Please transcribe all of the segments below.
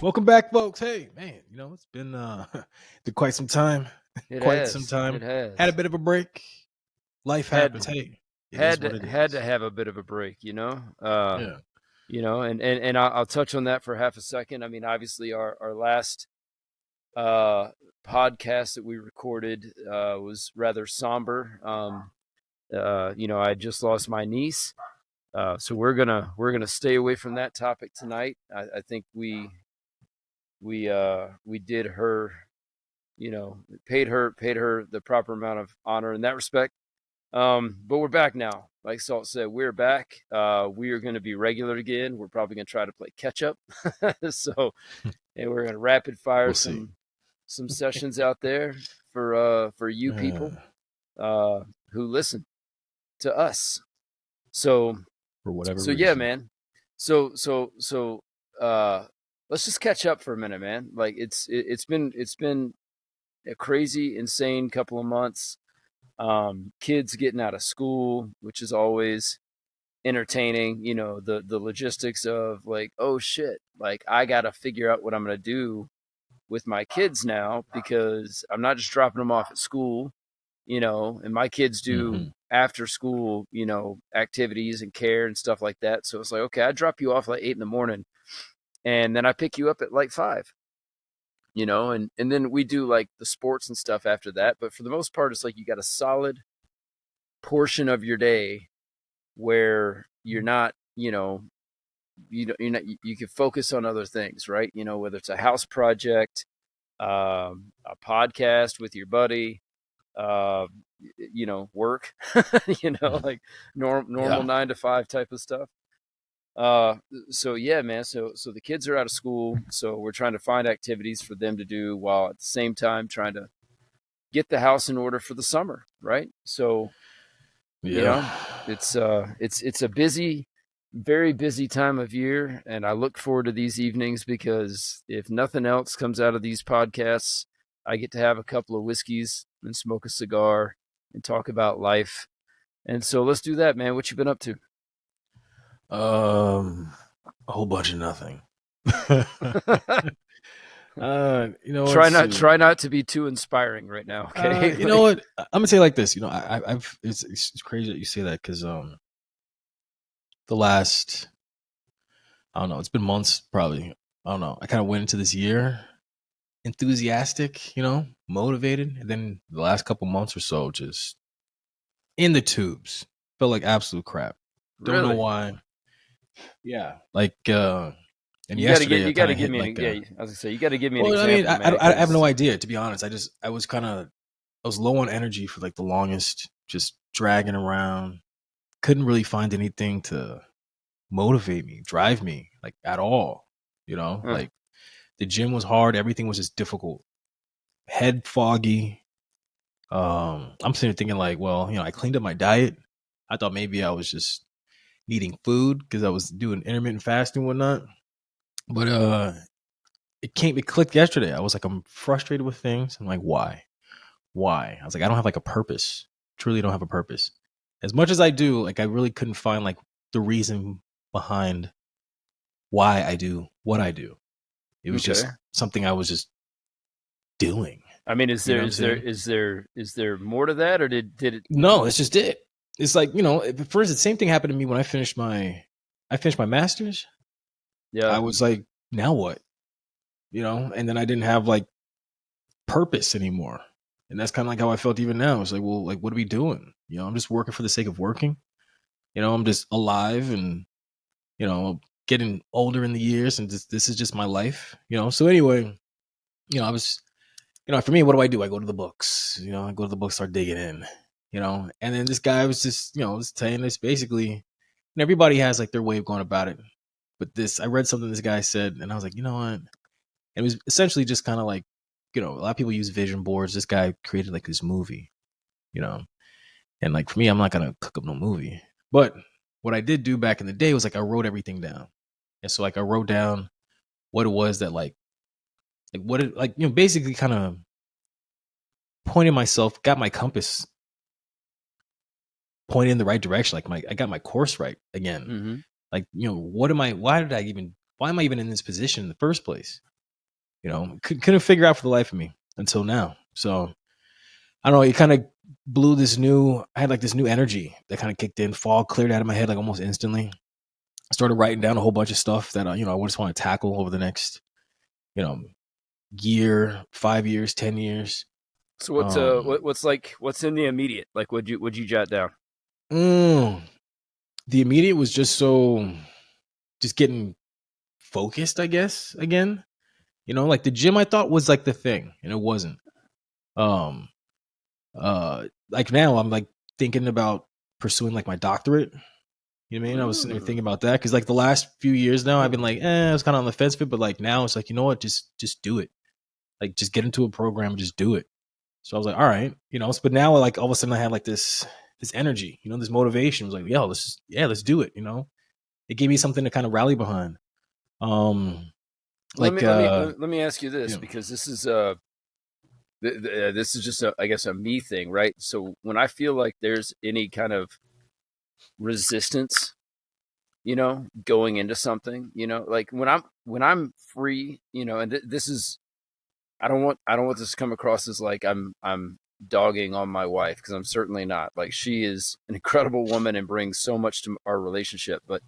Welcome back, folks. Hey, man, it's been been quite some time. It Quite some has. time. It Had a has. bit of a break. Life Had happens. Hey, it is had what to it had to is. have a bit of a break, Yeah. and I'll touch on that for half a second. I mean, obviously, our last uh, podcast that we recorded was rather somber. I had just lost my niece, so we're gonna stay away from that topic tonight. I think we did her, paid her the proper amount of honor in that respect. But we're back now. Like Salt said, we're back. We are going to be regular again. We're probably going to try to play catch up. So, and we're going to rapid fire We'll see. some sessions out there for you people Uh, uh, who listen to us. So for whatever so yeah, reason. man. So uh, let's just catch up for a minute, man. Like it's been a crazy, insane couple of months. Kids getting out of school, which is always entertaining. The logistics of like, oh shit, like I gotta figure out what I'm gonna do with my kids now because I'm not just dropping them off at school. And my kids do Hmm. after school, activities and care and stuff like that. So it's like, okay, I drop you off like 8 in the morning, and then I pick you up at like 5. And then we do like the sports and stuff after that. But for the most part, it's like you got a solid portion of your day where you're not, you can focus on other things, right? Whether it's a house project, a podcast with your buddy, uh, work, like normal Yeah. 9 to 5 type of stuff. Uh, so yeah, man. So the kids are out of school, so we're trying to find activities for them to do while at the same time trying to get the house in order for the summer, right? So you Yeah. know it's a busy, very busy time of year, and I look forward to these evenings because if nothing else comes out of these podcasts, I get to have a couple of whiskeys and smoke a cigar and talk about life. And so let's do that, man. What you been up to? A whole bunch of nothing. try let's not see. try not to be too inspiring right now, okay? You know what? I'm gonna say it like this. I've it's crazy that you say that because the last, I don't know, it's been months probably. I don't know. I kind of went into this year enthusiastic, motivated, and then the last couple months or so just in the tubes. Felt like absolute crap. Don't know Really? why. Yeah, like and You got to get yesterday I you got kind to of give hit me like yeah, I was gonna say you got to give me an well, I mean, example, man, I have no because idea, to be honest. I was kind of, I was low on energy for like the longest, just dragging around. Couldn't really find anything to motivate me, drive me like at all. Like the gym was hard, everything was just difficult. Head foggy. I'm sitting there thinking like, well, I cleaned up my diet. I thought maybe I was just needing food because I was doing intermittent fasting and whatnot. But it clicked yesterday. I was like, I'm frustrated with things. I'm like, why? Why? I was like, I don't have like a purpose. Truly don't have a purpose. As much as I do, like I really couldn't find like the reason behind why I do what I do. It was okay. just something I was just doing. I mean, is You there know what I'm is there saying? is there is there more to that, or did it? No, it's just it. It's like, for instance, same thing happened to me when I finished my masters. I Yeah. was like, now what? And then I didn't have like purpose anymore. And that's kind of like how I felt even now. It's like, well, like, what are we doing? I'm just working for the sake of working. I'm just alive and, getting older in the years, and this is just my life. So anyway, I was, for me, what do? I go to the books, I go to the books, start digging in. And then this guy was just, was saying this basically, and everybody has like their way of going about it. But I read something this guy said, and I was like, you know what? And it was essentially just kind of like, a lot of people use vision boards. This guy created like this movie, you know, and like for me, I'm not going to cook up no movie. But what I did do back in the day was like I wrote everything down. And so like I wrote down what it was that like what it like, basically kind of pointed myself, got my compass pointed in the right direction. Like I got my course right again. Mm-hmm. Like, why am I even in this position in the first place? couldn't figure out for the life of me until now. So I don't know. It kind of blew this new. I had like this new energy that kind of kicked in. Fog cleared out of my head like almost instantly. I started writing down a whole bunch of stuff that I just want to tackle over the next you know year, 5 years, 10 years. So Um, what's in the immediate? Like, would you jot down? mm, the immediate was just getting focused, I guess. Again, like the gym, I thought was like the thing, and it wasn't. Um, like now, I'm like thinking about pursuing like my doctorate. You know what I mean? I was sitting there thinking Mm. about that because like the last few years now, I've been like, I was kind of on the fence with it, but like now it's like, you know what, just do it. Like just get into a program, and just do it. So I was like, all right, but now like all of a sudden I had like this energy, this motivation. I was like, yo, let's do it. It gave me something to kind of rally behind. Um, Let like me let me let, let me ask you you this, know, because this is just I guess a me thing, right? So when I feel like there's any kind of resistance, going into something, like when I'm free, and this is I don't want this to come across as like I'm dogging on my wife, because I'm certainly not. Like, she is an incredible woman and brings so much to our relationship. But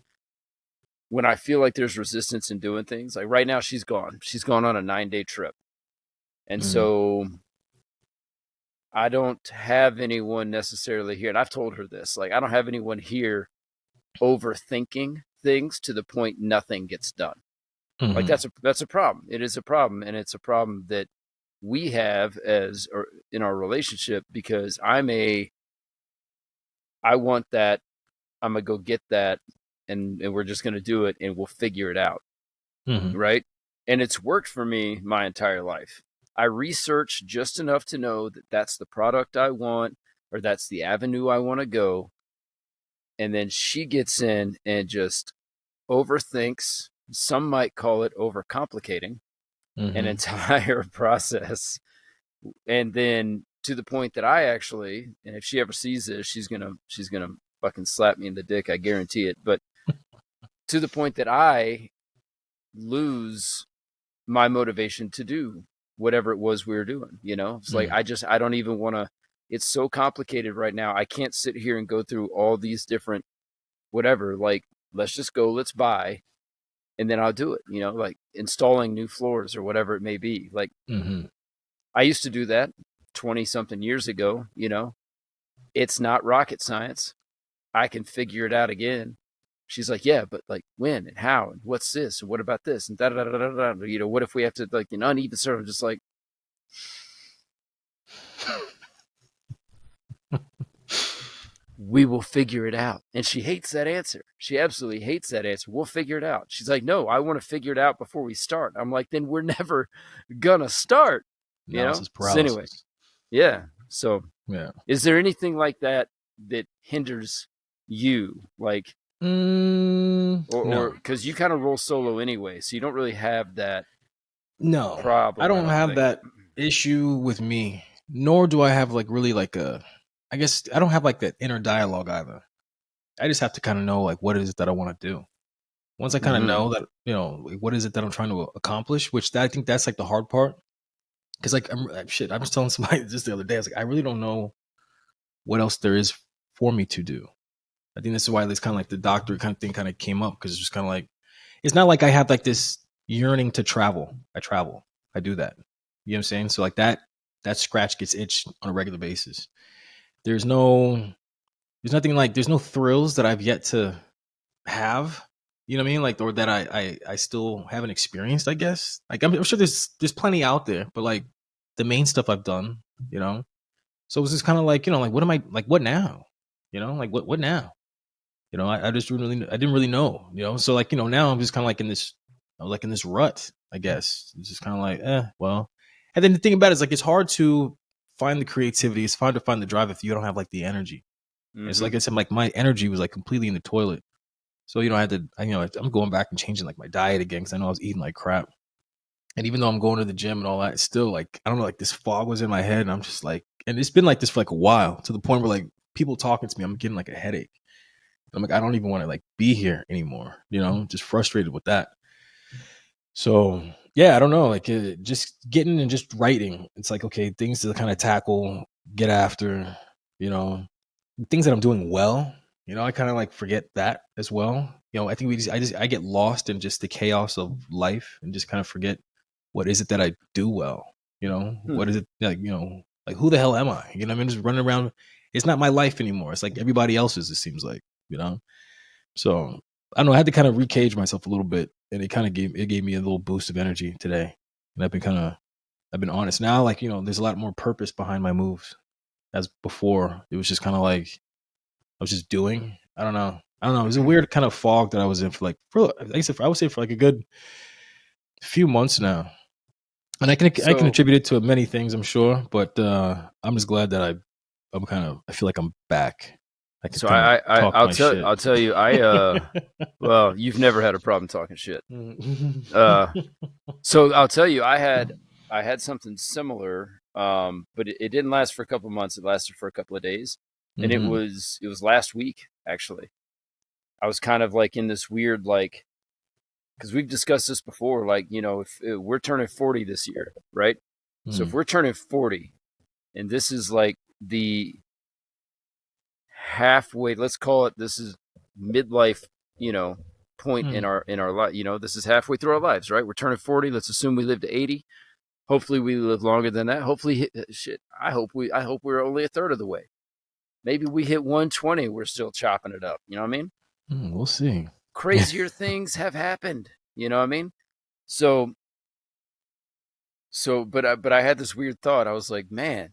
when I feel like there's resistance in doing things, like right now, she's gone. She's gone on a 9-day trip, and mhm, so I don't have anyone necessarily here. And I've told her this. Like, I don't have anyone here overthinking things to the point nothing gets done. Like, mhm, that's a problem. It is a problem, and it's a problem that we have as or in our relationship, because I want that, I'm gonna go get that, and we're just gonna do it, and we'll figure it out, mhm, right? And it's worked for me my entire life. I research just enough to know that that's the product I want, or that's the avenue I want to go, and then she gets in and just overthinks. Some might call it overcomplicating an mhm, entire process, and then to the point that I actually, and if she ever sees this, she's gonna fucking slap me in the dick, I guarantee it. But to the point that I lose my motivation to do whatever it was we were doing. It's like mhm, I don't even want to. It's so complicated right now. I can't sit here and go through all these different whatever. Like, let's just go, let's buy, and then I'll do it. Like installing new floors or whatever it may be. Like, mhm, I used to do that 20 something years ago. It's not rocket science. I can figure it out again. She's like, yeah, but like when and how and what's this and what about this and da da da da da. What if we have to like uneven serve? I'm just like, we will figure it out. And she hates that answer. She absolutely hates that answer. We'll figure it out. She's like, no, I want to figure it out before we start. I'm like, then we're never gonna start. analysis So anyway, paralysis. yeah. So Yeah. is there anything like that that hinders you, like, or No, because you kind of roll solo anyway, so you don't really have that no, I problem, I don't don't have think. that issue with me. Nor do I have like really like a. I guess I don't have like that inner dialogue either. I just have to kind of know like what is it that I want to do. Once I kind of Mm-hmm. know that like, what is it that I'm trying to accomplish, which I think that's like the hard part. Because like shit, I was telling somebody just the other day. I was like, I really don't know what else there is for me to do. I think this is why this kind of like the doctor kind of thing kind of came up because it's just kind of like it's not like I have like this yearning to travel. I travel. I do that. You know what I'm saying? So like that scratch gets itched on a regular basis. There's no there's nothing like there's no thrills that I've yet to have. You know what I mean? Like or that I still haven't experienced, I guess. Like I'm sure there's plenty out there, but like the main stuff I've done, you know. So it was just kind of like, like what am I like what now? Like what now? I just I didn't really know, So like, now I'm just kind of like in this, like in this rut, I guess. It's just kind of like, well. And then the thing about it is like it's hard to find the creativity. It's hard to find the drive if you don't have like the energy. And it's Mm-hmm. like I said, like my energy was like completely in the toilet. So I had to, I'm going back and changing like my diet again because I know I was eating like crap. And even though I'm going to the gym and all that, it's still like I don't know, like this fog was in my head, and I'm just like, and it's been like this for like a while to the point where like people talking to me, I'm getting like a headache. I'm like, I don't even want to like be here anymore. Just frustrated with that. So yeah, I don't know, like just getting and just writing. It's like, okay, things to kind of tackle, get after, you know, things that I'm doing well. I kind of like forget that as well. I think I get lost in just the chaos of life and just kind of forget what is it that I do well. What is it like? Like who the hell am I? I mean, just running around. It's not my life anymore. It's like everybody else's. It seems like. So I don't know. I had to kind of recage myself a little bit, and it gave me a little boost of energy today. And I've been honest now. Like there's a lot more purpose behind my moves. As before, it was just kind of like I was just doing. I don't know. It was a weird kind of fog that I was in I would say for like a good few months now. And I can So attribute it to many things, I'm sure, but I'm just glad that I feel like I'm back. I can so kind of talk my shit. I'll tell you, well, you've never had a problem talking shit. Uh, so I'll tell you, I had something similar, but it didn't last for a couple of months. It lasted for a couple of days, and Hmm. it was last week actually. I was kind of like in this weird like because we've discussed this before. Like if we're turning 40 this year, right? So if Mm. we're turning 40, and this is like the halfway, let's call it, this is midlife, you know, point Mm. in our life. This is halfway through our lives, right? We're turning 40. Let's assume we live to 80. Hopefully we live longer than that. Hopefully shit. I hope we're only a third of the way. Maybe we hit 120, we're still chopping it up. You know what I mean? We'll see. Crazier things have happened. You know what I mean? So but I had this weird thought. I was like, man,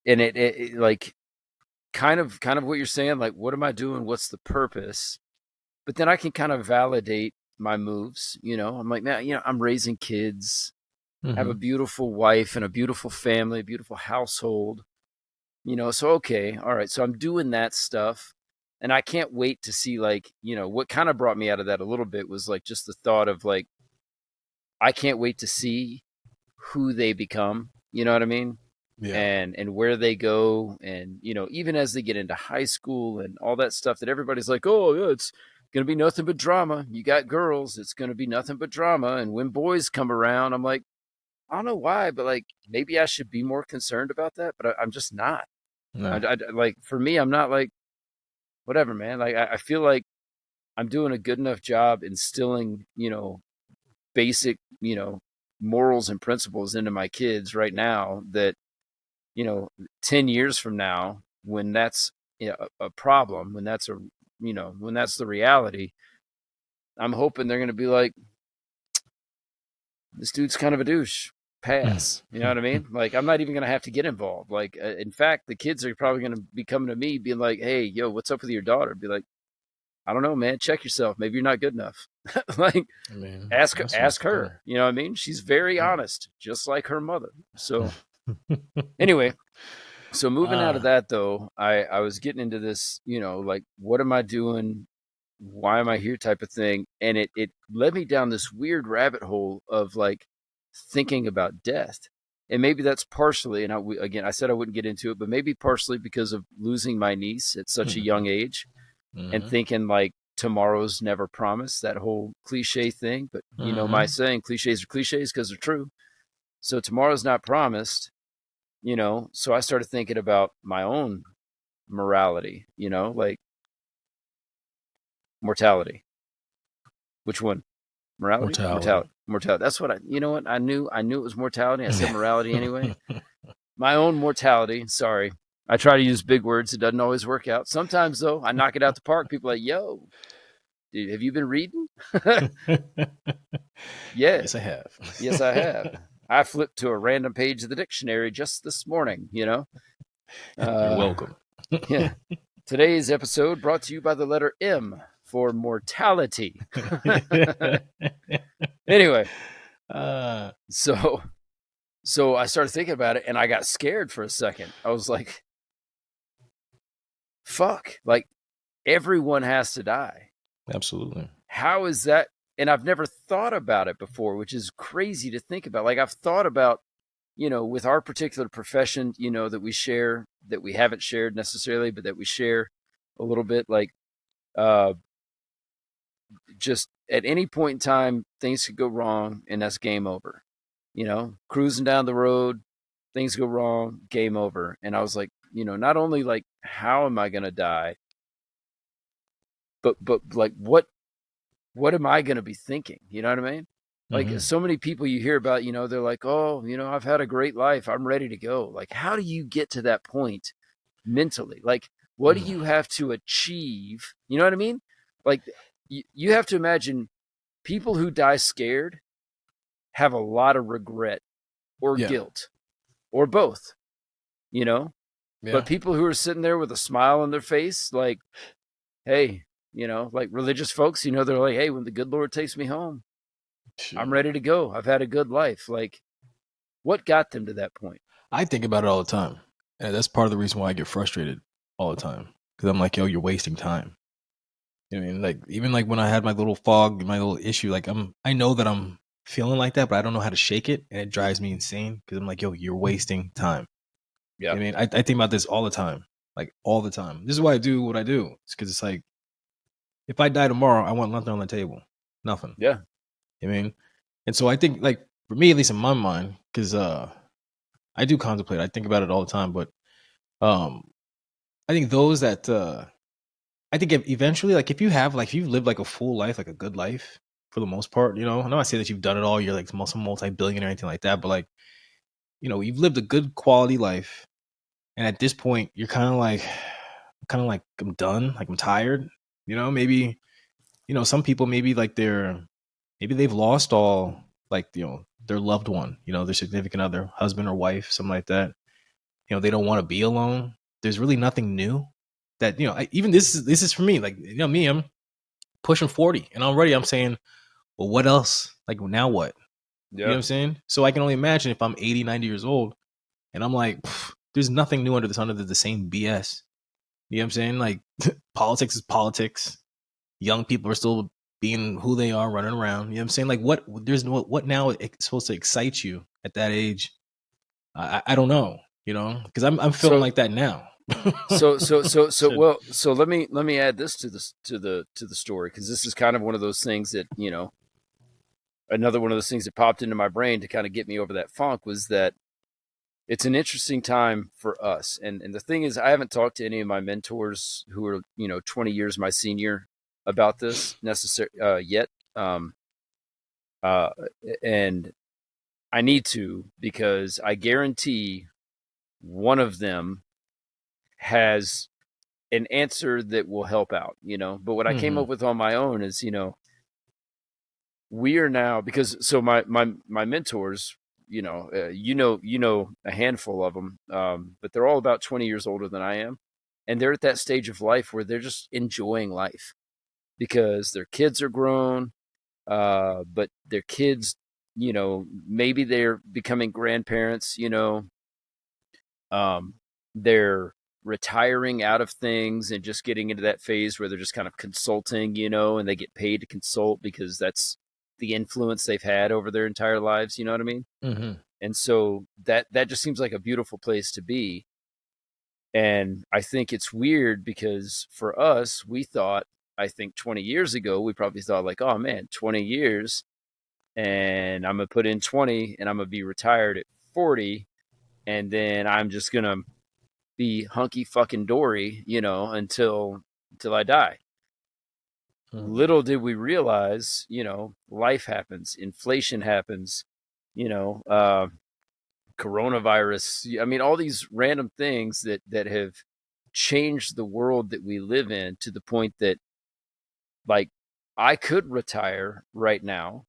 and it like kind of what you're saying, like what am I doing? What's the purpose? But then I can kind of validate my moves. I'm like, man, I'm raising kids, have a Hmm. beautiful wife and a beautiful family, a beautiful household. So okay, all right. So I'm doing that stuff. And I can't wait to see like, what kind of brought me out of that a little bit was like just the thought of like, I can't wait to see who they become. You know what I mean? Yeah. And where they go, and even as they get into high school and all that stuff that everybody's like, oh yeah, it's gonna be nothing but drama. You got girls, it's gonna be nothing but drama. And when boys come around, I'm like, I don't know why, but like maybe I should be more concerned about that, but I'm just not. No. Like for me, I'm not like whatever, man. Like I feel like I'm doing a good enough job instilling, basic, morals and principles into my kids right now that 10 years from now, when that's a problem, when that's when that's the reality, I'm hoping they're going to be like, this dude's kind of a douche. Pass. You know what I mean? Like, I'm not even going to have to get involved. Like, in fact, the kids are probably going to be coming to me being like, hey, yo, what's up with your daughter? Be like, I don't know, man. Check yourself. Maybe you're not good enough. Like, I mean, ask yeah. her. You know what I mean? She's very Yeah. honest, just like her mother. So, anyway, so moving out of uh, that though, I was getting into this, like what am I doing? Why am I here type of thing. And it led me down this weird rabbit hole of like thinking about death. And maybe that's partially, and again, I said I wouldn't get into it, but maybe partially because of losing my niece at such a young age and hmm. thinking like tomorrow's never promised, that whole cliche thing. But my Hmm. saying, cliches are cliches because they're true. So tomorrow's not promised, so I started thinking about my own morality, like mortality. Which one? Morality? Mortality. Mortality. That's what I knew it was mortality. I said morality anyway. My own mortality. Sorry. I try to use big words. It doesn't always work out. Sometimes though, I knock it out the park. People are like, yo, dude, have you been reading? Yeah. Yes, I have. Yes, I have. I flipped to a random page of the dictionary just this morning. You're Uh, welcome. yeah. Today's episode brought to you by the letter M for mortality. Anyway, uh, so I started thinking about it and I got scared for a second. I was like, fuck, like everyone has to die. Absolutely. How is that? And I've never thought about it before, which is crazy to think about. Like I've thought about, with our particular profession, that we share, that we haven't shared necessarily, but that we share a little bit, like uh just at any point in time, things could go wrong, and that's game over. Cruising down the road, things go wrong, game over. And I was like, not only like how am I gonna die, but like what am I gonna be thinking? You know what I mean? Like Hmm. so many people you hear about, they're like, oh, I've had a great life, I'm ready to go. Like, how do you get to that point mentally? Like, what do you have to achieve? You know what I mean? Like, you have to imagine people who die scared have a lot of regret or Yeah. guilt or both, you know? Yeah. But people who are sitting there with a smile on their face, like, hey, like religious folks, they're like, hey, when the good Lord takes me home, I'm Sure. ready to go. I've had a good life. Like, what got them to that point? I think about it all the time. And that's part of the reason why I get frustrated all the time. Because I'm like, yo, you're wasting time. You know what I mean? Like, even like when I had my little fog, my little issue, like I know that I'm feeling like that, but I don't know how to shake it. And it drives me insane because I'm like, yo, you're wasting time. Yeah. You know what I mean? I think about this all the time. Like all the time. This is why I do what I do. It's because it's like, if I die tomorrow, I want nothing on the table. Nothing. Yeah. You know what I mean? And so I think like for me, at least in my mind, because I do contemplate, I think about it all the time, but um I think those that I think eventually, like if you have like if you've lived like a full life, like a good life for the most part, I'm not saying that you've done it all, you're like some multi-billion or anything like that, but like, you've lived a good quality life. And at this point, you're kind of like I'm done, like I'm tired. Maybe, some people maybe like maybe they've lost all like, their loved one, their significant other, husband or wife, something like that. They don't want to be alone. There's really nothing new that, even this is for me. Like, me, I'm pushing 40 and already I'm saying, well, what else? Like, now what? You know Yeah. what I'm saying? So I can only imagine if I'm 80, 90 years old and I'm like, there's nothing new under the sun, under the same BS. You know what I'm saying? Like, politics is politics. Young people are still being who they are, running around. You know what I'm saying? Like, there's no, what now is supposed to excite you at that age? I don't know, because I'm feeling So like that now. Shit. so let me add this to the story, because this is kind of one of those things that, another one of those things that popped into my brain to kind of get me over that funk was that it's an interesting time for us. And the thing is, I haven't talked to any of my mentors who are, 20 years my senior about this necessary yet. Um, uh, and I need to, because I guarantee one of them has an answer that will help out, But what I came Hmm. up with on my own is, we are now, because so my mentors, a handful of them, but they're all about 20 years older than I am, and they're at that stage of life where they're just enjoying life because their kids are grown, but their kids, maybe they're becoming grandparents, um, they're retiring out of things and just getting into that phase where they're just kind of consulting, and they get paid to consult because that's the influence they've had over their entire lives. You know what I mean? Hmm. And so that just seems like a beautiful place to be. And I think it's weird because for us, we thought, I think 20 years ago, we probably thought like, oh man, 20 years and I'm going to put in 20 and I'm going to be retired at 40. And then I'm just going to be hunky fucking dory, until I die. Hmm. Little did we realize, life happens, inflation happens, you know, uh, coronavirus. I mean, all these random things that have changed the world that we live in to the point that, like, I could retire right now,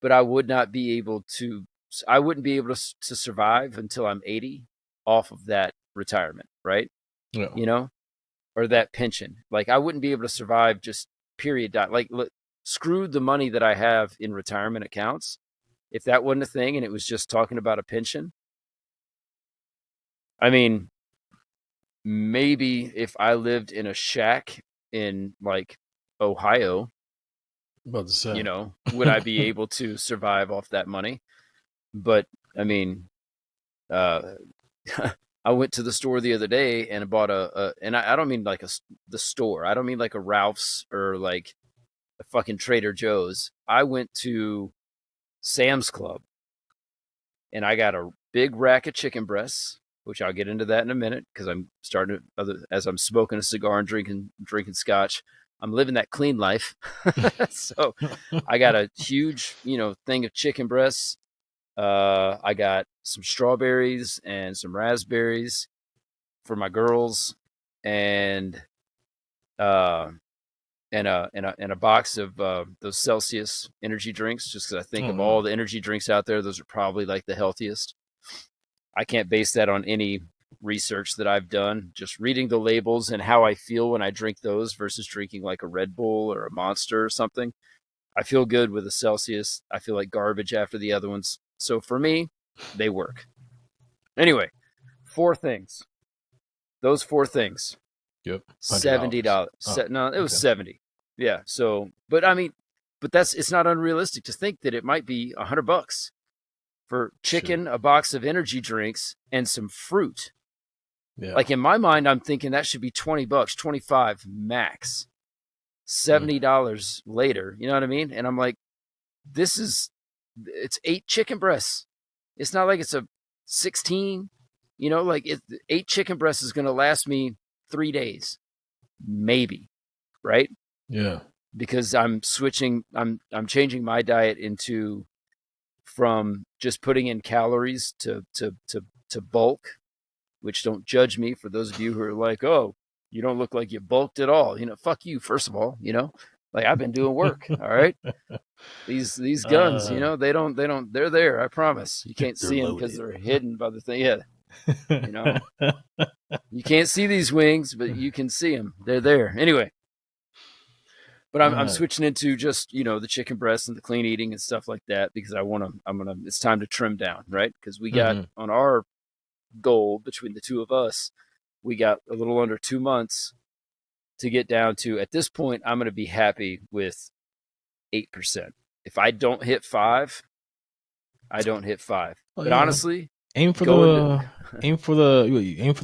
but I would not be able to. I wouldn't be able to survive until I'm 80 off of that retirement, right? Yeah. You know, or that pension. Like, I wouldn't be able to survive just period. Like, screw the money that I have in retirement accounts. If that wasn't a thing and it was just talking about a pension, I mean, maybe if I lived in a shack in like Ohio, About to say. would I be able to survive off that money? But I mean, uh, I went to the store the other day and I bought and I don't mean like the store. I don't mean like a Ralph's or like a fucking Trader Joe's. I went to Sam's Club and I got a big rack of chicken breasts, which I'll get into that in a minute because I'm starting to, as I'm smoking a cigar and drinking scotch, I'm living that clean life. So I got a huge, thing of chicken breasts. I got some strawberries and some raspberries for my girls, and uh, and a box of those Celsius energy drinks. Just because I think of all the energy drinks out there, those are probably like the healthiest. I can't base that on any research that I've done. Just reading the labels and how I feel when I drink those versus drinking like a Red Bull or a Monster or something. I feel good with a Celsius. I feel like garbage after the other ones. So for me, they work. Anyway, 4 things. Those 4 things. Yep. $70. Oh, No, it was 70. Yeah. So, but I mean, it's not unrealistic to think that it might be $100 for chicken, a box of energy drinks, and some fruit. Yeah. Like in my mind, I'm thinking that should be $20, 25 max. $70 later. You know what I mean? And I'm like, it's 8 chicken breasts. It's not like it's a 16, like 8 chicken breasts is going to last me 3 days, maybe. Right. Yeah. Because I'm changing my diet from just putting in calories to bulk, which don't judge me for those of you who are like, oh, you don't look like you bulked at all. Fuck you, first of all, like I've been doing work. All right. These guns, they're there. I promise. You can't see them because they're hidden by the thing. Yeah. You can't see these wings, but you can see them. They're there. Anyway. But I'm switching into just, the chicken breast and the clean eating and stuff like that because it's time to trim down, right? Because we got on our goal between the two of us, we got a little under 2 months to get down to, at this point, I'm going to be happy with 8%. If I don't hit 5, I don't hit 5. Oh, but honestly, aim for the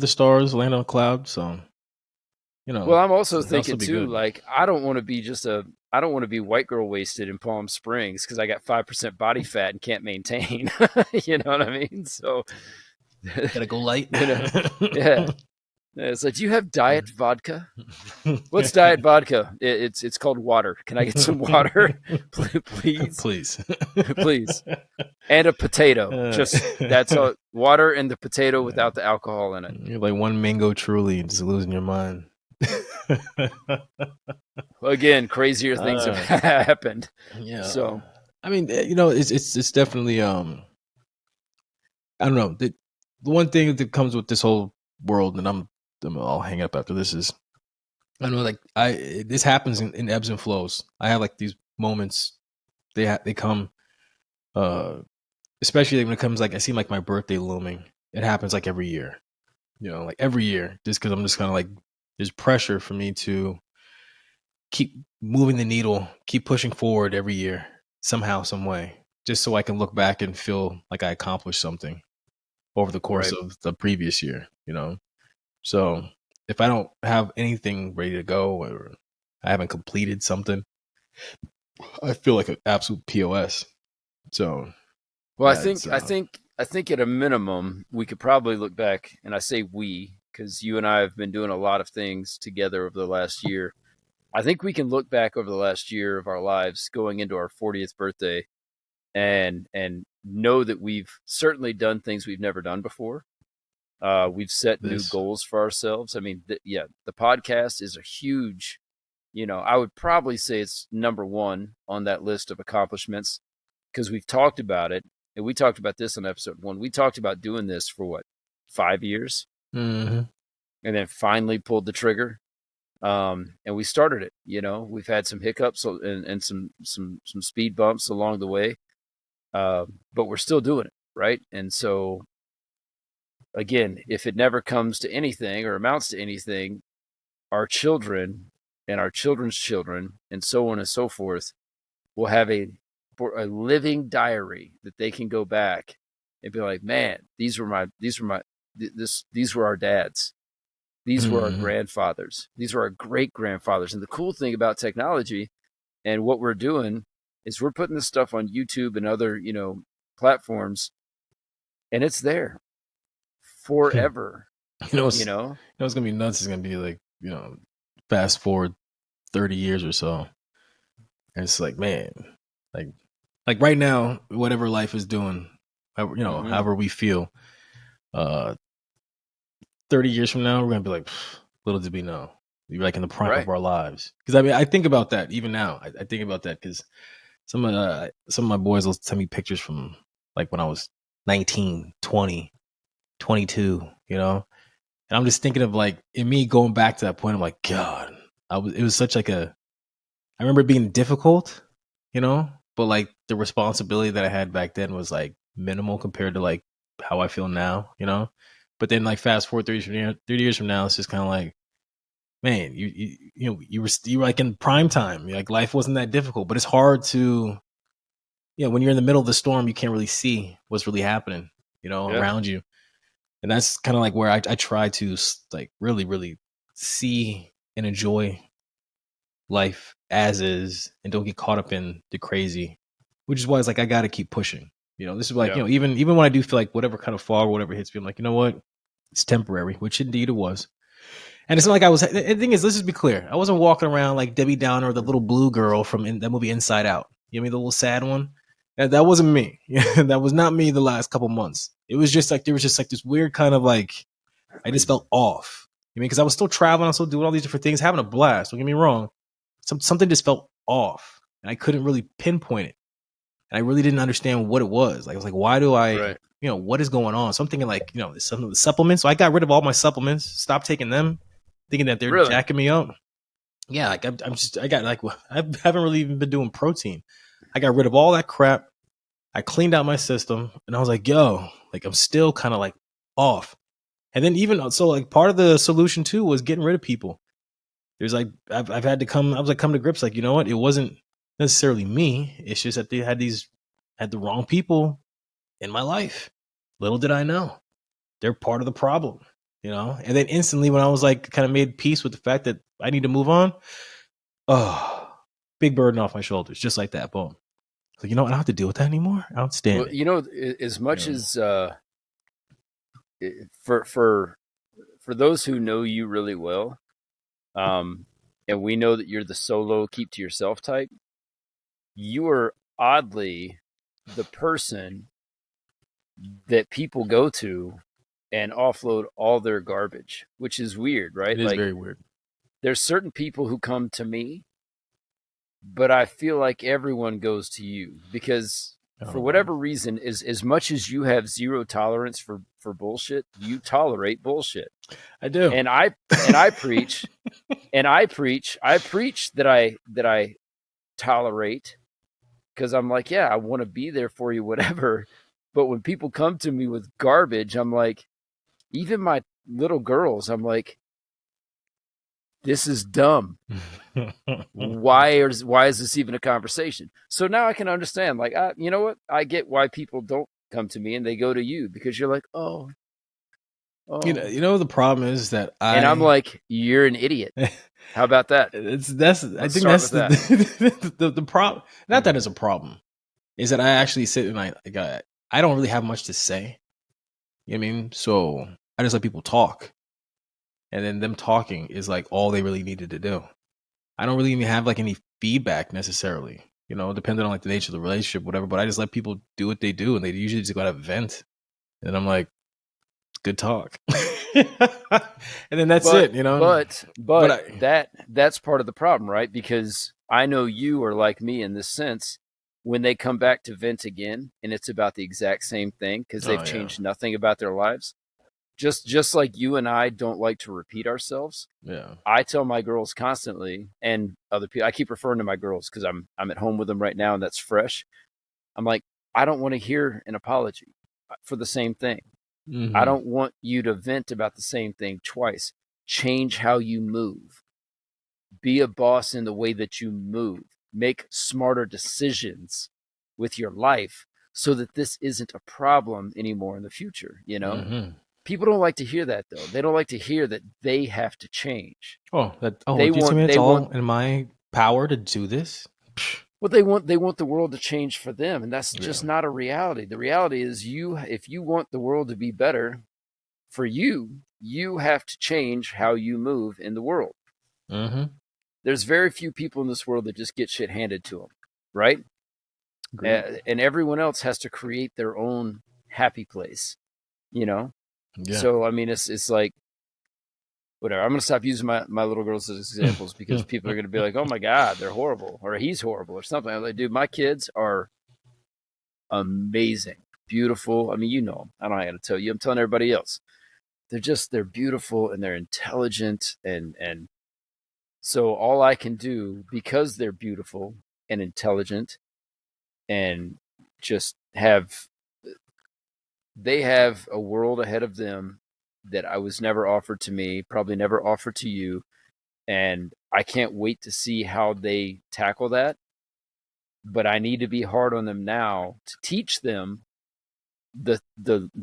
stars, land on a cloud. So, well, I'm also thinking too, like I don't want to be white girl wasted in Palm Springs because I got 5% body fat and can't maintain. You know what I mean? So gotta go light. Yeah. It's like, do you have diet vodka? What's diet vodka? It's called water. Can I get some water, please? Please. And a potato. Just that's all. Water and the potato without the alcohol in it. You're like one mango truly, just losing your mind. Again, crazier things have happened. Yeah. So, I mean, it's definitely I don't know. The one thing that comes with this whole world, and I'll hang up after this, is I know, like this happens in ebbs and flows. I have like these moments. They come, especially when it comes, like I see like my birthday looming. It happens like every year, like every year, just because I'm just kind of like, there's pressure for me to keep moving the needle, keep pushing forward every year, somehow, some way, just so I can look back and feel like I accomplished something over the course of the previous year, So if I don't have anything ready to go or I haven't completed something, I feel like an absolute POS. So, well, I think at a minimum we could probably look back, and I say we because you and I have been doing a lot of things together over the last year. I think we can look back over the last year of our lives going into our 40th birthday and know that we've certainly done things we've never done before. We've set new goals for ourselves. I mean, the podcast is a huge, I would probably say it's number 1 on that list of accomplishments because we've talked about it. And we talked about this on episode 1. We talked about doing this for 5 years? Mm-hmm. And then finally pulled the trigger. And we started it, we've had some hiccups and some speed bumps along the way. But we're still doing it. Right. And so again, if it never comes to anything or amounts to anything, our children and our children's children and so on and so forth will have a living diary that they can go back and be like, man, these were our dads. These were our grandfathers. These were our great grandfathers. And the cool thing about technology, And what we're doing is we're putting this stuff on YouTube and other, platforms, and it's there forever, You know, you it's, know? it's gonna be nuts. It's gonna be like, fast forward 30 years or so, and it's like, man, like right now, whatever life is doing, Hmm. however we feel, uh, 30 years from now, we're gonna be like, little did we know. We're like in the prime of Right. our lives. Because I mean, I think about that even now. I think about that because some of my boys will send me pictures from like when I was 19, 20, 22. And I'm just thinking of like in me going back to that point. I'm like, God, it was such like I remember it being difficult, but like the responsibility that I had back then was like minimal compared to like how I feel now. But then like fast forward 30 years from now, it's just kind of like, man, you were like in prime time. Like life wasn't that difficult, but it's hard to, when you're in the middle of the storm, you can't really see what's really happening, Yeah. around you. And that's kind of like where I try to like really, really see and enjoy life as is and don't get caught up in the crazy, which is why it's like I got to keep pushing. This is like, Yeah. even when I do feel like whatever kind of fog or whatever hits me, I'm like, you know what? It's temporary, which indeed it was. And it's not like I was. The thing is, let's just be clear. I wasn't walking around like Debbie Downer, the little blue girl from that movie Inside Out. You know what I mean, the little sad one. That wasn't me. That was not me. The last couple months, it was just like there was just like this weird kind of like I just felt off. I mean, because I was still traveling, I was still doing all these different things, having a blast. Don't get me wrong. Something just felt off, and I couldn't really pinpoint it, and I really didn't understand what it was. Like I was like, why do I? Right. What is going on? So I'm thinking like, some of the supplements. So I got rid of all my supplements, stopped taking them, thinking that they're Really? jacking me up. Yeah, like I'm just I got like I haven't really even been doing protein. I got rid of all that crap. I cleaned out my system, and I was like, yo, like I'm still kind of like off. And then even so, like part of the solution too was getting rid of people. There's like I've had to come. I was like come to grips like, you know what? It wasn't necessarily me. It's just that they had the wrong people in my life. Little did I know they're part of the problem. And then instantly when I was like kind of made peace with the fact that I need to move on, oh, big burden off my shoulders, just like that. Boom. So I don't have to deal with that anymore. Well, Outstanding. as You much know. as for those who know you really well, um, and we know that you're the solo, keep to yourself type, you are oddly the person that people go to and offload all their garbage, which is weird, It right? is Like very weird. there's certain people who come to me, but I feel like everyone goes to you because for Oh, whatever reason, as much as you have zero tolerance for bullshit, you tolerate bullshit. I do. And I preach I preach that I tolerate because I'm like, yeah, I want to be there for you, whatever. But when people come to me with garbage, I'm like, even my little girls, I'm like, this is dumb. Why is this even a conversation? So now I can understand. Like, you know what? I get why people don't come to me and they go to you because you're like, oh, oh, the problem is that and I'm like, you're an idiot. How about that? that's I Let's think start that's with that. the problem. Not that it's a problem. Is that I actually sit and I don't really have much to say. You know what I mean? So I just let people talk. And then them talking is like all they really needed to do. I don't really even have like any feedback necessarily, depending on like the nature of the relationship, whatever. But I just let people do what they do, and they usually just go to vent. And I'm like, good talk. And then that's But it. but But but that's part of the problem, right? Because I know you are like me in this sense. When they come back to vent again, and it's about the exact same thing because they've oh yeah, changed nothing about their lives, just like you and I don't like to repeat ourselves. yeah, I tell my girls constantly, and other people. I keep referring to my girls because I'm at home with them right now, and that's fresh. I'm like, I don't want to hear an apology for the same thing. I hmm don't want you to vent about the same thing twice. Change how you move. Be a boss in the way that you move. Make smarter decisions with your life so that this isn't a problem anymore in the future, you know? hmm People don't like to hear that though. They don't like to hear that they have to change. Oh, They you tell me want it's they all want in my power to do this? Well, they want the world to change for them, and that's just Yeah. not a reality. The reality is if you want the world to be better for you, you have to change how you move in the world. Mm-hmm. There's very few people in this world that just get shit handed to them, right? Agreed. And everyone else has to create their own happy place, you know? Yeah. So, I mean, it's like, whatever. I'm going to stop using my little girls as examples because people are going to be like, oh my God, they're horrible, or he's horrible, or something. I'm like, dude, my kids are amazing, beautiful. I mean, you know them. I don't know how to tell you. I'm telling everybody else. They're beautiful and they're intelligent. And so all I can do, because they're beautiful and intelligent and just they have a world ahead of them that I was never offered to me, probably never offered to you. And I can't wait to see how they tackle that. But I need to be hard on them now to teach them the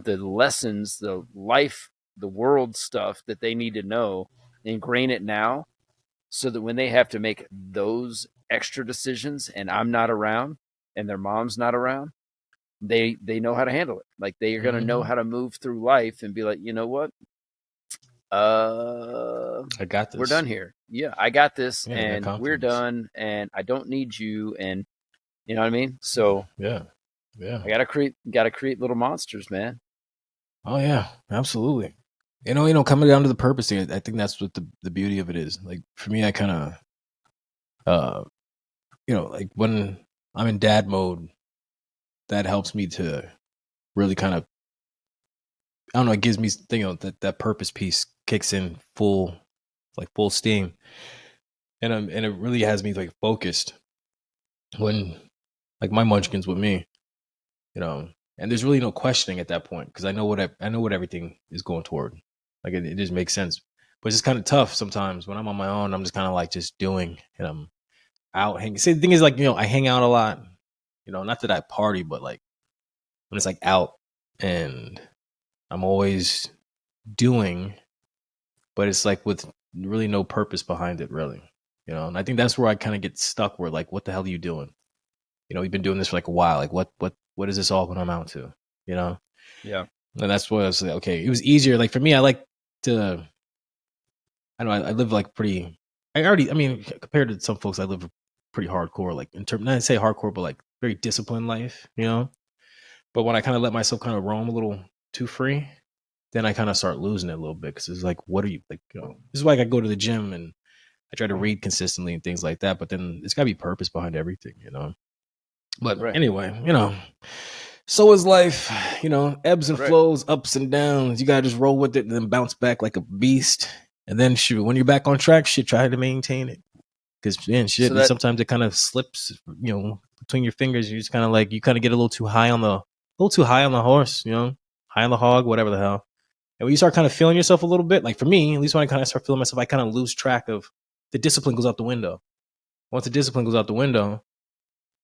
lessons, the life, the world stuff that they need to know, ingrain it now so that when they have to make those extra decisions and I'm not around and their mom's not around, they know how to handle it. Like they are going to know Mm-hmm. how to move through life and be like, you know what? Uh, I got we're this. done here. Yeah, I got this, Yeah, I got and we're confidence. done, and I don't need you, and you know what I mean. So Yeah. Yeah. I gotta create little monsters, man. Oh yeah, absolutely. Coming down to the purpose thing, I think that's what the beauty of it is. Like for me, I kind of, uh, like when I'm in dad mode, that helps me to really kind of, I don't know, it gives me, that purpose piece kicks in full steam, and it really has me like focused when, like my munchkins with me, you know, and there's really no questioning at that point because I know what everything is going toward. Like it just makes sense. But it's just kind of tough sometimes when I'm on my own. I'm just kind of like just doing, and I'm out hanging. See, the thing is, like, I hang out a lot. Not that I party, but like when it's like out, and I'm always doing, but it's like with really no purpose behind it, really. And I think that's where I kind of get stuck. Where like, what the hell are you doing? We've been doing this for like a while. Like, what is this all going to amount to? You know. Yeah, And that's what I was like, okay. It was easier. Like for me, I like to. I don't know. I live like pretty. I mean, compared to some folks, I live pretty hardcore. Like in terms, not to say hardcore, but like very disciplined life. But when I kind of let myself kind of roam a little too free, then I kind of start losing it a little bit because it's like, what are you like? This is why I go to the gym and I try to read consistently and things like that. But then it's got to be purpose behind everything. But right, anyway, so is life, ebbs and right. flows, ups and downs. You gotta just roll with it and then bounce back like a beast. And then shoot, when you're back on track, shit, try to maintain it. Because man, So shit, that sometimes it kind of slips, between your fingers. You just kind of like you kind of get a little too high on the horse, high on the hog, whatever the hell. And when you start kind of feeling yourself a little bit, like for me, at least when I kind of start feeling myself, I kind of lose track of the discipline goes out the window. Once the discipline goes out the window,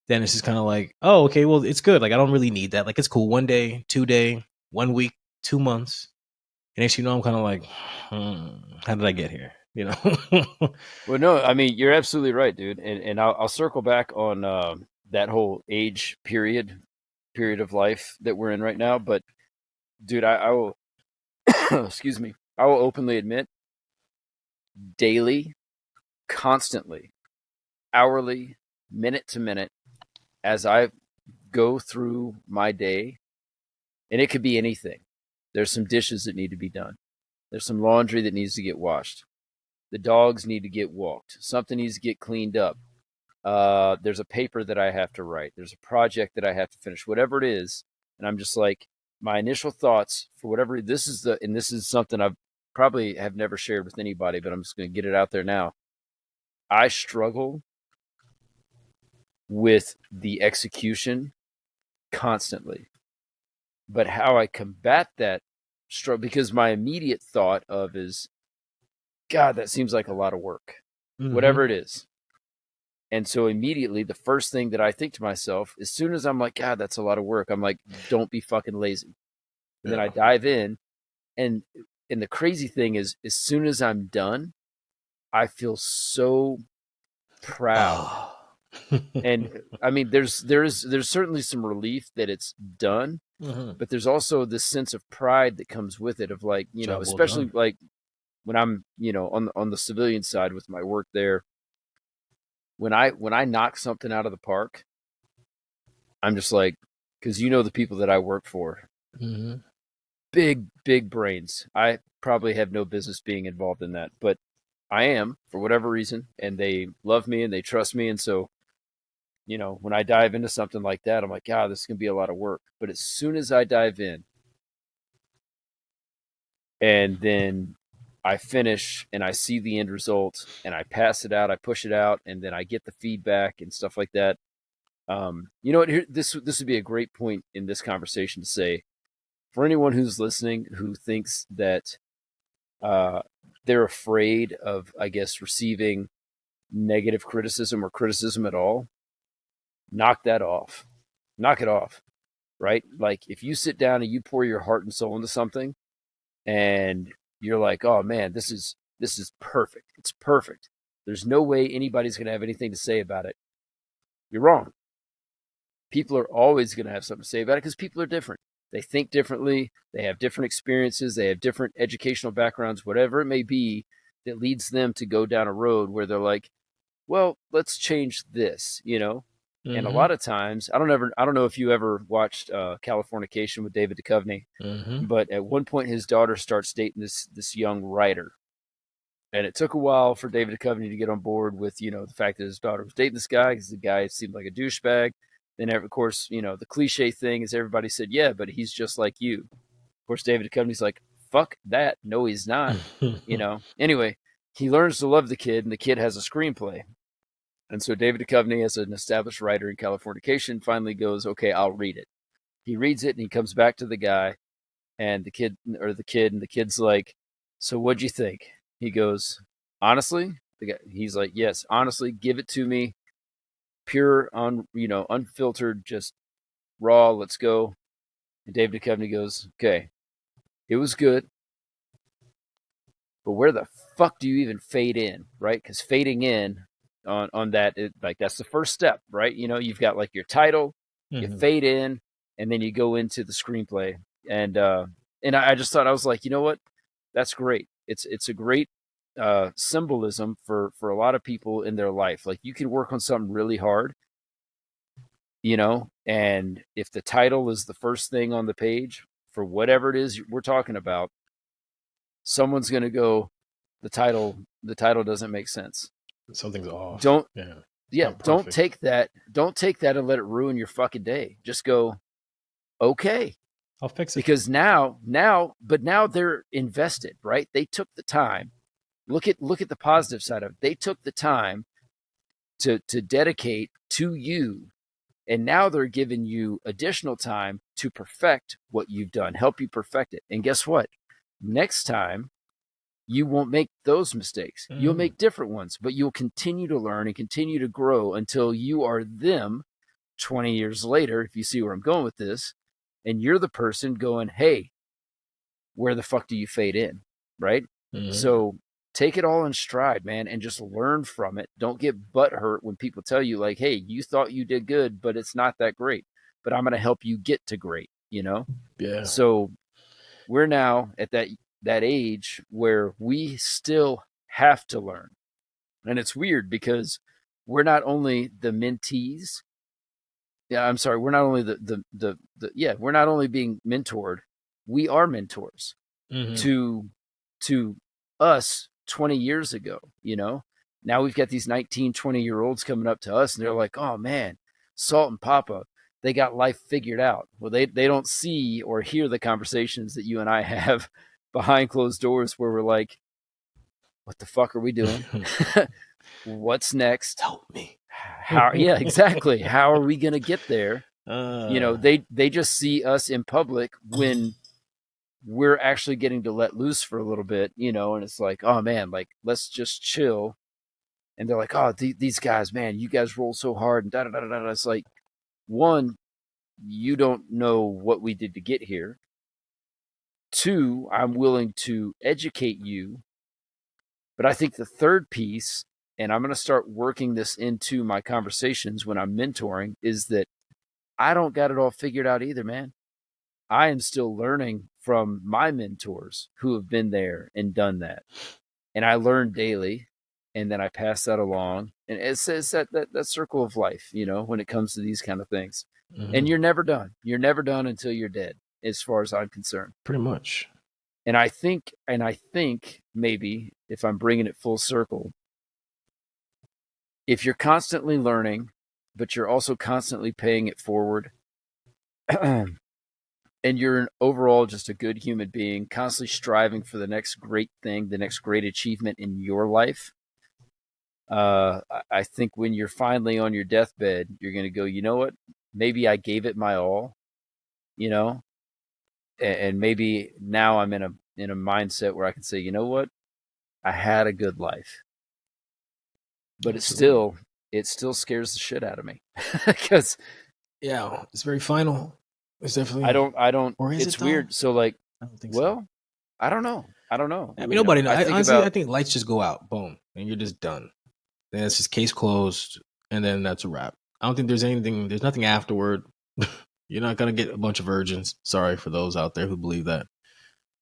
then it's just kind of like, oh, okay, well, it's good. Like I don't really need that. Like it's cool. 1 day, 2 day, 1 week, 2 months, and next I'm kind of like, how did I get here? well, no, I mean you're absolutely right, dude. And I'll circle back on that whole age period of life that we're in right now. But dude, I will excuse me. I will openly admit, daily, constantly, hourly, minute to minute, as I go through my day, and it could be anything. There's some dishes that need to be done. There's some laundry that needs to get washed. The dogs need to get walked. Something needs to get cleaned up. There's a paper that I have to write. There's a project that I have to finish, whatever it is. And I'm just like, my initial thoughts for whatever and this is something I've probably have never shared with anybody, but I'm just going to get it out there now. I struggle with the execution constantly, but how I combat that struggle, because my immediate thought of is, God, that seems like a lot of work, Mm-hmm. whatever it is. And so immediately, the first thing that I think to myself, as soon as I'm like, God, that's a lot of work, I'm like, don't be fucking lazy. And then I Yeah. dive in, and the crazy thing is, as soon as I'm done, I feel so proud Oh. And I mean, there's certainly some relief that it's done, Mhm. but there's also this sense of pride that comes with it of like, Job well especially done. like when I'm, on the civilian side with my work there, when I knock something out of the park, I'm just like, because the people that I work for, Mhm. big brains. I probably have no business being involved in that, but I am for whatever reason, and they love me and they trust me, and so when I dive into something like that, I'm like, God, this is gonna be a lot of work. But as soon as I dive in, and then I finish and I see the end result, and I pass it out, I push it out, and then I get the feedback and stuff like that. You know what? This would be a great point in this conversation to say for anyone who's listening who thinks that uh, they're afraid of, I guess, receiving negative criticism or criticism at all. Knock that off. Knock it off. Right? Like if you sit down and you pour your heart and soul into something, and you're like, oh man, this is perfect. It's perfect. There's no way anybody's going to have anything to say about it. You're wrong. People are always going to have something to say about it because people are different. They think differently. They have different experiences. They have different educational backgrounds, whatever it may be that leads them to go down a road where they're like, well, let's change this. And a Mhm. lot of times, I don't know if you ever watched Californication with David Duchovny, Mhm. but at one point his daughter starts dating this young writer, and it took a while for David Duchovny to get on board with the fact that his daughter was dating this guy because the guy seemed like a douchebag. Then of course the cliche thing is everybody said yeah, but he's just like you. Of course, David Duchovny's like, fuck that, no he's not. Anyway, he learns to love the kid, and the kid has a screenplay. And so David Duchovny, as an established writer in Californication, finally goes, okay, I'll read it. He reads it and he comes back to the guy and the kid's like, so what'd you think? He goes, honestly, he's like, yes, honestly, give it to me, pure, unfiltered, just raw. Let's go. And David Duchovny goes, okay, it was good, but where the fuck do you even fade in, right? Because fading in on that, like that's the first step, right? You've got like your title, you Mhm. fade in, and then you go into the screenplay. And I just thought, I was like, you know what? That's great. It's a great symbolism for a lot of people in their life. Like you can work on something really hard, and if the title is the first thing on the page for whatever it is we're talking about, someone's going to go, the title doesn't make sense. Something's off. Don't Yeah. It's Yeah, not don't perfect. take that and let it ruin your fucking day. Just go, okay. I'll fix it. Because now they're invested, right? They took the time. Look at the positive side of it. They took the time to dedicate to you, and now they're giving you additional time to perfect what you've done, help you perfect it. And guess what? Next time you won't make those mistakes. You'll Mhm. make different ones, but you'll continue to learn and continue to grow until you are them 20 years later, if you see where I'm going with this, and you're the person going, hey, where the fuck do you fade in? Right? Mhm. So take it all in stride, man, and just learn from it. Don't get butt hurt when people tell you, like, hey, you thought you did good, but it's not that great. But I'm going to help you get to great. Yeah. So we're now at that age where we still have to learn. And it's weird because we're not only the mentees, yeah, I'm sorry, we're not only we're not only being mentored, we are mentors Mhm. to to us 20 years ago. Now we've got these 19, 20-year olds coming up to us and they're like, oh man, Salt and Papa, they got life figured out. Well, they don't see or hear the conversations that you and I have behind closed doors where we're like, what the fuck are we doing? What's next? Help me. How Yeah, exactly. How are we going to get there? uh, They just see us in public when we're actually getting to let loose for a little bit, and it's like, oh man, like let's just chill. And they're like, oh, these guys, man, you guys roll so hard and da da da da. It's like, one, you don't know what we did to get here. Two, I'm willing to educate you. But I think the third piece, and I'm going to start working this into my conversations when I'm mentoring, is that I don't got it all figured out either, man. I am still learning from my mentors who have been there and done that. And I learn daily, and then I pass that along. And it's that circle of life, when it comes to these kind of things. Mm-hmm. And you're never done. You're never done until you're dead, as far as I'm concerned. Pretty much. And I think maybe if I'm bringing it full circle, if you're constantly learning, but you're also constantly paying it forward, and you're overall just a good human being, constantly striving for the next great thing, the next great achievement in your life, I think when you're finally on your deathbed, you're going to go, you know what? Maybe I gave it my all, and maybe now I'm in a mindset where I can say, you know what? I had a good life. But it still scares the shit out of me because it's very final. It's definitely I don't. Or is it's it though? weird. So like, I don't think well, so. I don't know. I mean, nobody knows. I think lights just go out, boom, and you're just done. Then it's just case closed, and then that's a wrap. I don't think there's anything. There's nothing afterward. You're not gonna get a bunch of virgins. Sorry for those out there who believe that.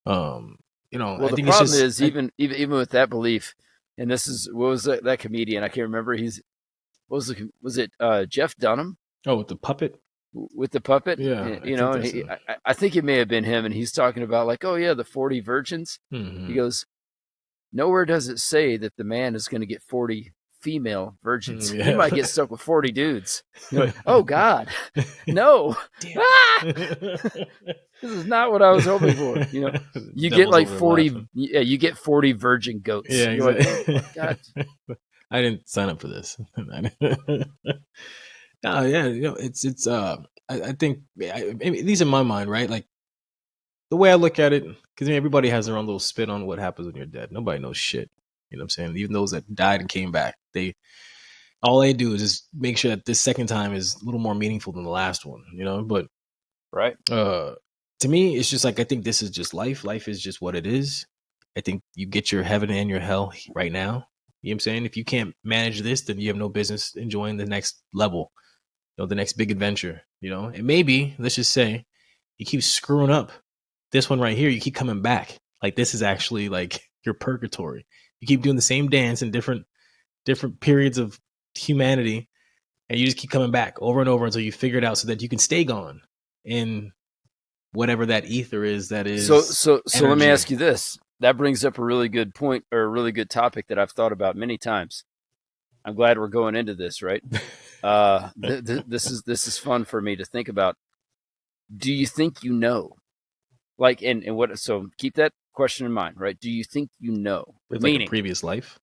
Well, I the think problem it's just, is even with that belief, and this is what was that comedian? I can't remember. Was it Jeff Dunham? Oh, with the puppet. With the puppet, Yeah, and I think it may have been him, and he's talking about like, oh yeah, the 40 virgins. Mm-hmm. He goes, nowhere does it say that the man is going to get 40 female virgins. Yeah. He might get stuck with 40 dudes. You're like, oh God, no. This is not what I was hoping for. You get like 40. Yeah, you get 40 virgin goats. Yeah, you're exactly. like, oh, God. I didn't sign up for this. No, yeah, it's I think at least in my mind, right? Like the way I look at it, because everybody has their own little spin on what happens when you're dead. Nobody knows shit. You know what I'm saying? Even those that died and came back, all they do is just make sure that this second time is a little more meaningful than the last one. But right. To me, it's just like I think this is just life. Life is just what it is. I think you get your heaven and your hell right now. You know what I'm saying? If you can't manage this, then you have no business enjoying the next level. The next big adventure, and maybe let's just say you keep screwing up this one right here. You keep coming back. Like this is actually like your purgatory. You keep doing the same dance in different periods of humanity, and you just keep coming back over and over until you figure it out so that you can stay gone in whatever that ether is. That is so let me ask you this. That brings up a really good point, or a really good topic that I've thought about many times. I'm glad we're going into this, right? This is fun for me to think about. Do you think like, and what? So keep that question in mind, right? Do you think with like a previous life?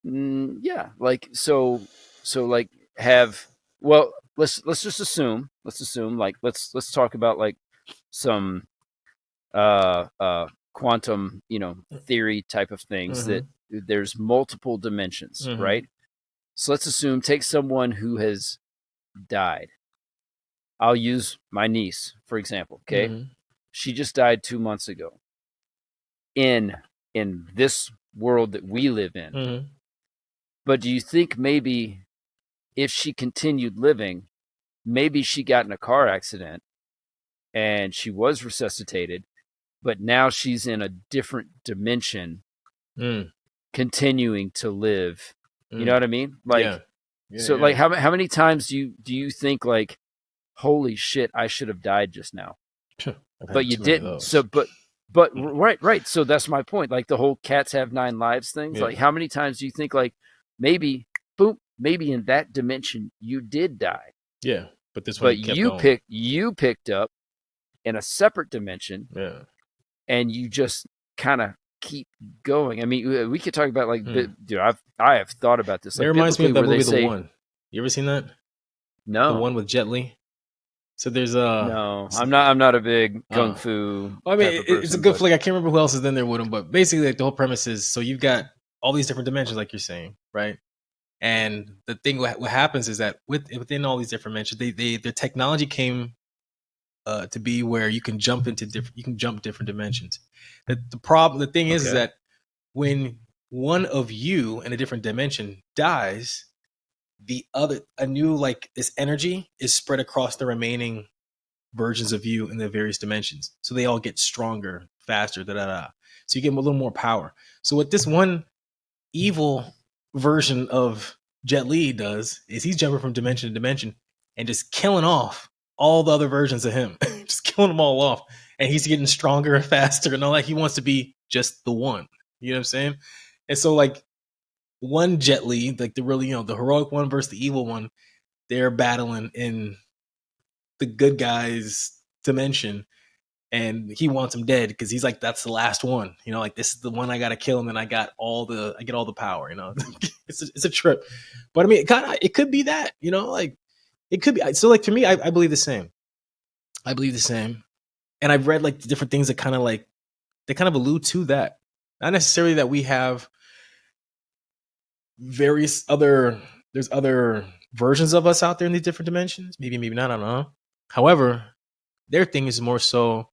Yeah, like so like have. Well, let's just assume. Like let's talk about like some quantum theory type of things, Mm-hmm. that there's multiple dimensions, Mm-hmm. right? So let's assume, take someone who has died. I'll use my niece, for example. Okay. Mm-hmm. She just died 2 months ago in this world that we live in. Mm-hmm. But do you think maybe if she continued living, maybe she got in a car accident and she was resuscitated, but now she's in a different dimension, continuing to live? You know what I mean? Like, like how many times do you think like, holy shit, I should have died just now, but you didn't? So, but right. So that's my point. Like the whole cats have 9 lives things. Like how many times do you think like maybe in that dimension you did die? Yeah, but this one you picked up in a separate dimension. Yeah, and you just kind of keep going. I mean, we could talk about like, dude, I have thought about this. Like, it reminds me of that movie, The One. You ever seen that? No, The One with Jet Li. So there's no, I'm not a big kung fu. I mean, it's a good flick. I can't remember who else is in there with him, but basically, like the whole premise is, so you've got all these different dimensions, like you're saying, right? And the thing, what happens is that within all these different dimensions, the technology came to be where you can jump different dimensions. The thing is that when one of you in a different dimension dies, a new like this energy is spread across the remaining versions of you in the various dimensions. So they all get stronger, faster, da da da. So you get a little more power. So what this one evil version of Jet Li does is he's jumping from dimension to dimension and just killing off all the other versions of him, just killing them all off. And he's getting stronger and faster and all that. He wants to be just the one. You know what I'm saying? And so like one Jet Li, like the really, the heroic one versus the evil one, they're battling in the good guy's dimension, and he wants him dead because he's like, that's the last one. Like this is the one I gotta kill, and then I get all the power. It's a trip, but I mean, it could be that. Like it could be. So like to me, I believe the same. I believe the same, and I've read like the different things that kind of like they kind of allude to that. Not necessarily that we have there's other versions of us out there in these different dimensions. Maybe not. I don't know. However, their thing is more so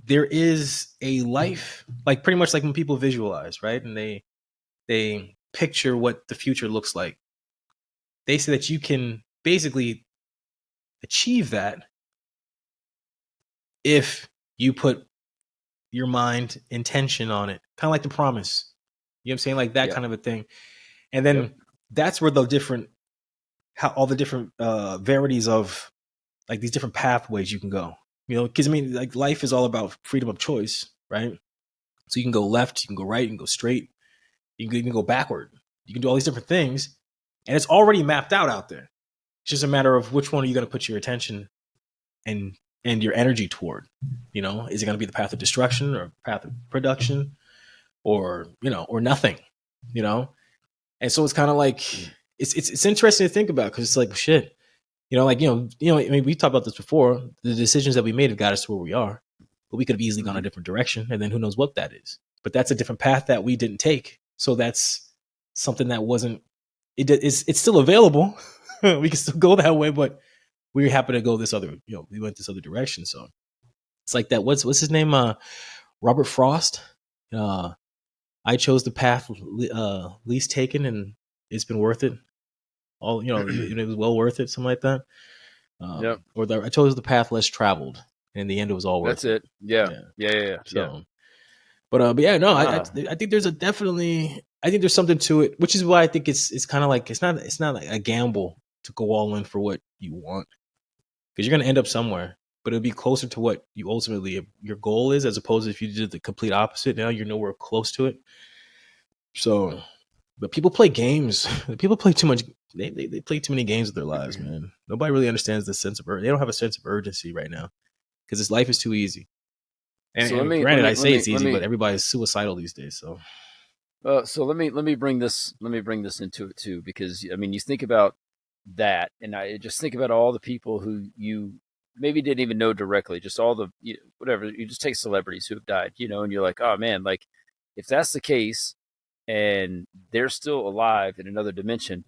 there is a life, like pretty much like when people visualize, right? And they picture what the future looks like. They say that you can basically achieve that if you put your mind intention on it, kind of like the promise. You know what I'm saying? Like that kind of a thing. And then that's where all the different varieties of like these different pathways you can go. Because I mean, like life is all about freedom of choice, right? So you can go left, you can go right, you can go straight, you can even go backward. You can do all these different things, and it's already mapped out there. It's just a matter of which one are you going to put your attention and your energy toward. Is it going to be the path of destruction or path of production, or or nothing? And so it's kind of like it's interesting to think about because it's like shit. I mean, we talked about this before. The decisions that we made have got us to where we are, but we could have easily gone a different direction, and then who knows what that is. But that's a different path that we didn't take. So that's something that wasn't. It's still available. We can still go that way, but we happen to go this other. We went this other direction. So it's like that. What's his name? Robert Frost. I chose the path least taken, and it's been worth it. It was well worth it. Something like that. I chose the path less traveled, and in the end, it was all worth it. That's it. Yeah. So, but yeah, no, I think there's I think there's something to it, which is why I think it's kind of like it's not like a gamble to go all in for what you want, because you're gonna end up somewhere, but it'll be closer to what you ultimately your goal is, as opposed to if you did the complete opposite. Now you're nowhere close to it. So, but people play games. People play too much. They play too many games with their lives, man. Nobody really understands the sense of urgency. They don't have a sense of urgency right now because this life is too easy. And, so granted, I say it's easy, but everybody's suicidal these days. So, so let me bring this into it too, because I mean, you think about that, and I just think about all the people who you maybe didn't even know directly, just all the whatever. You just take celebrities who have died, and you're like, oh man, like if that's the case, and they're still alive in another dimension,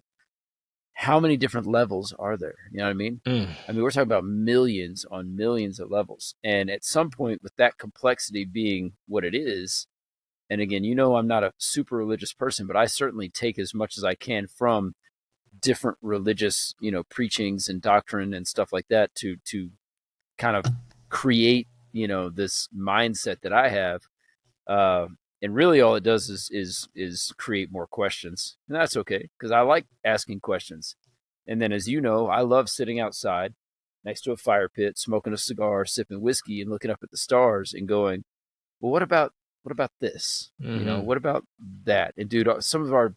how many different levels are there? You know what I mean? I mean, we're talking about millions on millions of levels. And at some point, with that complexity being what it is, and again, I'm not a super religious person, but I certainly take as much as I can from different religious, preachings and doctrine and stuff like that to kind of create, this mindset that I have. And really all it does is create more questions, and that's okay, because I like asking questions. And then, as you know, I love sitting outside next to a fire pit, smoking a cigar, sipping whiskey, and looking up at the stars and going, well, what about this? What about that? And dude, some of our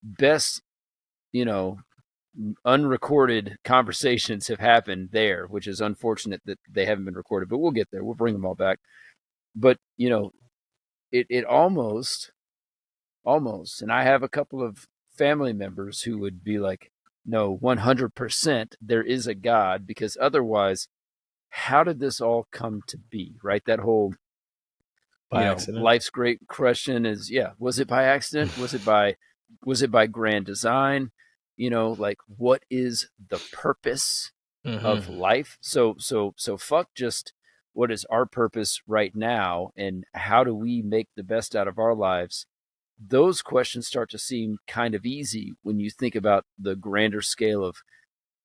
best, unrecorded conversations have happened there, which is unfortunate that they haven't been recorded, but we'll get there. We'll bring them all back. But it almost, and I have a couple of family members who would be like, no, 100% there is a God, because otherwise, how did this all come to be? Right? That whole, life's great question is, was it by accident? Was it by grand design? Like, what is the purpose of life? So fuck just what is our purpose right now, and how do we make the best out of our lives those questions start to seem kind of easy when you think about the grander scale of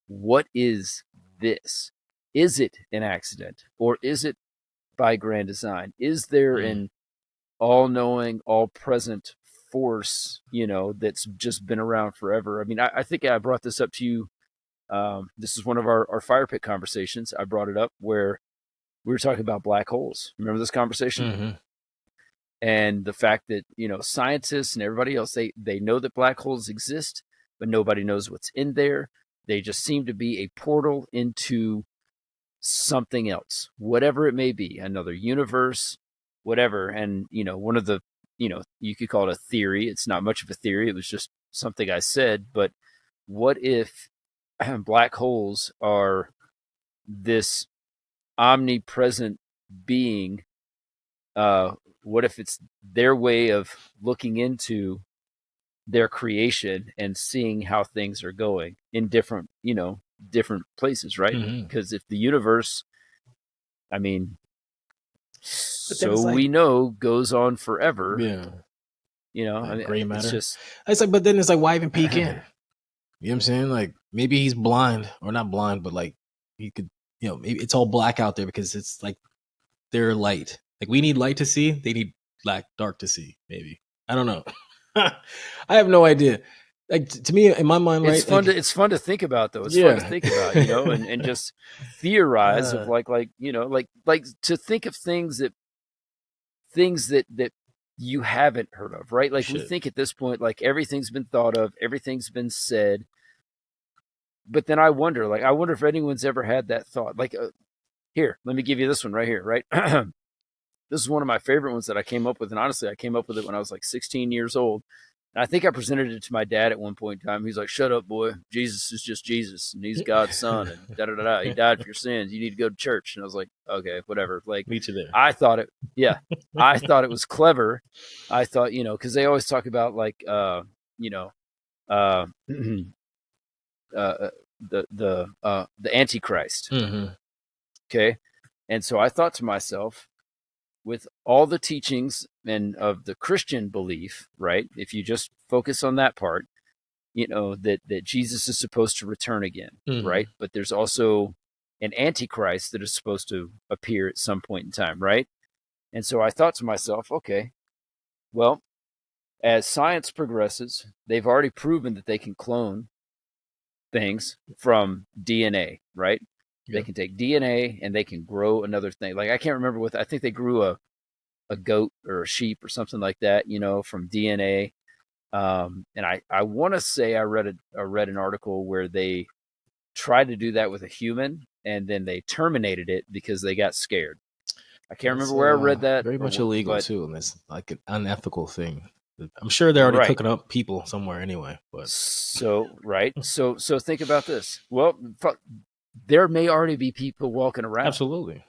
what is this? Is it an accident, or is it by grand design? Is there an all-knowing, all-present force, that's just been around forever? I mean, I think I brought this up to you. This is one of our fire pit conversations. I brought it up where we were talking about black holes. Remember this conversation? Mm-hmm. And the fact that, scientists and everybody else, they know that black holes exist, but nobody knows what's in there. They just seem to be a portal into something else, whatever it may be, another universe, whatever. And, one of the, you could call it a theory. It's not much of a theory. It was just something I said. But what if black holes are this omnipresent being? What if it's their way of looking into their creation and seeing how things are going in different places, right? Because if the universe, I mean, so we know, goes on forever. Yeah. I mean, gray matter. it's just, it's like, but then it's like, why even peek in? You know what I'm saying? Like, maybe he's blind, or not blind, but like he could, maybe it's all black out there because it's like their light. Like, we need light to see, they need dark to see. Maybe, I don't know. I have no idea. Like, to me, in my mind, it's right? fun like, it's fun to think about, though. It's fun to think about, and just theorize of like to think of things that you haven't heard of, right? Like, we think at this point, like, everything's been thought of, everything's been said. But then I wonder if anyone's ever had that thought. Like, here, let me give you this one right here, right? This is one of my favorite ones that I came up with. And honestly, I came up with it when I was like 16 years old. And I think I presented it to my dad at one point in time. He's like, "Shut up, boy. Jesus is just Jesus, and he's God's son, and da-da-da-da. He died for your sins. You need to go to church." And I was like, "Okay, whatever." Like, meet you there. I thought it was clever. I thought, because they always talk about like, the Antichrist. Okay. And so I thought to myself, with all the teachings and of the Christian belief, right? If you just focus on that part, that Jesus is supposed to return again, right? But there's also an Antichrist that is supposed to appear at some point in time, right? And so I thought to myself, okay, well, as science progresses, they've already proven that they can clone things from DNA, right? They can take DNA and they can grow another thing. Like, I can't remember I think they grew a goat or a sheep or something like that, from DNA. And I want to say I read an article where they tried to do that with a human, and then they terminated it because they got scared. I can't remember where I read that. Very much illegal too, and it's like an unethical thing. I'm sure they're already cooking up people somewhere anyway. But so think about this. Well, there may already be people walking around. Absolutely.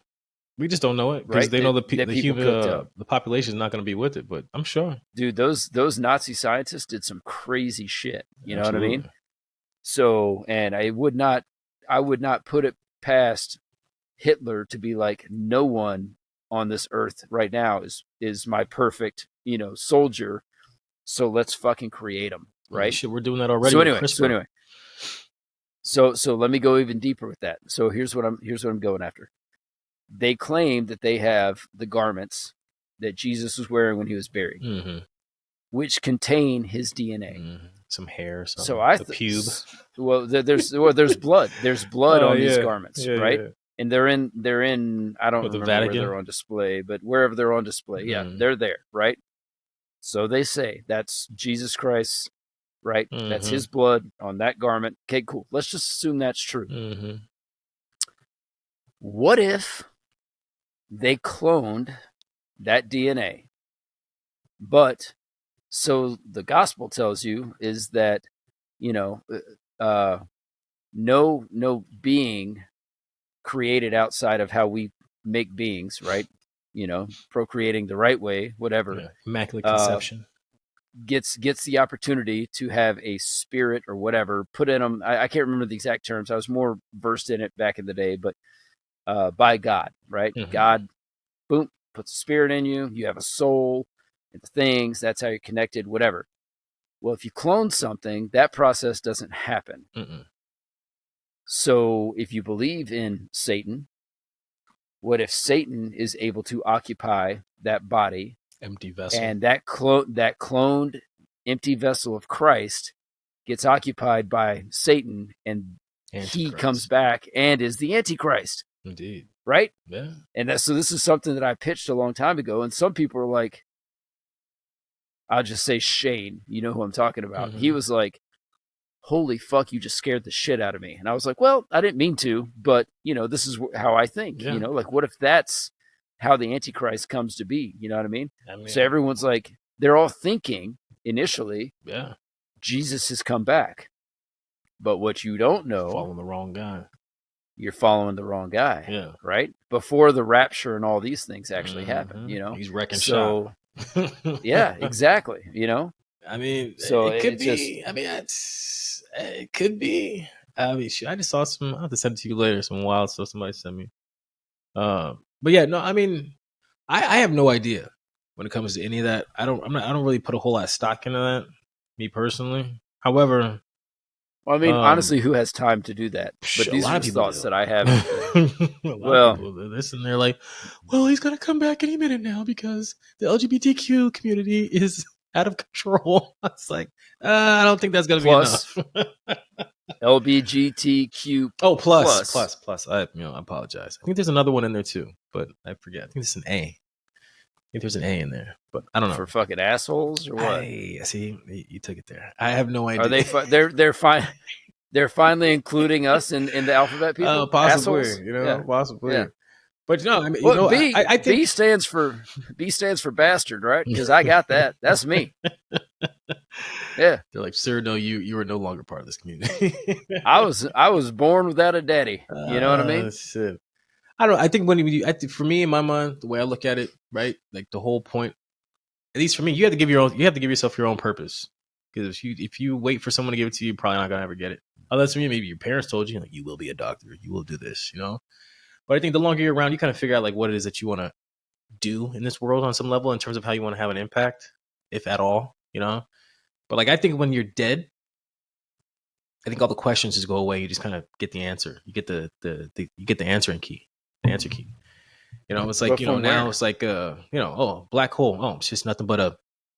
We just don't know it because they know the population is not going to be with it. But I'm sure, dude, those Nazi scientists did some crazy shit. You know what I mean? So, and I would not put it past Hitler to be like, no one on this earth right now is my perfect, soldier. So let's fucking create them, right? Shit, we're doing that already. So let me go even deeper with that. So here's what I'm going after. They claim that they have the garments that Jesus was wearing when he was buried, which contain his DNA. Some hair, something. So I pube. Well, there's blood. There's blood on these garments, right? Yeah. And they're in. I don't remember where they're on display, but wherever they're on display, they're there, right? So they say that's Jesus Christ, right? That's his blood on that garment. Okay, cool. Let's just assume that's true. What if they cloned that DNA? But so the gospel tells you is that, no being created outside of how we make beings, right? Procreating the right way, whatever. Immaculate conception. Gets the opportunity to have a spirit or whatever put in them. I can't remember the exact terms. I was more versed in it back in the day, but by God, right? God, boom, puts a spirit in you. You have a soul, into things. That's how you're connected, whatever. Well, if you clone something, that process doesn't happen. Mm-mm. So if you believe in Satan, what if Satan is able to occupy that body, Empty vessel. and that cloned empty vessel of Christ gets occupied by Satan, and he comes back and is the Antichrist? Indeed. Right? Yeah. And so this is something that I pitched a long time ago, and some people are like, I'll just say Shane, you know who I'm talking about. Mm-hmm. He was like, holy fuck, you just scared the shit out of me. And I was like, well, I didn't mean to, but this is how I think. Yeah. Like, what if that's how the Antichrist comes to be? You know what I mean? So everyone's like, they're all thinking initially, yeah, Jesus has come back. But what you don't know, following the wrong guy. You're following the wrong guy. Yeah. Right? Before the rapture and all these things actually happen, He's wrecking shop. Yeah, exactly. I mean, so it could be. I mean, it could be. I mean, I just saw some. I'll have to send it to you later. Some wild stuff somebody sent me. But yeah, no. I mean, I have no idea when it comes to any of that. I don't really put a whole lot of stock into that. Me personally. However, well, I mean, honestly, who has time to do that? But these are just thoughts that I have. A lot of people listen. They're like, "Well, he's gonna come back any minute now because the LGBTQ community is out of control." It's like, I don't think that's gonna be enough. LGBTQ. Oh, plus. I apologize. I think there's another one in there too, but I forget. I think it's an A. I think there's an A in there, but I don't know. For fucking assholes or what? See, you took it there. I have no idea. Are they? They're fine. They're finally including us in the alphabet, people. Possibly, assholes? possibly. Yeah. But no, I mean, I think B stands for bastard, right? Because I got that. That's me. Yeah. They're like, sir, no, you are no longer part of this community. I was born without a daddy. You know what I mean? Shit. I don't know. I think for me, in my mind, the way I look at it, right, like the whole point, at least for me, you have to give yourself your own purpose. Because if you wait for someone to give it to you, you're probably not gonna ever get it. Unless maybe your parents told you, like, you will be a doctor, you will do this, But I think the longer you're around, you kind of figure out like what it is that you want to do in this world on some level in terms of how you want to have an impact, if at all, But like I think when you're dead, I think all the questions just go away. You just kind of get the answer. You get you get the answer key. It's like now it's like oh, black hole. Oh, it's just nothing but a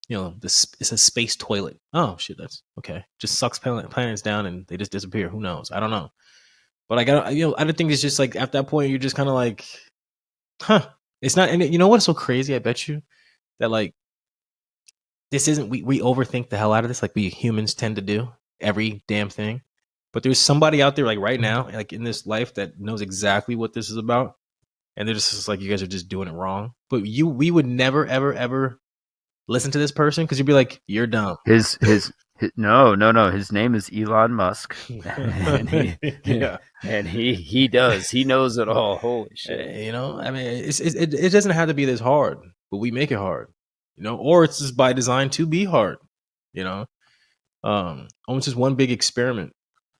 it's a space toilet. Oh shit, that's okay. Just sucks planets down and they just disappear. Who knows? I don't know. But I don't think it's just like at that point you're just kind of like, huh? It's not. And you know what's so crazy? I bet you that like this isn't. We overthink the hell out of this, like we humans tend to do every damn thing. But there's somebody out there like right now, like in this life, that knows exactly what this is about, and they're just like, you guys are just doing it wrong. But we would never ever listen to this person because you'd be like, you're dumb. His no. His name is Elon Musk, and he does. He knows it all. Holy shit! I mean, it doesn't have to be this hard, but we make it hard, or it's just by design to be hard, almost just one big experiment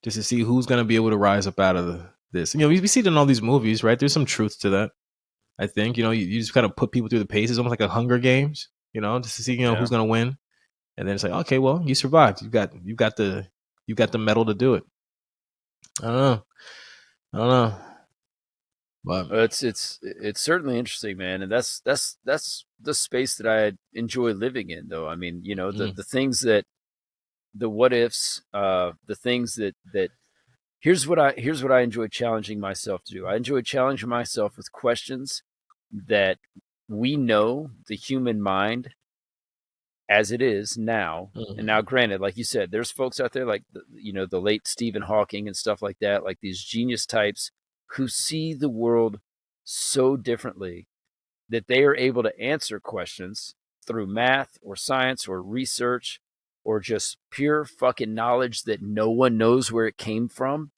just to see who's gonna be able to rise up out of this. We see it in all these movies, right? There's some truth to that. I think you just kind of put people through the paces, almost like a Hunger Games, just to see who's gonna win. And then it's like, okay, well, you survived. You've got the medal to do it. I don't know. But it's certainly interesting, man, and that's the space that I enjoy living in, though. I mean, the things that the what ifs, the things that here's what I enjoy challenging myself to do. I enjoy challenging myself with questions that we know the human mind as it is now. And now, granted, like you said, there's folks out there like the late Stephen Hawking and stuff like that, like these genius types who see the world so differently that they are able to answer questions through math or science or research or just pure fucking knowledge that no one knows where it came from,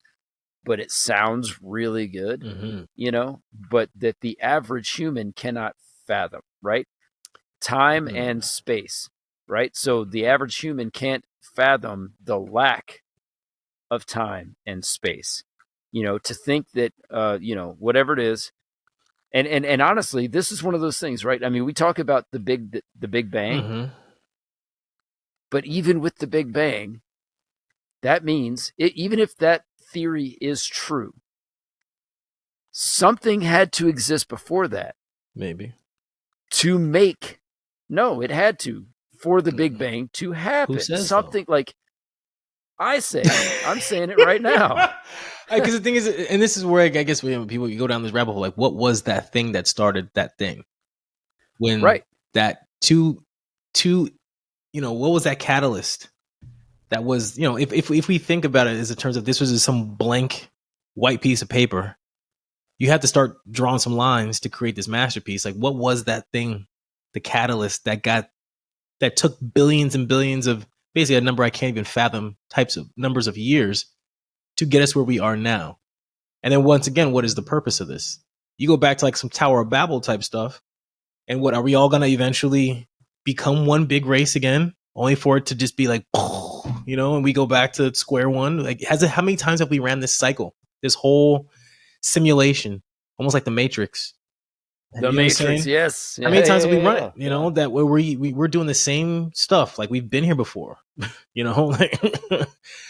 but it sounds really good, but that the average human cannot fathom, right? Time and space, right? So the average human can't fathom the lack of time and space, to think that, whatever it is, And honestly, this is one of those things, right? I mean, we talk about the Big Bang, Mm-hmm. but even with the Big Bang, that means even if that theory is true, something had to exist before that Maybe. to make. No, it had to for the Big Mm-hmm. Bang to Who happen. says so? Something like I say, I'm saying it right now. Because the thing is, and this is where I guess people you go down this rabbit hole. Like, what was that thing that started that thing? When Right. that two, what was that catalyst? That was, if we think about it as in terms of this was just some blank white piece of paper, you had to start drawing some lines to create this masterpiece. Like, what was that thing, the catalyst that took billions and billions of, basically a number I can't even fathom, types of numbers of years to get us where we are now? And then once again, what is the purpose of this? You go back to like some Tower of Babel type stuff, and what are we all gonna eventually become one big race again? Only for it to just be like, and we go back to square one. Like, how many times have we ran this cycle, this whole simulation, almost like the Matrix? The You know what I'm Matrix, saying? yes. How Yeah, many yeah, times have we yeah, run yeah. it? That we're doing the same stuff. Like, we've been here before. Like,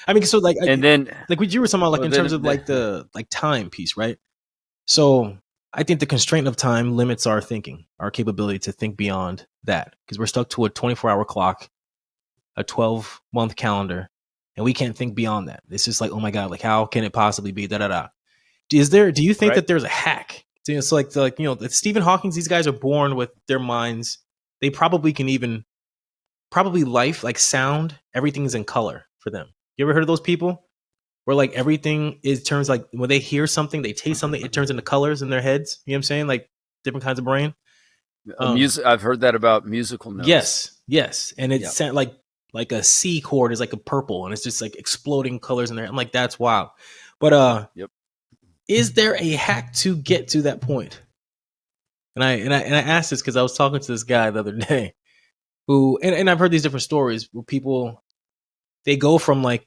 I mean, so And then, like what you were talking about, like well, in terms then, of like the like time piece, right? So I think the constraint of time limits our thinking, our capability to think beyond that, because we're stuck to a 24-hour clock, a 12-month calendar, and we can't think beyond that. It's just like, oh my god, like how can it possibly be? Da da da. Do you think right. that there's a hack? It's like Stephen Hawking's. These guys are born with their minds. They probably can even life, like sound, everything's in color for them. You ever heard of those people? Where like everything is turns, like when they hear something, they taste something, it turns into colors in their heads. You know what I'm saying? Like different kinds of brain. Music. I've heard that about musical notes. Yes, and it's Yeah. like a C chord is like a purple, and it's just like exploding colors in there. I'm like, that's wild. But Yep. is there a hack to get to that point? And I asked this because I was talking to this guy the other day who, and I've heard these different stories where people, they go from like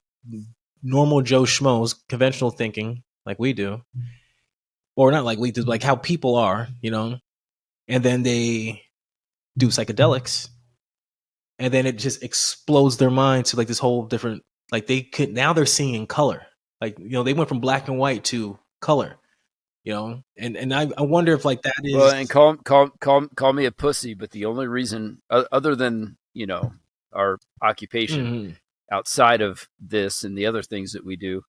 normal Joe schmoes, conventional thinking, like we do, or not like we do, like how people are, and then they do psychedelics, and then it just explodes their mind to like this whole different, like now they're seeing in color, like they went from black and white to color, and I wonder if like that Well, and is. call me a pussy, but the only reason, other than our occupation, Mhm. outside of this and the other things that we do,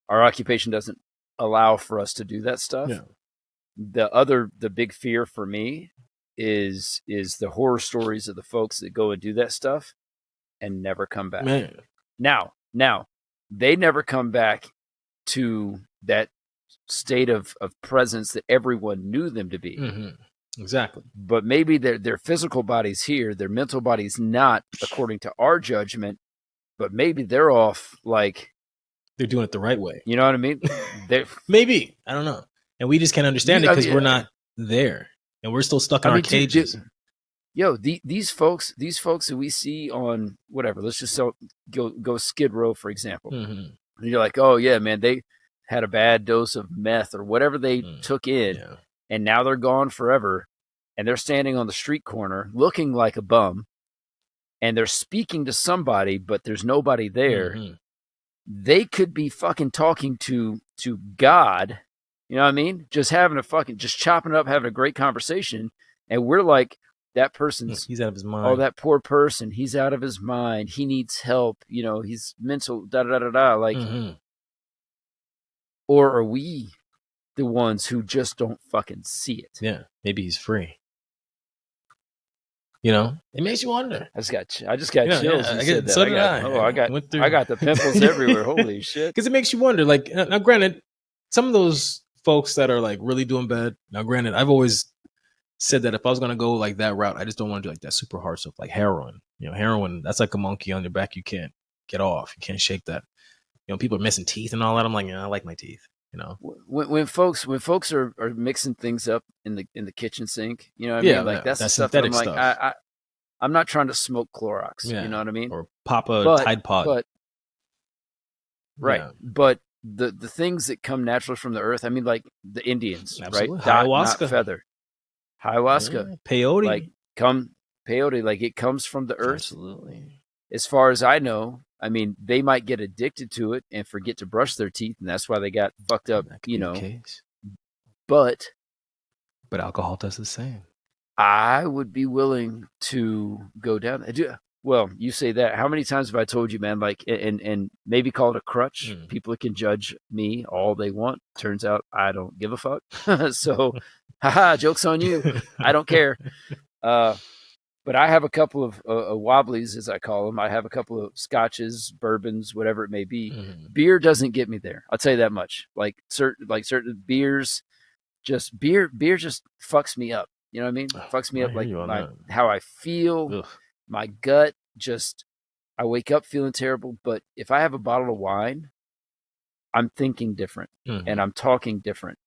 our occupation doesn't allow for us to do that stuff. Yeah, The big fear for me is the horror stories of the folks that go and do that stuff and never come back. man. Now, they never come back to that state of presence that everyone knew them to be. Hmm. Exactly. But maybe their physical body's here, their mental body's not, according to our judgment. But maybe they're off, like, They're doing it the right way. you know what I mean? They, Maybe, I don't know, and we just can't understand it I because mean, we're not there, and we're still stuck in I our mean, cages. yo, these folks that we see on whatever, let's just go Skid Row, for example. Mm-hmm. And you're like, oh yeah, man, they had a bad dose of meth or whatever they took in, Yeah. and now they're gone forever, and they're standing on the street corner looking like a bum, and they're speaking to somebody, but there's nobody there. Mm-hmm. They could be fucking talking to God, you know what I mean? Just chopping it up, having a great conversation, and we're like, that person's, He's out of his oh, mind. that poor person, he's out of his mind, he needs help, he's mental, da da da da, like, Mm-hmm. or are we the ones who just don't fucking see it? Yeah, maybe he's free. It makes you wonder. I just got chills. You said that. So did I. I got the pimples everywhere. Holy shit! Because it makes you wonder. Like, now, granted, some of those folks that are like really doing bad. Now, granted, I've always said that if I was gonna go like that route, I just don't want to do like that super hard stuff, like heroin. Heroin, that's like a monkey on your back. You can't get off. You can't shake that. People are missing teeth and all that. I'm like, I like my teeth. When folks are mixing things up in the kitchen sink, you know what I mean? Like, that's the stuff that I'm like, stuff. I'm not trying to smoke Clorox. Yeah. You know what I mean? Or pop a Tide Pod. But right. Yeah. But the things that come naturally from the earth, I mean, like the Indians, Absolutely. right? Dot, Ayahuasca. not feather. ayahuasca, like Peyote. come peyote, like it comes from the earth. Absolutely. As far as I know, I mean, they might get addicted to it and forget to brush their teeth, and that's why they got fucked up, That could be the case. But alcohol does the same. I would be willing to go down. Well, you say that. How many times have I told you, man? Like, and maybe call it a crutch. People can judge me all they want. Turns out I don't give a fuck. So, haha, joke's on you. I don't care. But I have a couple of wobblies, as I call them. I have a couple of scotches, bourbons, whatever it may be. Beer doesn't get me there. I'll tell you that much. Like certain beers, beer just fucks me up. You know what I mean? Fucks me up, like how I feel. Ugh. My gut just, I wake up feeling terrible. But if I have a bottle of wine, I'm thinking different and I'm talking different.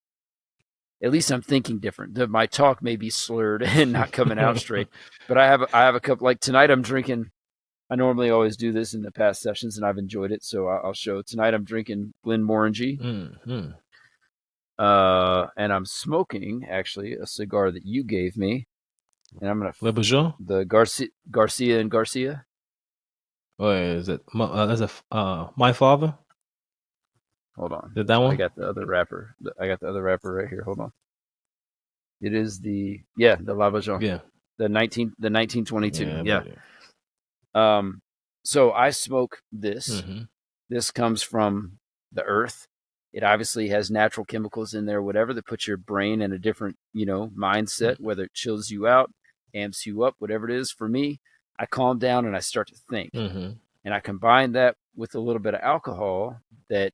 At least I'm thinking different. My talk may be slurred and not coming out straight. But I have a couple. Like tonight, I'm drinking. I normally always do this in the past sessions, and I've enjoyed it. So I'll show. Tonight, I'm drinking Glenmorangie. And I'm smoking actually a cigar that you gave me, and I'm gonna the Garcia and Garcia. Oh, is it? That's My Father. Hold on, is that one? I got the other wrapper. I got the other wrapper right here. Hold on. It is the Lavajon. Yeah, the 1922. Yeah. So I smoke this. This comes from the earth. It obviously has natural chemicals in there, whatever, that puts your brain in a different, mindset, whether it chills you out, amps you up, whatever it is. For me, I calm down and I start to think. And I combine that with a little bit of alcohol that,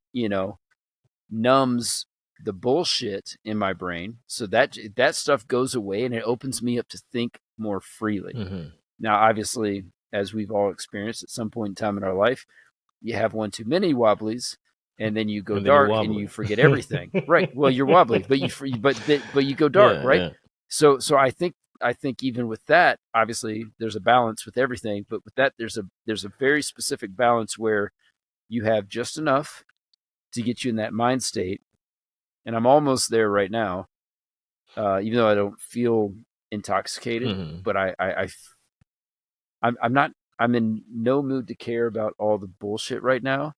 numbs the bullshit in my brain. So that stuff goes away and it opens me up to think more freely. Now, obviously, as we've all experienced at some point in time in our life, you have one too many wobblies, and then you go dark and you forget everything. Right. Well, you're wobbly, but you go dark, right? Yeah. So I think even with that, obviously there's a balance with everything, but with that there's a very specific balance where you have just enough to get you in that mind state. And I'm almost there right now, even though I don't feel intoxicated, but I'm in no mood to care about all the bullshit right now.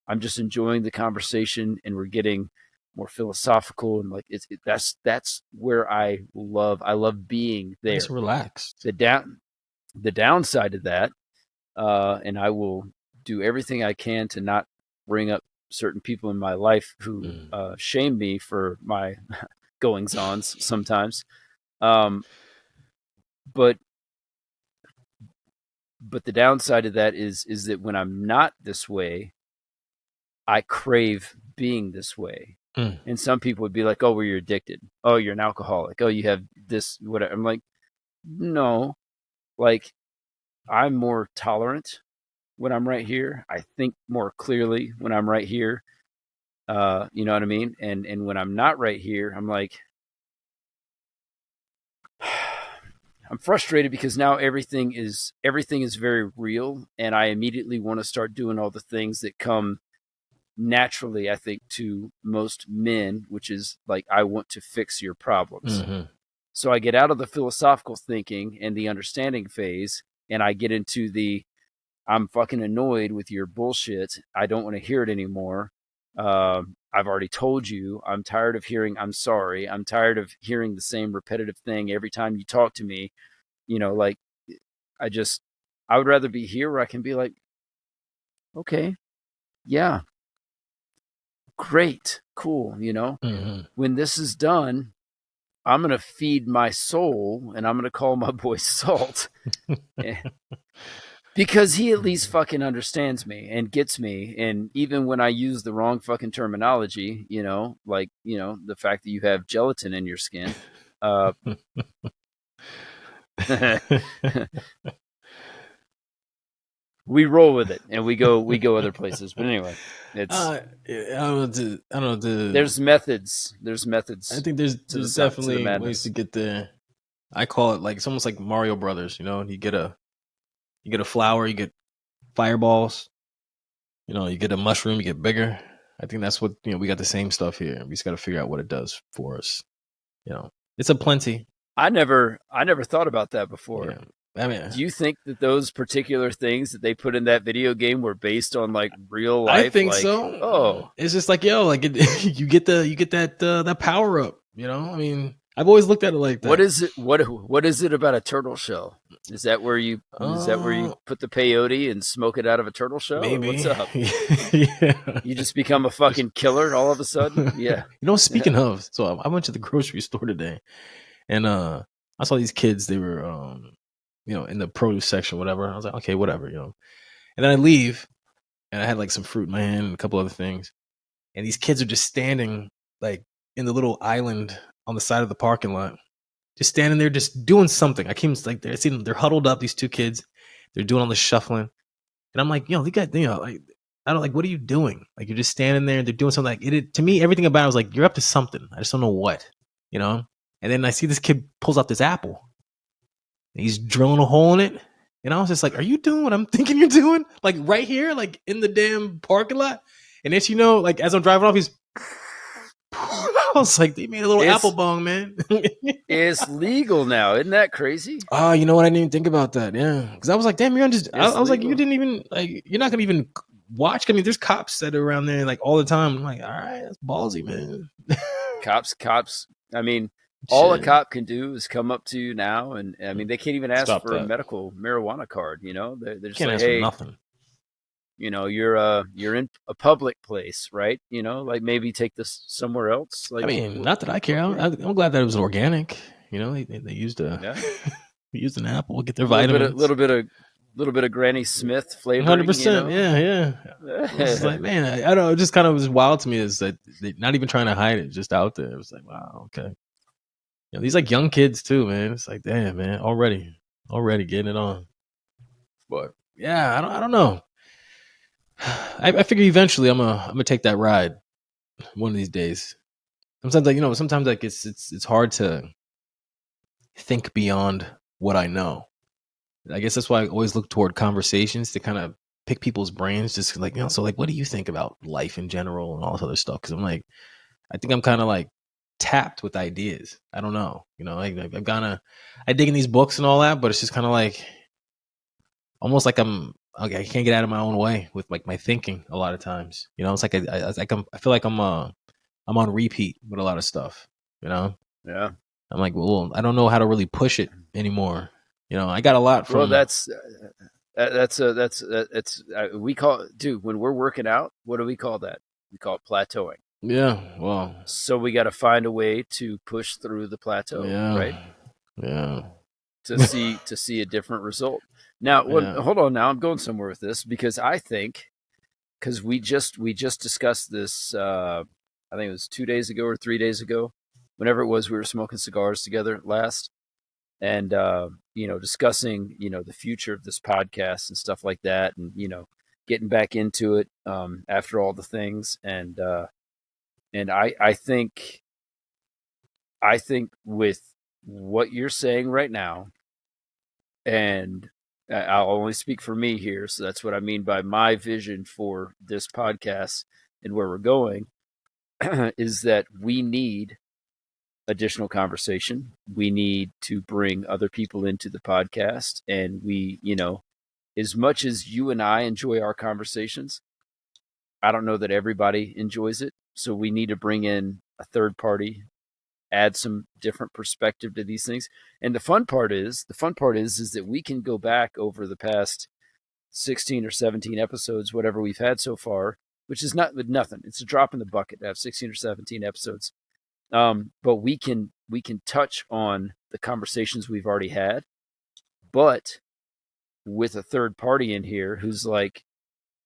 I'm just enjoying the conversation, and we're getting more philosophical, and like that's where I love being there. It's relaxed. The downside of that, and I will do everything I can to not bring up certain people in my life who shame me for my goings-ons sometimes. But the downside of that is that when I'm not this way, I crave being this way. And some people would be like, oh, well, you're addicted. Oh, you're an alcoholic. Oh, you have this, whatever. I'm like, no, like I'm more tolerant when I'm right here. I think more clearly when I'm right here. You know what I mean? And when I'm not right here, I'm like, I'm frustrated because now everything is very real, and I immediately want to start doing all the things that come naturally, I think, to most men, which is like, I want to fix your problems. So I get out of the philosophical thinking and the understanding phase, and I get into the, I'm fucking annoyed with your bullshit. I don't want to hear it anymore. I've already told you. I'm tired of hearing I'm sorry. I'm tired of hearing the same repetitive thing every time you talk to me. Like, I would rather be here where I can be like, okay, yeah, great, cool. When this is done, I'm going to feed my soul, and I'm going to call my boy Salt. Because he at least fucking understands me and gets me. And even when I use the wrong fucking terminology, like, the fact that you have gelatin in your skin, we roll with it and we go other places. But anyway, it's, I don't know. There's methods. I think there's definitely ways to get there. I call it like, it's almost like Mario Brothers, you get a flower, you get fireballs, you get a mushroom, you get bigger. I think that's what, we got the same stuff here. We just got to figure out what it does for us. It's a plenty. I never thought about that Yeah, before. I mean, Do you think that those particular things that they put in that video game were based on like real I life? think Like, so. oh, It's just like, yo, like you get that power up. You know, I mean, I've always looked at it like what that. is it? What is it about a turtle shell? Is that where you Uh, put the peyote and smoke it out of a turtle shell, or what's maybe. up? Yeah. You just become a fucking killer all of a sudden? Yeah. Speaking of, so I went to the grocery store today, and I saw these kids. They were in the produce section, whatever. I was like, okay, whatever, And then I leave, and I had like some fruit in my hand and a couple other things, and these kids are just standing like in the little island on the side of the parking lot, just standing there, just doing something. I came like I see them, they're huddled up. These two kids, they're doing all this shuffling, and I'm like, they got, like, I don't like, what are you doing? Like, you're just standing there and they're doing something. Like, to me, everything about it was like, you're up to something. I just don't know what, you know. And then I see this kid pulls out this apple, and he's drilling a hole in it. And I was just like, are you doing what I'm thinking you're doing? Like right here, like in the damn parking lot. And then like as I'm driving off, he's I was like, they made a little apple It's bong, man. it's legal now. Isn't that crazy? Oh, you know what? I didn't even think about that. Yeah, because I was like, damn, you're on just. It's I was like, you legal. didn't even like. You're not gonna even watch. I mean, there's cops that are around there like all the time. I'm like, all right, that's ballsy, man. Cops. I mean, all a Shit, cop can do is come up to you now, and I mean, they can't even ask stop for a that. medical marijuana card. They're just Can't like, ask for hey, nothing. you're in a public place, right? Like maybe take this somewhere else. I Like, mean, not that I care. what are you? I'm glad that it was organic. They used Yeah, they used an apple, get their a little bit of vitamins. Granny Smith 100%. flavoring. Yeah, yeah. I was just like, man, I don't know. It just kind of was wild to me is that they're not even trying to hide it, just out there. It was like, wow, okay. These like young kids too, man. It's like, damn, man, already getting it on. But yeah, I don't know. I figure eventually I'm gonna take that ride one of these days. Sometimes like sometimes like it's hard to think beyond what I know. I guess that's why I always look toward conversations to kind of pick people's brains, just like so like what do you think about life in general and all this other stuff? Because I'm like, I think I'm kind of like tapped with ideas. I don't know, like I've kind of I dig in these books and all that, but it's just kind of like almost like I can't get out of my own way with like my thinking a lot of times. It's like I feel like I'm on repeat with a lot of stuff. You know, Yeah. I'm like, well, I don't know how to really push it anymore. I got a lot Well, from. that's we call dude when we're working out. What do we call that? We call it plateauing. Yeah, well, So we got to find a way to push through the plateau, right? yeah, yeah, To see a different result. Now, yeah, hold on. Now I'm going somewhere with this because I think because we just discussed this. I think it was 2 days ago or 3 days ago. Whenever it was, we were smoking cigars together last, and discussing the future of this podcast and stuff like that, and getting back into it after all the things, and I think with what you're saying right now, and I'll only speak for me here, so that's what I mean by my vision for this podcast and where we're going is that we need additional conversation. We need to bring other people into the podcast, and as much as you and I enjoy our conversations, I don't know that everybody enjoys it. So we need to bring in a third party, add some different perspective to these things. And the fun part is that we can go back over the past 16 or 17 episodes, whatever we've had so far, which is nothing. It's a drop in the bucket to have 16 or 17 episodes. But we can touch on the conversations we've already had, but with a third party in here who's like,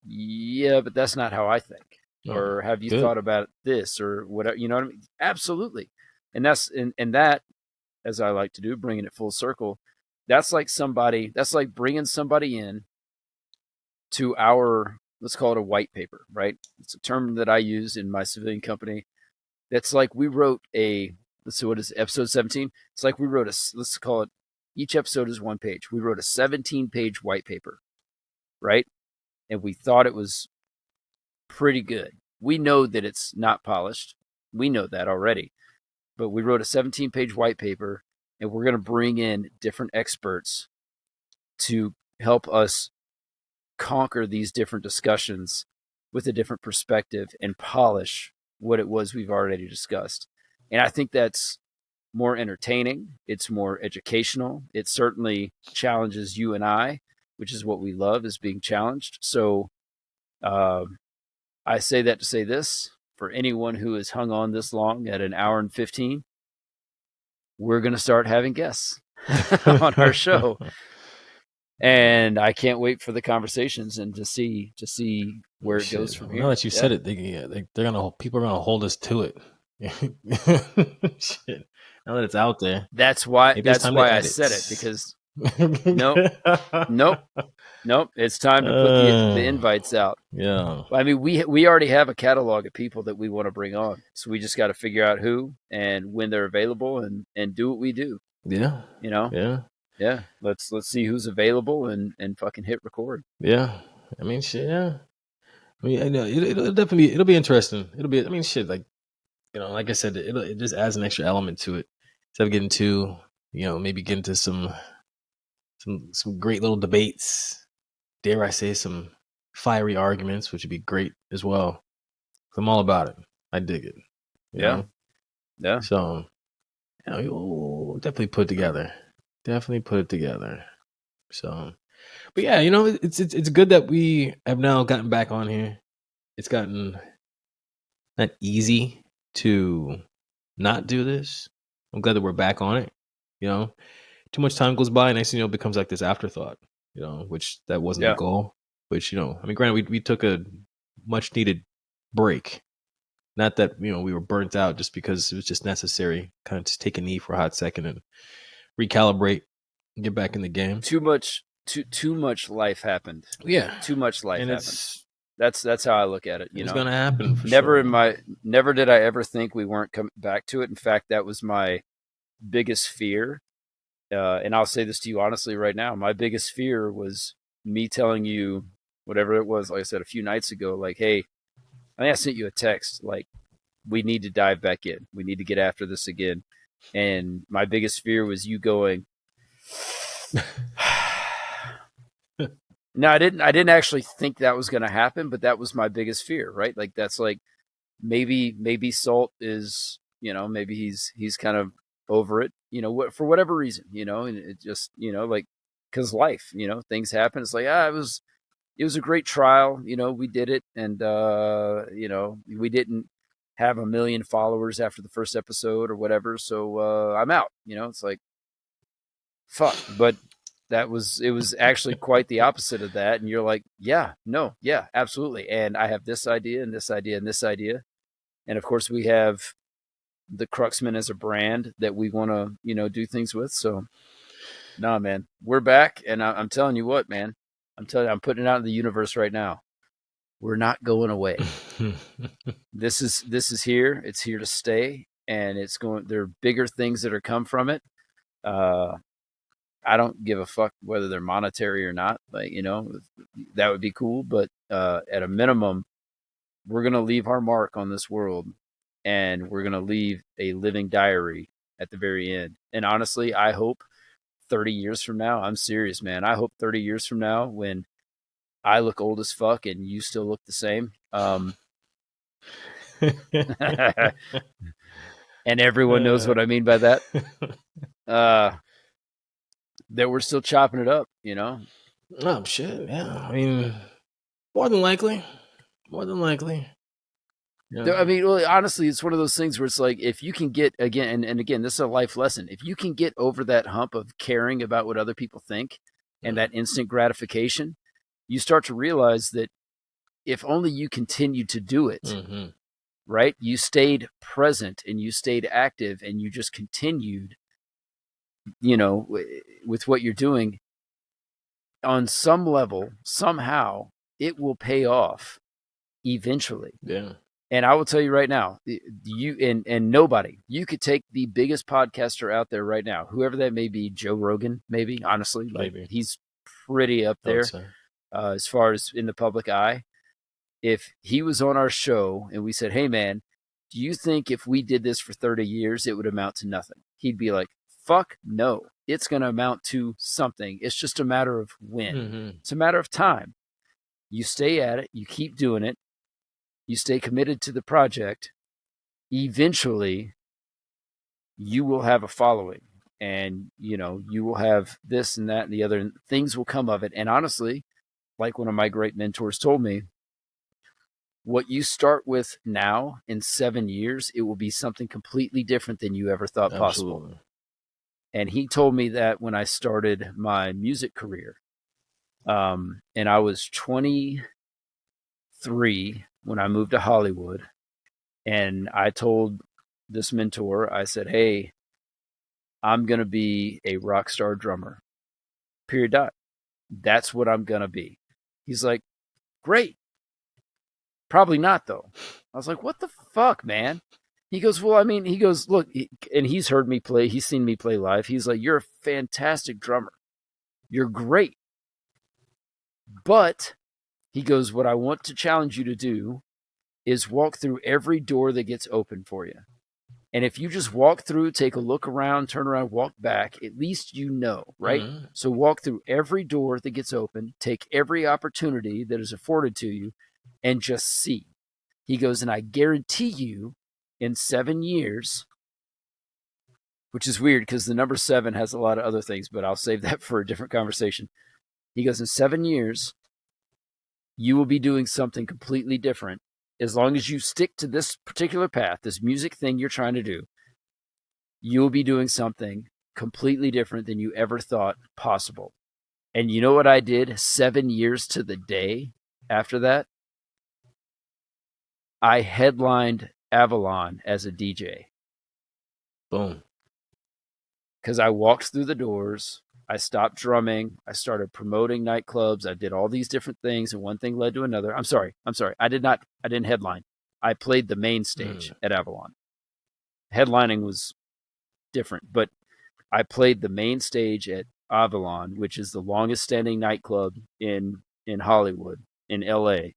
yeah, but that's not how I think. oh, Or have you good. thought about this or whatever? You know what I mean? Absolutely. And that, as I like to do, bringing it full circle, that's like bringing somebody in to our, let's call it a white paper, right? It's a term that I use in my civilian company. That's like we wrote let's see, what is it, episode 17? It's like we wrote let's call it, each episode is one page. We wrote a 17-page white paper, right? And we thought it was pretty good. We know that it's not polished. We know that already. But we wrote a 17-page white paper and we're going to bring in different experts to help us conquer these different discussions with a different perspective and polish what it was we've already discussed. And I think that's more entertaining. It's more educational. It certainly challenges you and I, which is what we love, is being challenged. So I say that to say this: for anyone who has hung on this long at an hour and 15, we're going to start having guests on our show. And I can't wait for the conversations and to see where it goes from here. Now that you said it, people are gonna hold us to it. Shit. Now that it's out there, That's why maybe it's time to I edit. said it, because nope. It's time to put the invites out. Yeah. I mean, we already have a catalog of people that we want to bring on, so we just got to figure out who and when they're available and do what we do. Yeah. You know. Yeah. Let's see who's available and fucking hit record. Yeah. I mean, shit. Yeah. I mean, I know it'll definitely be interesting. It'll be. I mean, shit. Like, like I said, it just adds an extra element to it. Instead of getting to, maybe get into some great little debates. Dare I say some fiery arguments, which would be great as well. I'm all about it. I dig it. You know? Yeah. So, we'll definitely put it together. So, but yeah, it's good that we have now gotten back on here. It's gotten not easy to not do this. I'm glad that we're back on it. Too much time goes by, and next thing it becomes like this afterthought. Which that wasn't the goal. Which I mean, granted, we took a much needed break. Not that we were burnt out, just because it was just necessary. Kind of just take a knee for a hot second and recalibrate, and get back in the game. Too much life happened. Yeah, too much life and happened. That's how I look at it. It's gonna happen. For never sure. Never did I ever think we weren't coming back to it. In fact, that was my biggest fear. And I'll say this to you honestly right now. My biggest fear was me telling you whatever it was, like I said a few nights ago, like, hey, I think I sent you a text, like, we need to dive back in. We need to get after this again. And my biggest fear was you going, no, I didn't actually think that was going to happen, but that was my biggest fear, right? Like, that's like, maybe Salt is, maybe he's kind of over it, for whatever reason, and it just, like, cause life, things happen. It's like, it was a great trial. We did it. And, we didn't have 1 million followers after the first episode or whatever. So, I'm out, it's like, fuck. But it was actually quite the opposite of that. And you're like, yeah, absolutely. And I have this idea and this idea and this idea. And of course we have the Cruxmen as a brand that we want to, do things with. So, nah, man, we're back. And I'm telling you what, man, I'm putting it out in the universe right now. We're not going away. This is here. It's here to stay. And there are bigger things that are come from it. I don't give a fuck whether they're monetary or not. Like, that would be cool. But at a minimum, we're going to leave our mark on this world, and we're going to leave a living diary at the very end. And honestly, I hope 30 years from now, I'm serious, man. I hope 30 years from now, when I look old as fuck and you still look the same, and everyone knows what I mean by that, that we're still chopping it up, Oh, shit. Yeah. I mean, more than likely. Yeah. I mean, well, honestly, it's one of those things where it's like, if you can get, again, and again, this is a life lesson. If you can get over that hump of caring about what other people think and that instant gratification, you start to realize that if only you continued to do it, right? You stayed present and you stayed active and you just continued, with what you're doing, on some level, somehow, it will pay off eventually. Yeah. And I will tell you right now, you and nobody, you could take the biggest podcaster out there right now, whoever that may be, Joe Rogan, maybe, honestly, like, Maybe. he's pretty up there as far as in the public eye. If he was on our show and we said, hey, man, do you think if we did this for 30 years, it would amount to nothing? He'd be like, fuck no. It's going to amount to something. It's just a matter of when. Mm-hmm. It's a matter of time. You stay at it, you keep doing it, you stay committed to the project. Eventually, you will have a following, and you will have this and that and the other, and things will come of it. And honestly, like one of my great mentors told me, what you start with now in 7 years, it will be something completely different than you ever thought possible. Absolutely. And he told me that when I started my music career, and I was 23 when I moved to Hollywood, and I told this mentor, I said, hey, I'm going to be a rock star drummer, period. Dot. That's what I'm going to be. He's like, great. Probably not, though. I was like, what the fuck, man? He goes, well, I mean, he goes, look, and he's heard me play. He's seen me play live. He's like, you're a fantastic drummer. You're great. But he goes, what I want to challenge you to do is walk through every door that gets open for you. And if you just walk through, take a look around, turn around, walk back, at least you know, right? Mm-hmm. So walk through every door that gets open, take every opportunity that is afforded to you, and just see. He goes, and I guarantee you in 7 years, which is weird because the number 7 has a lot of other things, but I'll save that for a different conversation. He goes, in 7 years, you will be doing something completely different. As long as you stick to this particular path, this music thing you're trying to do, you will be doing something completely different than you ever thought possible. And you know what I did 7 years to the day after that? I headlined Avalon as a DJ. Boom. Because I walked through the doors. I stopped drumming. I started promoting nightclubs. I did all these different things, and one thing led to another. I'm sorry. I didn't headline. I played the main stage at Avalon. Headlining was different, but I played the main stage at Avalon, which is the longest standing nightclub in Hollywood, in LA.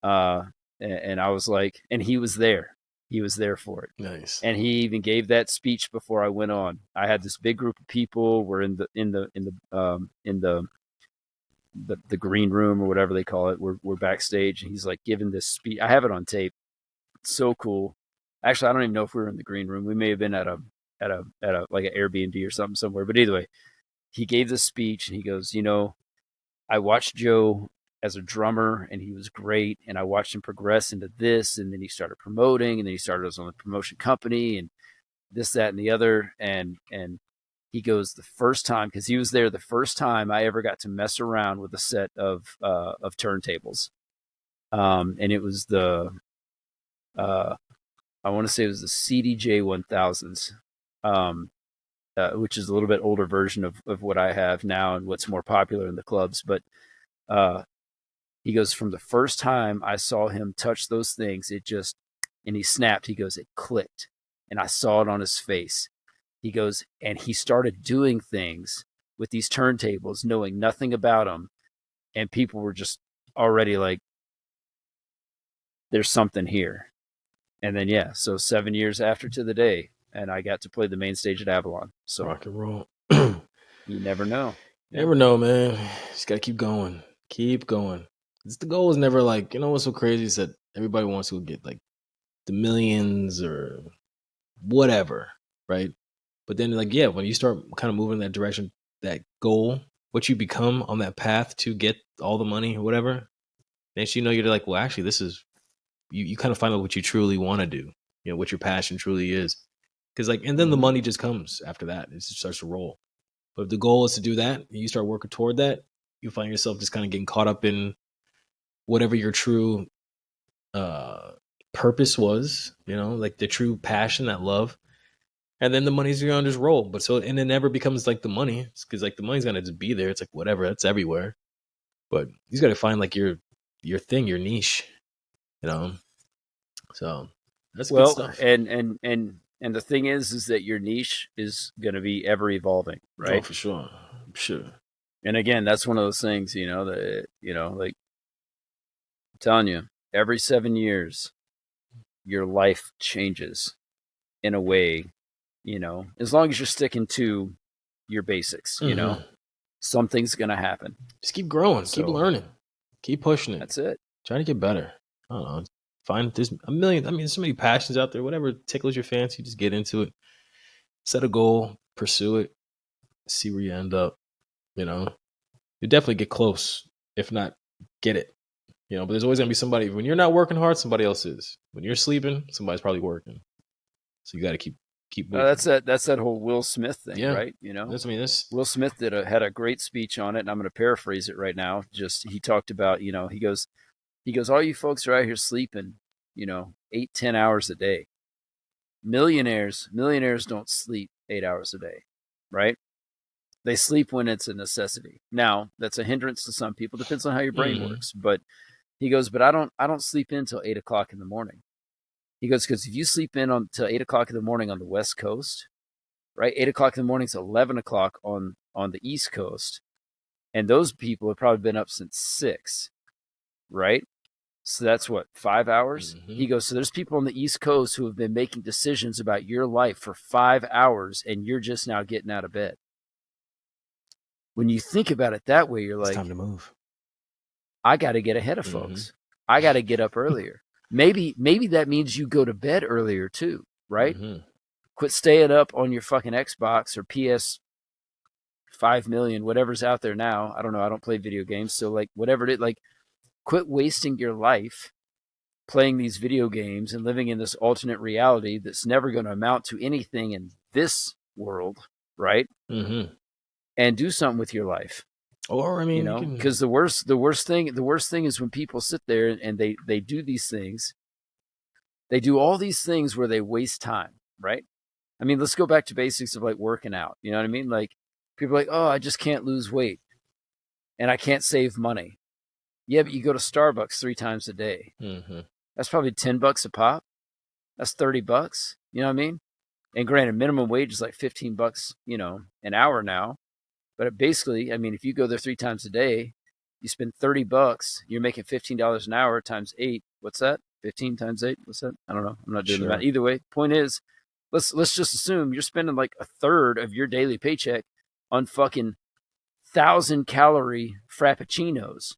And I was like, and he was there. He was there for it. Nice. And he even gave that speech before I went on. I had this big group of people. We're in the green room or whatever they call it. We're backstage, and he's like giving this speech. I have it on tape. It's so cool. Actually, I don't even know if we were in the green room. We may have been at a like an Airbnb or something somewhere. But either way, he gave this speech, and he goes, I watched Joe as a drummer, and he was great. And I watched him progress into this, and then he started promoting, and then he started his own promotion company, and this, that, and the other. And he goes, the first time, because he was there the first time I ever got to mess around with a set of turntables, and it was the I want to say it was the CDJ 1000s, which is a little bit older version of what I have now and what's more popular in the clubs. But he goes, from the first time I saw him touch those things, it just, and he snapped, he goes, it clicked. And I saw it on his face. He goes, and he started doing things with these turntables, knowing nothing about them. And people were just already like, there's something here. And then, yeah, so 7 years after to the day, and I got to play the main stage at Avalon. So rock and roll. you never know. Never know, man. Just gotta keep going. Keep going. The goal is never like, what's so crazy is that everybody wants to get like the millions or whatever, right? But then like, yeah, when you start kind of moving in that direction, that goal, what you become on that path to get all the money or whatever, then you're like, well, actually this is, you kind of find out what you truly want to do, what your passion truly is. Because like, and then the money just comes after that. It just starts to roll. But if the goal is to do that, and you start working toward that, you find yourself just kind of getting caught up in whatever your true purpose was, like the true passion, that love. And then the money's gonna just roll. But so, and it never becomes like the money, because like the money's gonna just be there. It's like whatever, that's everywhere. But you just gotta find like your thing, your niche, you know. So that's good stuff. And the thing is that your niche is going to be ever evolving, right? Oh, for sure. Sure. And again, that's one of those things, that, like I'm telling you, every 7 years, your life changes in a way as long as you're sticking to your basics, something's going to happen. Just keep growing, keep So learning, keep pushing it. that's it. Try to get better. I don't know. Find there's a million. I mean, there's so many passions out there. Whatever tickles your fancy, just get into it. Set a goal, pursue it, see where you end up. You definitely get close, if not get it. But there's always gonna be somebody. When you're not working hard, somebody else is. When you're sleeping, somebody's probably working. So you got to keep moving. That's that whole Will Smith thing, right? Will Smith had a great speech on it, and I'm going to paraphrase it right now. Just he talked about, he goes, all you folks are out here sleeping, 8-10 hours a day. Millionaires don't sleep 8 hours a day, right? They sleep when it's a necessity. Now, that's a hindrance to some people. Depends on how your brain works. But he goes, but I don't sleep in until 8 o'clock in the morning. He goes, because if you sleep in until 8 o'clock in the morning on the West Coast, right? 8 o'clock in the morning is 11 o'clock on the East Coast. And those people have probably been up since 6, right? So that's what, 5 hours? Mm-hmm. He goes, so there's people on the East Coast who have been making decisions about your life for 5 hours, and you're just now getting out of bed. When you think about it that way, you're like, it's time to move. I got to get ahead of folks. I got to get up earlier. Maybe that means you go to bed earlier too, right? Mm-hmm. Quit staying up on your fucking Xbox or PS 5 million, whatever's out there now. I don't know. I don't play video games. So like whatever it is, like quit wasting your life playing these video games and living in this alternate reality that's never going to amount to anything in this world, right? Mm-hmm. And do something with your life. Or I mean, because the worst thing is when people sit there and they do these things. They do all these things where they waste time, right? I mean, let's go back to basics of like working out. You know what I mean? Like people are like, oh, I just can't lose weight and I can't save money. Yeah, but you go to Starbucks 3 times a day. Mm-hmm. That's probably $10 a pop. That's $30. You know what I mean? And granted, minimum wage is like $15, an hour now. But basically, I mean, if you go there 3 times a day, you spend $30, you're making $15 an hour times 8. What's that? 15 times 8? What's that? I don't know. I'm not doing the math. Either way, point is, let's just assume you're spending like a third of your daily paycheck on fucking 1,000-calorie frappuccinos,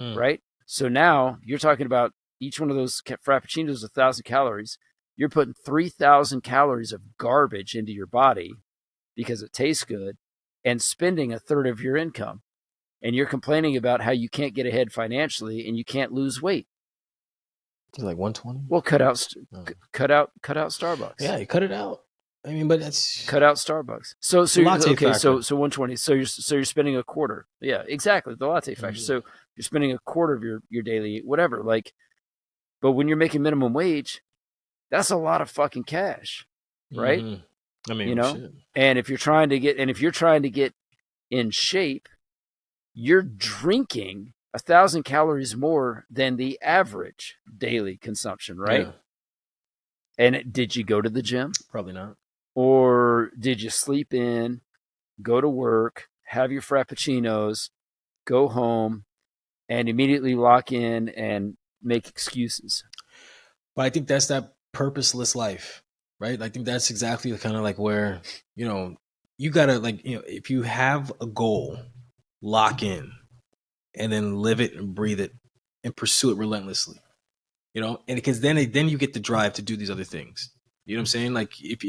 right? So now you're talking about each one of those frappuccinos 1,000 calories. You're putting 3,000 calories of garbage into your body because it tastes good and spending a third of your income. And you're complaining about how you can't get ahead financially and you can't lose weight. It's like 120. Well, cut out Starbucks. Yeah, you cut it out. I mean, but that's cut out Starbucks. So okay, so 120. So you're spending a quarter. Yeah, exactly. The latte factor. Mm-hmm. So you're spending a quarter of your daily whatever. Like, but when you're making minimum wage, that's a lot of fucking cash, right? Mm-hmm. I mean, and if you're trying to get in shape, you're drinking 1,000 calories more than the average daily consumption, right? Yeah. And did you go to the gym? Probably not. Or did you sleep in, go to work, have your frappuccinos, go home, and immediately lock in and make excuses? But I think that's that purposeless life, right? I think that's exactly kind of like where, you got to if you have a goal, lock in and then live it and breathe it and pursue it relentlessly, and because then you get the drive to do these other things. You know what I'm saying? Like if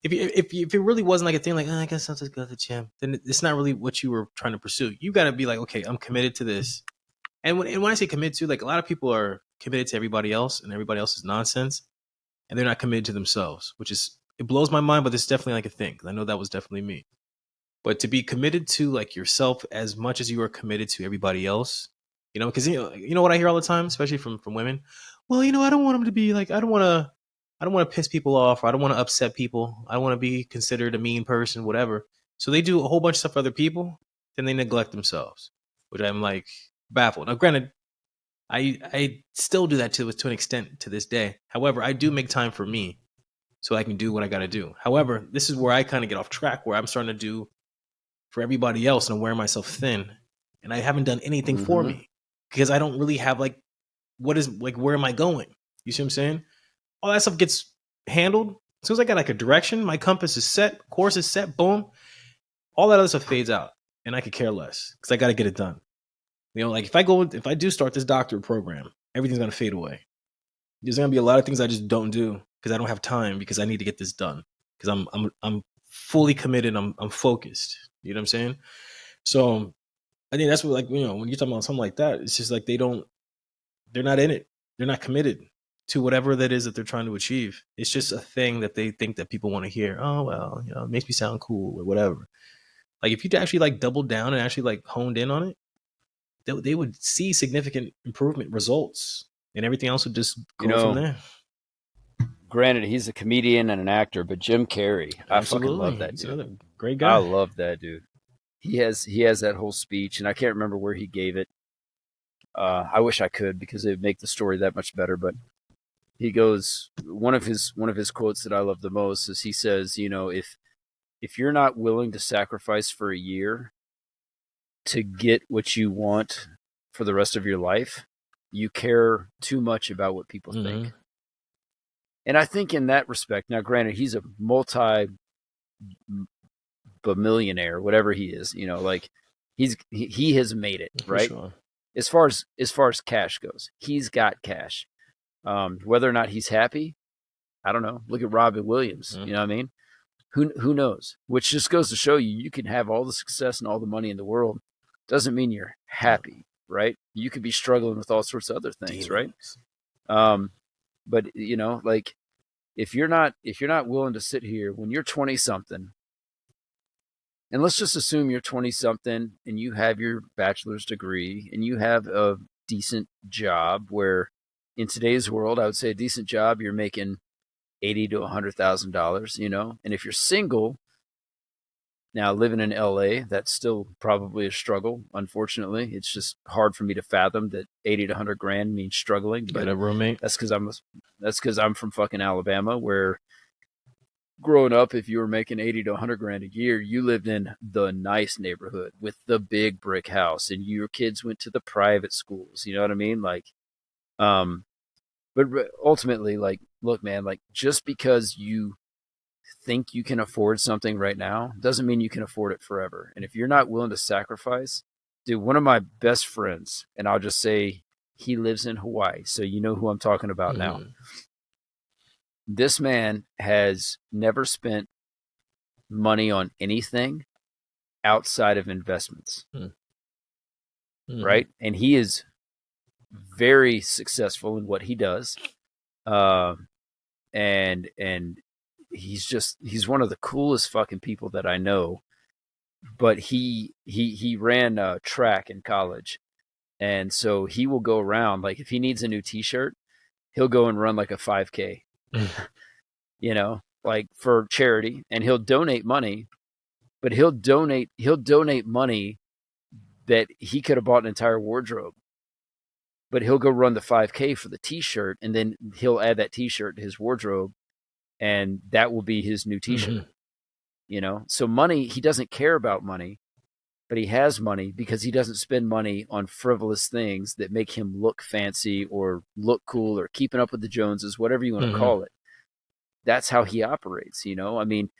it really wasn't like a thing, like, I guess I'll just go to the gym, then it's not really what you were trying to pursue. You got to be like, okay, I'm committed to this. And when I say committed to, like a lot of people are committed to everybody else and everybody else's nonsense, and they're not committed to themselves, it blows my mind, but it's definitely like a thing. I know that was definitely me. But to be committed to like yourself as much as you are committed to everybody else, because you know what I hear all the time, especially from women. Well, I don't want them to be like, I don't want to piss people off, or I don't want to upset people. I don't want to be considered a mean person, whatever. So they do a whole bunch of stuff for other people, then they neglect themselves, which I'm like baffled. Now, granted, I still do that to an extent to this day. However, I do make time for me so I can do what I got to do. However, this is where I kind of get off track, where I'm starting to do for everybody else and I'm wearing myself thin, and I haven't done anything for me because I don't really have where am I going? You see what I'm saying? All that stuff gets handled As soon as I got like a direction, my compass is set, course is set, boom, all that other stuff fades out, and I could care less because I got to get it done. Like if I do start this doctorate program, everything's gonna fade away. There's gonna be a lot of things I just don't do because I don't have time because I need to get this done because I'm fully committed. I'm focused. You know what I'm saying? So I think that's what, like, when you're talking about something like that, it's just like they're not in it. They're not committed to whatever that is that they're trying to achieve. It's just a thing that they think that people want to hear. Oh, well, it makes me sound cool or whatever. Like if you actually like doubled down and actually like honed in on it, they would see significant improvement results, and everything else would just go from there. Granted, he's a comedian and an actor, but Jim Carrey, I fucking love that He's dude. another great guy. I love that dude. He has that whole speech, and I can't remember where he gave it. I wish I could because it would make the story that much better. But he goes, one of his quotes that I love the most is he says, if you're not willing to sacrifice for a year to get what you want for the rest of your life, you care too much about what people think. And I think in that respect, now granted, he's a multi-billionaire, whatever he is, like he has made it, right? Sure. As far as cash goes, he's got cash. Whether or not he's happy, I don't know. Look at Robin Williams. You know what I mean? Who knows? Which just goes to show you can have all the success and all the money in the world. Doesn't mean you're happy, right? You could be struggling with all sorts of other things, Demons. right? But like if you're not willing to sit here when you're 20 something, and let's just assume you're 20 something and you have your bachelor's degree and you have a decent job where in today's world, I would say a decent job, you're making $80,000 to $100,000, and if you're single, now living in LA, that's still probably a struggle. Unfortunately, it's just hard for me to fathom that 80 to 100 grand means struggling. But Get a roommate. That's because I'm from fucking Alabama, where growing up, if you were making 80 to 100 grand a year, you lived in the nice neighborhood with the big brick house, and your kids went to the private schools. You know what I mean? Like, but ultimately, like, look, man, like just because you think you can afford something right now doesn't mean you can afford it forever. And if you're not willing to sacrifice, dude, one of my best friends, and I'll just say he lives in Hawaii, so you know who I'm talking about now. This man has never spent money on anything outside of investments, right? And he is very successful in what he does. And he's one of the coolest fucking people that I know. But he ran track in college, and so he will go around, like if he needs a new T-shirt, he'll go and run like a 5K, like for charity, and he'll donate money, but he'll donate money that he could have bought an entire wardrobe. But he'll go run the 5K for the T-shirt, and then he'll add that T-shirt to his wardrobe, and that will be his new T-shirt. So money, he doesn't care about money, but he has money because he doesn't spend money on frivolous things that make him look fancy or look cool or keeping up with the Joneses, whatever you want to call it. That's how he operates. I mean,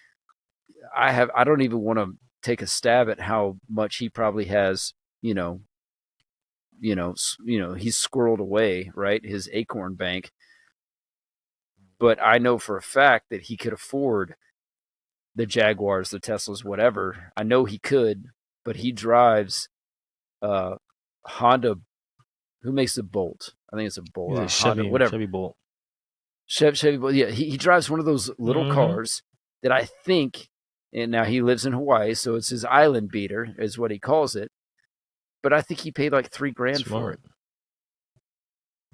I don't even want to take a stab at how much he probably has, he's squirreled away, right? His acorn bank. But I know for a fact that he could afford the Jaguars, the Teslas, whatever. I know he could, but he drives Honda. Who makes the Bolt? I think it's a Bolt. He's a Chevy, Honda, whatever. Chevy Bolt. Chevy Bolt. Yeah, he drives one of those little cars that I think, and now he lives in Hawaii, so it's his island beater, is what he calls it. But I think he paid like $3,000 for it.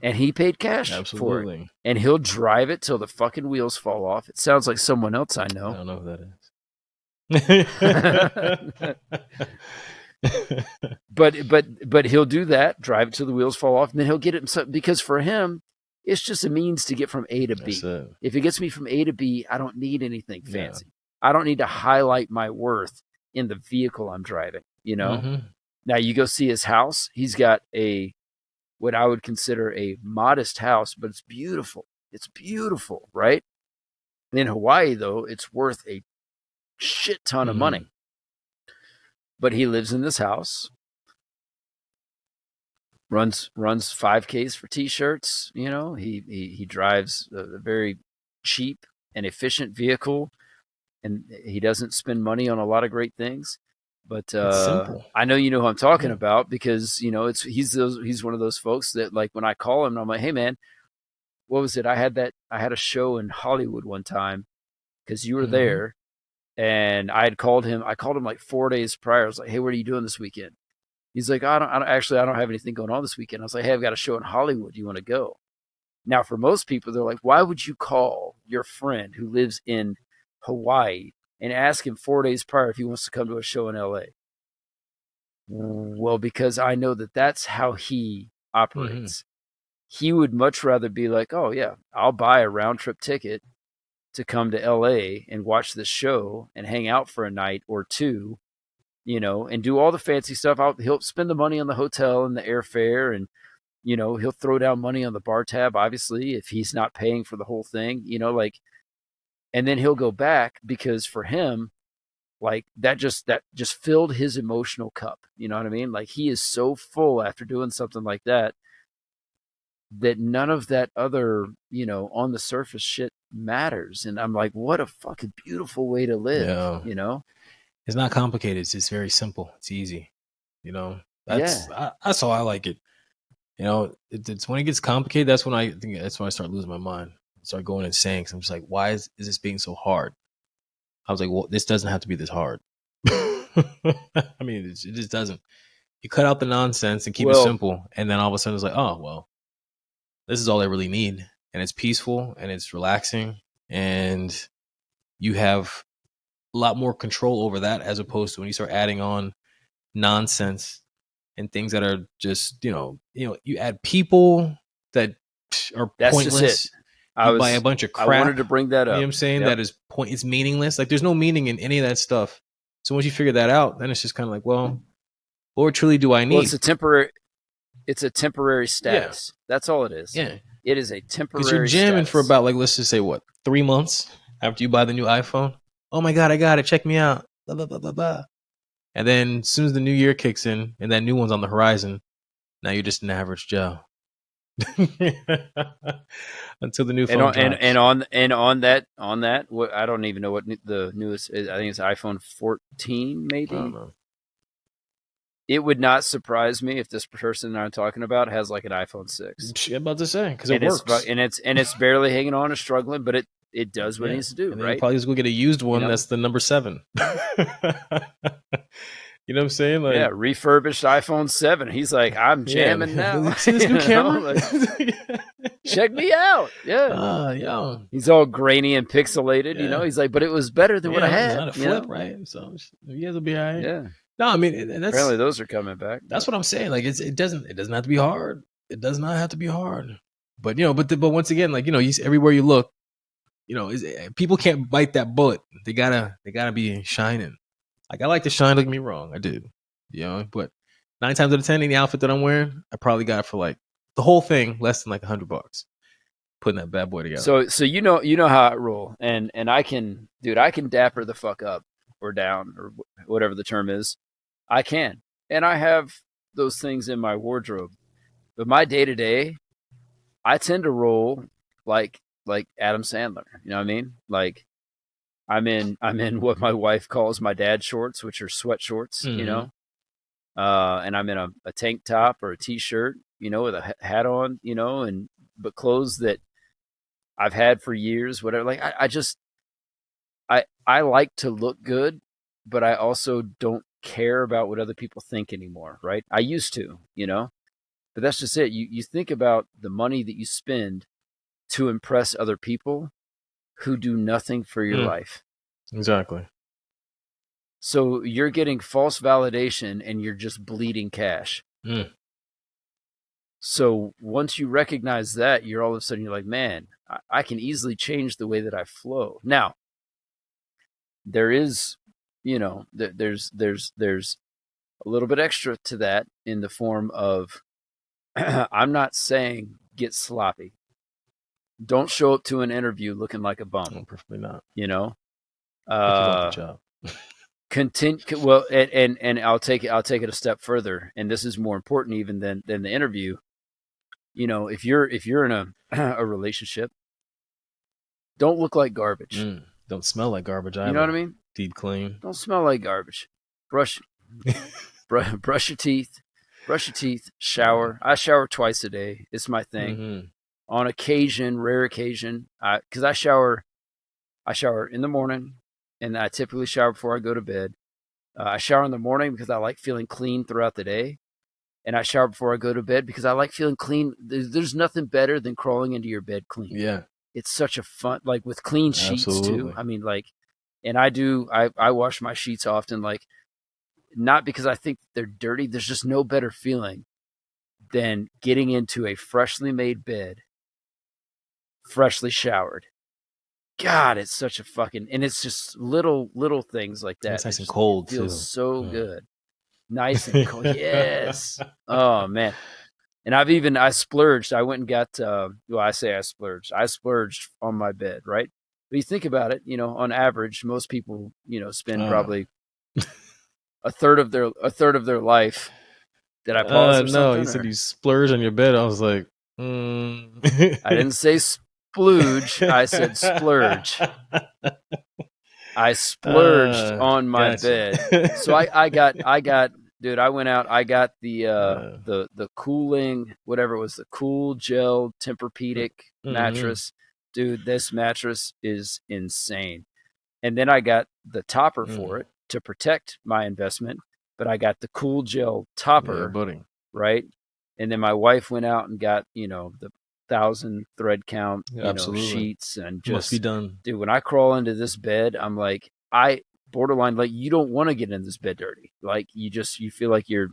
And he paid cash for it. And he'll drive it till the fucking wheels fall off. It sounds like someone else I know. I don't know who that is. but he'll do that, drive it till the wheels fall off, and then he'll get it because for him, it's just a means to get from A to B. If it gets me from A to B, I don't need anything fancy. I don't need to highlight my worth in the vehicle I'm driving, Now you go see his house. He's got what I would consider a modest house, but it's beautiful. It's beautiful, right? In Hawaii, though, it's worth a shit ton of Mm-hmm. money. But he lives in this house, runs 5Ks for t-shirts. He drives a very cheap and efficient vehicle, and he doesn't spend money on a lot of great things. But It's simple. I know you know who I'm talking Yeah. about, because he's one of those folks that, like, when I call him, I'm like, hey man, what was it? I had a show in Hollywood one time because you were Mm-hmm. there, and I called him like 4 days prior. I was like, hey, what are you doing this weekend? He's like, I don't have anything going on this weekend. I was like, hey, I've got a show in Hollywood. Do you want to go? Now, for most people, they're like, why would you call your friend who lives in Hawaii and ask him 4 days prior if he wants to come to a show in LA? Well, because I know that that's how he Mm-hmm. operates. He would much rather be like, oh, yeah, I'll buy a round trip ticket to come to LA and watch this show and hang out for a night or two, and do all the fancy stuff. He'll spend the money on the hotel and the airfare, and he'll throw down money on the bar tab, obviously, if he's not paying for the whole thing, like, and then he'll go back, because for him, like, that just filled his emotional cup. You know what I mean? Like, he is so full after doing something like that, that none of that other, on the surface shit matters. And I'm like, what a fucking beautiful way to live, Yeah. you know? It's not complicated. It's just very simple. It's easy. You know, Yeah. that's how I like it. It's when it gets complicated. That's when I think that's when I start losing my mind. Start going insane. Cause I'm just like, why is this being so hard? I was like, well, this doesn't have to be this hard. I mean, it just doesn't. You cut out the nonsense and keep it Well, simple, and then all of a sudden it's like, oh well, this is all I really need, and it's peaceful and it's relaxing, and you have a lot more control over that as opposed to when you start adding on nonsense and things that are just you add people that are that's just it. pointless. You buy a bunch of I wanted crap. to bring that You know what up. I'm saying? Yep. That is it's meaningless. Like there's no meaning in any of that stuff. So once you figure that out, then it's just kind of like, well, what truly do I Well, need? it's a temporary Yeah, status. That's all it is. yeah. It is a Because you're temporary jamming for status. about like let's just say what 3 months after you buy the new iPhone. Oh my god, I got it. Check me out. Blah blah blah blah blah. And then as soon as the new year kicks in and that new one's on the horizon, now you're just an average Joe. Until the new And phone on drops. on that, what, I don't even know what the newest is. I think it's iPhone 14, I don't maybe. know. It would not surprise me if this person I'm talking about has like an iPhone 6, I'm about to say because it and works. it's barely hanging on or struggling, but it does what it Yeah, needs to do, and then you right? probably just go get a used You one know, that's the number 7. You know what I'm saying? yeah, Like, refurbished iPhone 7. He's like, I'm yeah, jamming now. see this new camera? Like, check me out. Yeah. Yo, He's all grainy and pixelated, yeah, He's like, but it was better than what I yeah. It's had, not a flip, right? So you guys will be all right. Yeah. No, I mean, and Apparently those are coming back, that's but what I'm saying. Like, it doesn't have to be hard. It does not have to be hard. But but once again, like everywhere you look, people can't bite that bullet. They gotta be shining. Like I like to shine. Don't get me wrong, I do. But 9 times out of 10, any outfit that I'm wearing, I probably got it for like the whole thing less than like $100. Putting that bad boy together. so you know how I roll, and I can, dude, I can dapper the fuck up or down or whatever the term is. I can. And I have those things in my wardrobe. But my day to day, I tend to roll like Adam Sandler. You know what I mean? Like I'm in what my wife calls my dad shorts, which are sweat shorts, Mm-hmm. and I'm in a tank top or a t-shirt, with a hat on, and but clothes that I've had for years, whatever. Like I just I like to look good, but I also don't care about what other people think anymore, right? I used to, but that's just it. You think about the money that you spend to impress other people who do nothing for your Mm, life. exactly. So you're getting false validation and you're just bleeding cash. Mm, So once you recognize that, you're all of a sudden you're like, man, I can easily change the way that I flow. Now, there is, there's a little bit extra to that in the form of I'm not saying get sloppy. don't show up to an interview looking like a bum. No, preferably not. You know, If you want the job. continue. Well, and I'll take it a step further, and this is more important even than the interview. You know, if you're in a a relationship, don't look like garbage. Don't smell like garbage either. You know what I mean? Deep clean. Don't smell like garbage. Brush your teeth. Brush your teeth. Shower. I shower twice a day. It's my thing. Mm-hmm. On occasion, rare occasion, because I shower in the morning, and I typically shower before I go to bed. I shower in the morning because I like feeling clean throughout the day, and I shower before I go to bed because I like feeling clean. There's nothing better than crawling into your bed clean. Yeah, it's such a fun, like with clean sheets absolutely. too. I mean, like, and I wash my sheets often, like, not because I think they're dirty. There's just no better feeling than getting into a freshly made bed, freshly showered. God, it's such a fucking, and it's just little things like that. It's nice and cold too. Feels too. So good, nice and cold. Yes. Oh man. And I splurged. I went and got. I say I splurged. I splurged on my bed, right? But you think about it. You know, on average, most people, spend probably a third of their life. Did I pause or something? No, you said you splurge on your bed. I was like, I didn't say splooge. I said splurge. I splurged on my bed. So I got, dude, I went out. I got the cooling, whatever it was, the Cool Gel Tempur-Pedic mattress. Dude, this mattress is insane. And then I got the topper for it to protect my investment, but I got the Cool Gel topper, right? And then my wife went out and got, the 1,000 thread count, sheets, and just must be done. Dude, when I crawl into this bed, I'm like, borderline, like, you don't want to get in this bed dirty. Like, you feel like you're,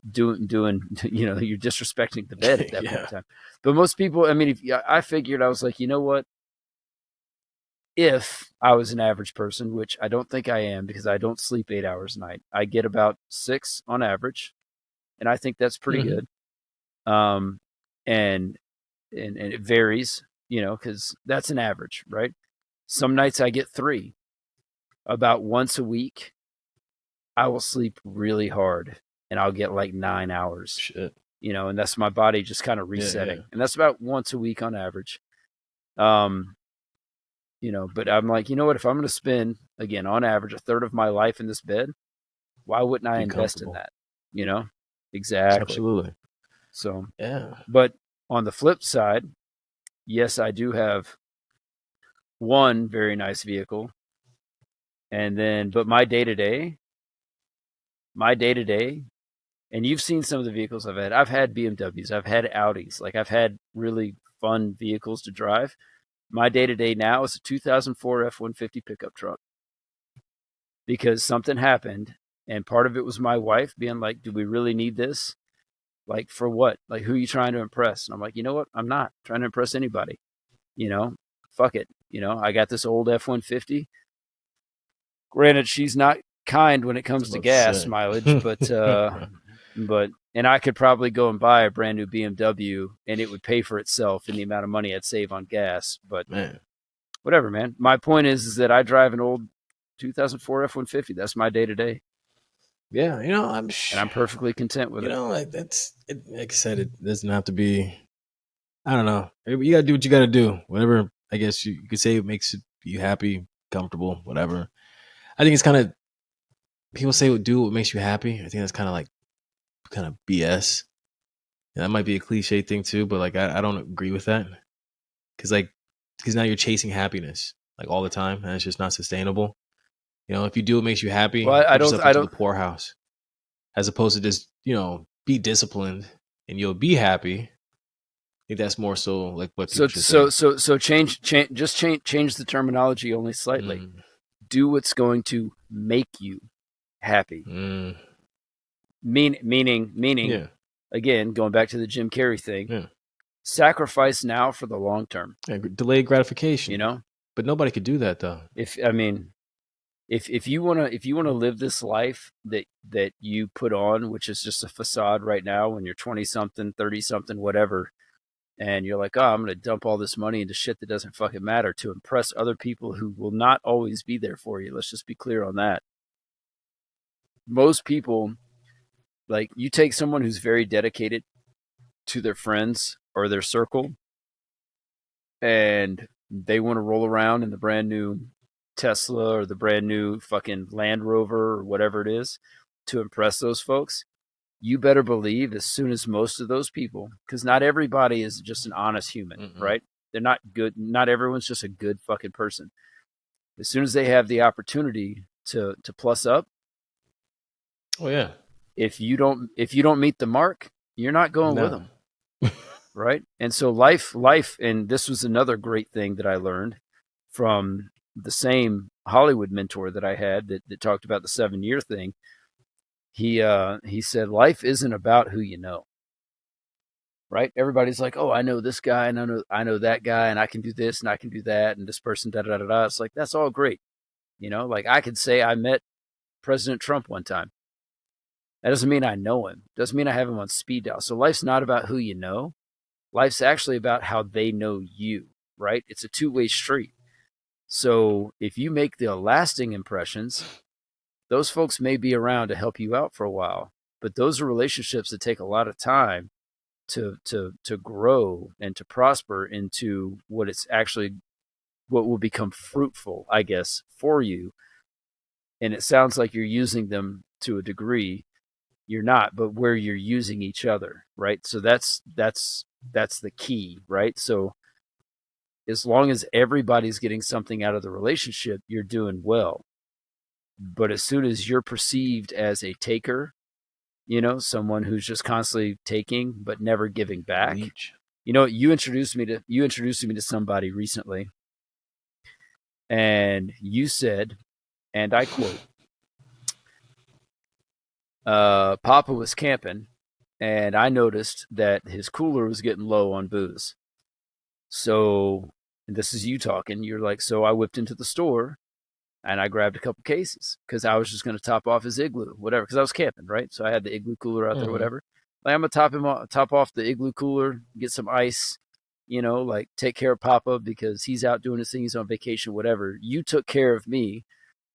doing, you're disrespecting the bed at that point in time. But most people, I mean, I figured, I was like, you know what? If I was an average person, which I don't think I am because I don't sleep 8 hours a night, I get about 6 on average, and I think that's pretty good. And it varies, because that's an average, right? Some nights I get 3. About once a week, I will sleep really hard, and I'll get like 9 hours. Shit. And that's my body just kind of resetting, and that's about once a week on average. But I'm like, you know what? If I'm going to spend, again, on average, a third of my life in this bed, why wouldn't I invest in that? Exactly. Absolutely. So, yeah. But on the flip side, yes, I do have one very nice vehicle. And then, but my day to day, and you've seen some of the vehicles I've had. I've had BMWs, I've had Audis, like I've had really fun vehicles to drive. My day-to-day now is a 2004 F-150 pickup truck because something happened, and part of it was my wife being like, do we really need this? Like, for what? Like, who are you trying to impress? And I'm like, you know what? I'm not trying to impress anybody. Fuck it. I got this old F-150. Granted, she's not kind when it comes to gas mileage, but and I could probably go and buy a brand new BMW and it would pay for itself in the amount of money I'd save on gas. But whatever, man. My point is that I drive an old 2004 F-150. That's my day to day. Yeah, and I'm perfectly content with it. That's like I said, it doesn't have to be. I don't know. You gotta do what you gotta do. Whatever. I guess you could say it makes you happy, comfortable, whatever. I think it's kind of people say do what makes you happy. I think that's kind of BS. And that might be a cliche thing too, but like I don't agree with that because now you're chasing happiness like all the time, and it's just not sustainable. If you do what makes you happy, I don't to the poorhouse, as opposed to just be disciplined and you'll be happy. I think that's more so like what people should say. So change the terminology only slightly. Do what's going to make you happy. Meaning. Again, going back to the Jim Carrey thing, sacrifice now for the long term. Delayed gratification, But nobody could do that though. If you wanna live this life that you put on, which is just a facade right now, when you're 20 something, 30 something, whatever, and you're like, oh, I'm going to dump all this money into shit that doesn't fucking matter to impress other people who will not always be there for you. Let's just be clear on that. Most people, like, you take someone who's very dedicated to their friends or their circle, and they want to roll around in the brand new Tesla or the brand new fucking Land Rover or whatever it is to impress those folks. You better believe as soon as most of those people, because not everybody is just an honest human, right? They're not good. Not everyone's just a good fucking person. As soon as they have the opportunity to plus up, Oh yeah. if you don't meet the mark, you're not going with No. them, right? And so life, and this was another great thing that I learned from the same Hollywood mentor that I had that talked about the 7-year thing. He said life isn't about who you know. Right? Everybody's like, oh, I know this guy and I know that guy and I can do this and I can do that and this person, da da da da. It's like, that's all great. Like I could say I met President Trump one time. That doesn't mean I know him. Doesn't mean I have him on speed dial. So life's not about who you know. Life's actually about how they know you, right? It's a two-way street. So if you make the lasting impressions, those folks may be around to help you out for a while. But those are relationships that take a lot of time to grow and to prosper into what will become fruitful, I guess, for you. And it sounds like you're using them to a degree. You're not, but where you're using each other, right? So that's the key, right? So as long as everybody's getting something out of the relationship, you're doing well. But as soon as you're perceived as a taker, someone who's just constantly taking but never giving back. Leech. You introduced me to somebody recently, and you said, and I quote, Papa was camping, and I noticed that his cooler was getting low on booze. So, and this is you talking. You're like, so I whipped into the store and I grabbed a couple cases because I was just going to top off his igloo, whatever, because I was camping, right? So I had the igloo cooler out there, whatever. Like, I'm going to top off the igloo cooler, get some ice, like take care of Papa because he's out doing his thing, he's on vacation, whatever. You took care of me.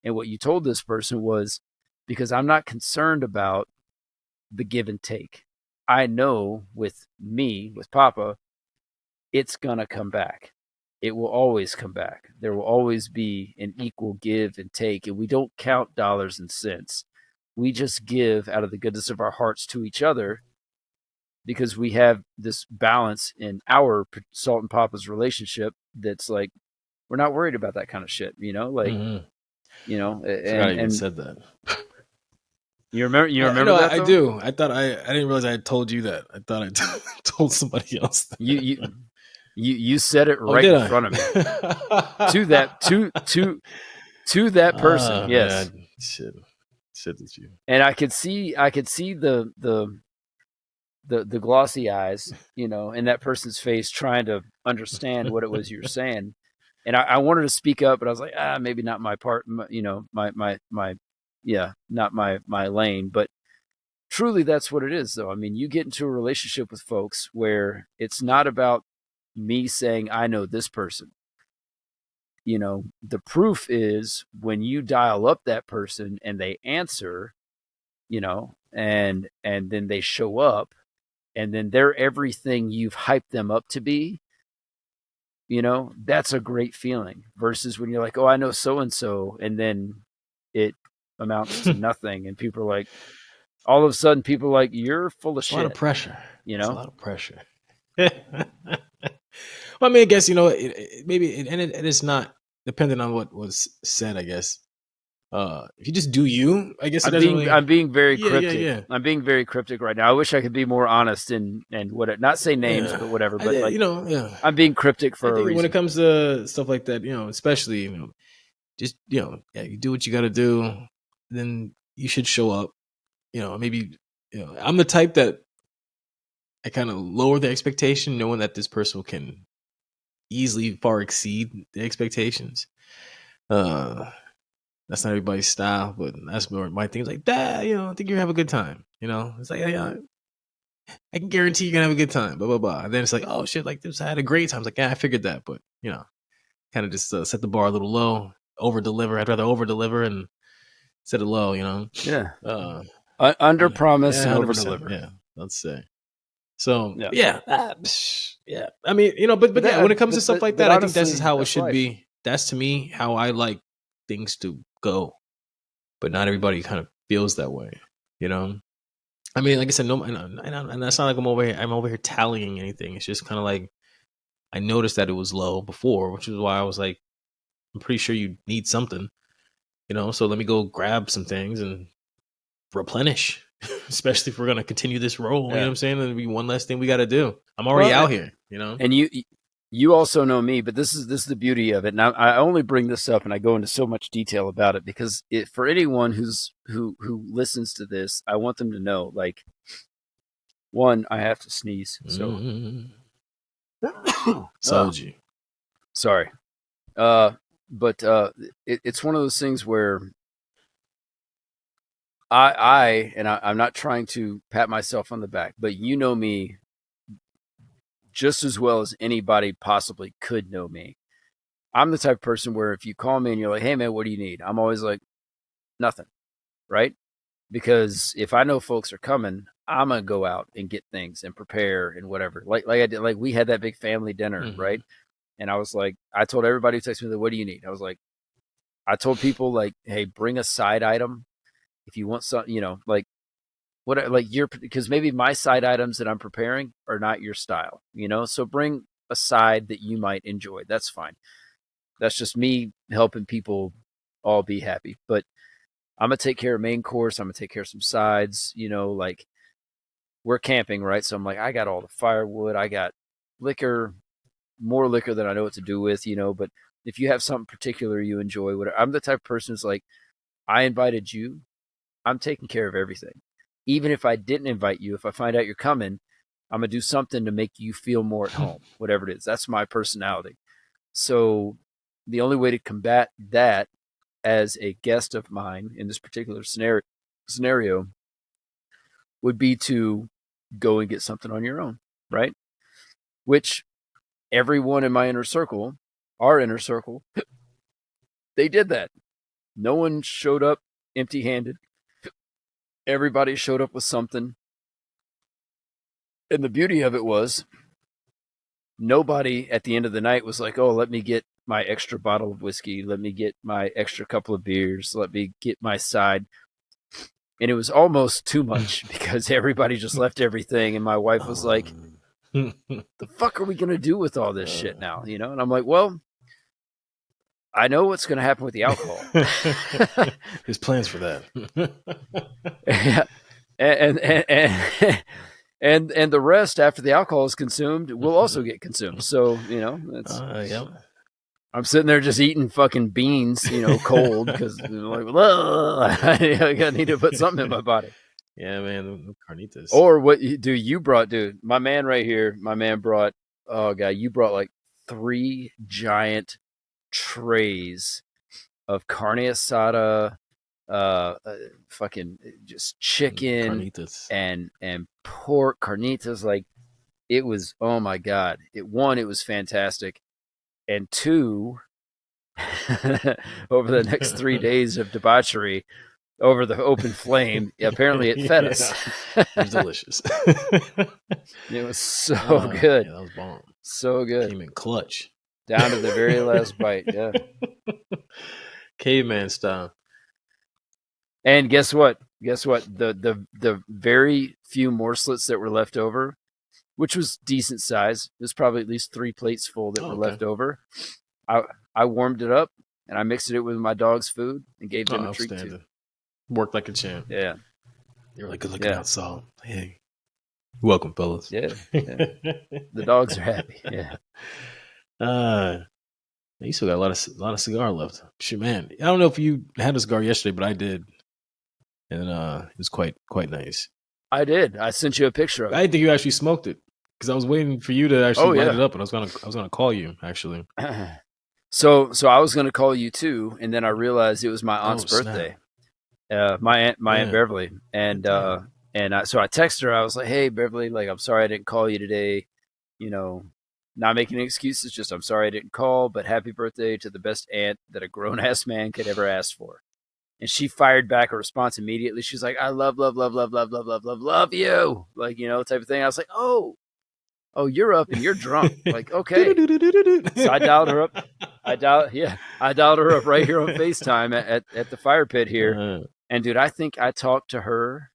And what you told this person was, because I'm not concerned about the give and take. I know with me, with Papa, it's going to come back. It will always come back. There will always be an equal give and take. And we don't count dollars and cents. We just give out of the goodness of our hearts to each other because we have this balance in our Salt and Papa's relationship that's like, we're not worried about that kind of shit, like, I and even said that. You remember that? I do. I thought I didn't realize I had told you that. I thought I told somebody else. That. You said it right in front of me. to that person. Yes. Man. Shit that you. And I could see the glossy eyes, in that person's face trying to understand what it was you were saying. And I wanted to speak up, but I was like, maybe not my part, my not my lane. But truly, that's what it is, though. I mean, you get into a relationship with folks where it's not about me saying, I know this person. The proof is when you dial up that person and they answer, and then they show up and then they're everything you've hyped them up to be. That's a great feeling versus when you're like, oh, I know so-and-so. And then it amounts to nothing. And people are like, all of a sudden people are like, you're full of shit. A lot of pressure. It's a lot of pressure. Well, I mean, I guess, it is not dependent on what was said, I guess. If you just do you, I guess I'm being very cryptic. Yeah. I'm being very cryptic right now. I wish I could be more honest and not say names, but whatever. But I'm being cryptic for a reason. When it comes to stuff like that, especially, just you do what you got to do. Then you should show up. Maybe I'm the type that I kind of lower the expectation, knowing that this person can easily far exceed the expectations. That's not everybody's style, but that's more my thing. It's like, Dad, I think you have a good time. It's like, I can guarantee you're gonna have a good time. Blah blah blah. And then it's like, oh shit, like this, I had a great time. It's like, yeah, I figured that, but kind of just set the bar a little low, over deliver. I'd rather over deliver and set it low. Yeah. Uh, Under promise yeah, and over 100%. deliver. Yeah, let's say. So Yeah. yeah. I mean, but yeah, when it comes to stuff like that, I think that's just how it should life. be. That's to me how I like things to go. But not everybody kind of feels that way, I mean, like I said, no, and that's not like I'm over here tallying anything. It's just kind of like I noticed that it was low before, which is why I was like, I'm pretty sure you need something, So let me go grab some things and replenish, especially if we're gonna continue this roll. You know what I'm saying? There'll be one less thing we got to do. I'm already out here, And you also know me, but this is the beauty of it. And I only bring this up, and I go into so much detail about it because for anyone who listens to this, I want them to know, like, one, I have to sneeze. So, Told you. Sorry. But it's one of those things where I'm not trying to pat myself on the back, but you know me just as well as anybody possibly could know me. I'm the type of person where if you call me and you're like, hey man, what do you need? I'm always like, nothing. Right? Because if I know folks are coming, I'm going to go out and get things and prepare and whatever. Like I did, like we had that big family dinner, right? And I was like, I told everybody who texted me, what do you need? I was like, I told people like, hey, bring a side item. If you want some, like what, like because maybe my side items that I'm preparing are not your style, so bring a side that you might enjoy. That's fine. That's just me helping people all be happy. But I'm going to take care of main course. I'm going to take care of some sides, like we're camping, right? So I'm like, I got all the firewood. I got liquor, more liquor than I know what to do with, but if you have something particular you enjoy, whatever, I'm the type of person who's like, I invited you. I'm taking care of everything. Even if I didn't invite you, if I find out you're coming, I'm going to do something to make you feel more at home, whatever it is. That's my personality. So the only way to combat that as a guest of mine in this particular scenario would be to go and get something on your own, right? Which everyone in my inner circle, our inner circle, they did that. No one showed up empty-handed. Everybody showed up with something. And the beauty of it was nobody at the end of the night was like, oh, let me get my extra bottle of whiskey. Let me get my extra couple of beers. Let me get my side. And it was almost too much because everybody just left everything. And my wife was like, the fuck are we going to do with all this shit now? And I'm like, well, I know what's going to happen with the alcohol. There's plans for that. and the rest after the alcohol is consumed will also get consumed. So, that's, yep. I'm sitting there just eating fucking beans, cold because like, I need to put something in my body. Yeah, man, carnitas. Or what you brought, dude? My man right here, brought, oh god, you brought like 3 giant trays of carne asada, fucking just chicken carnitas and pork carnitas. Like it was, oh my god! It was fantastic, and 2, over the next 3 days of debauchery over the open flame, apparently it fed us. It was delicious. It was so good. Yeah, that was bomb. So good. Came in clutch. Down to the very last bite. Yeah. Caveman style. And guess what? The very few morselets that were left over, which was decent size, there's probably at least 3 plates full that were left over. I warmed it up and I mixed it with my dog's food and gave them a treat too. Worked like a champ. Yeah. You're like, good looking out, Saul. Hey. Welcome, fellas. Yeah. The dogs are happy. Yeah. You still got a lot of cigar left. Shit, man. I don't know if you had a cigar yesterday, but I did. And it was quite nice. I did. I sent you a picture of it. I didn't think you actually smoked it because I was waiting for you to actually light it up, and I was gonna call you actually. So I was gonna call you too, and then I realized it was my aunt's birthday. My aunt Beverly, and And so I texted her. I was like, "Hey, Beverly, like, I'm sorry I didn't call you today. You know, not making any excuses. Just I'm sorry I didn't call. But happy birthday to the best aunt that a grown ass man could ever ask for." And she fired back a response immediately. She's like, "I love, love, love, love, love, love, love, love, love you," like, type of thing. I was like, "Oh, you're up and you're drunk." Like, okay. So I dialed her up. I dialed her up right here on FaceTime at the fire pit here. And dude, I think I talked to her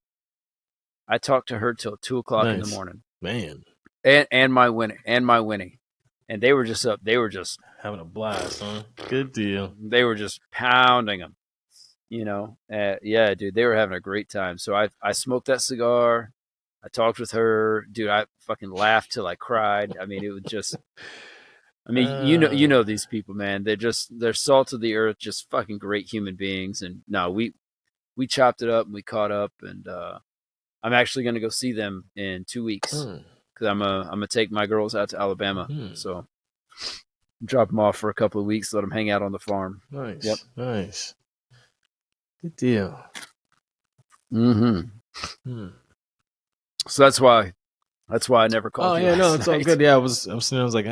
till 2 o'clock in the Nice, morning. man. And my winning. And they were just up. They were just having a blast, huh? Good deal. They were just pounding them. Yeah, dude, they were having a great time. So I smoked that cigar. I talked with her, dude. I fucking laughed till I cried. I mean, it was just. I mean, you know these people, man. They're salt of the earth, just fucking great human beings. And no, we chopped it up and we caught up, and I'm actually gonna go see them in 2 weeks because I'm gonna take my girls out to Alabama. So drop them off for a couple of weeks, let them hang out on the farm. Nice. Yep. Nice. Good deal. So that's why I never called you. Oh yeah, no, it's all good. Yeah, I was sitting. I was like,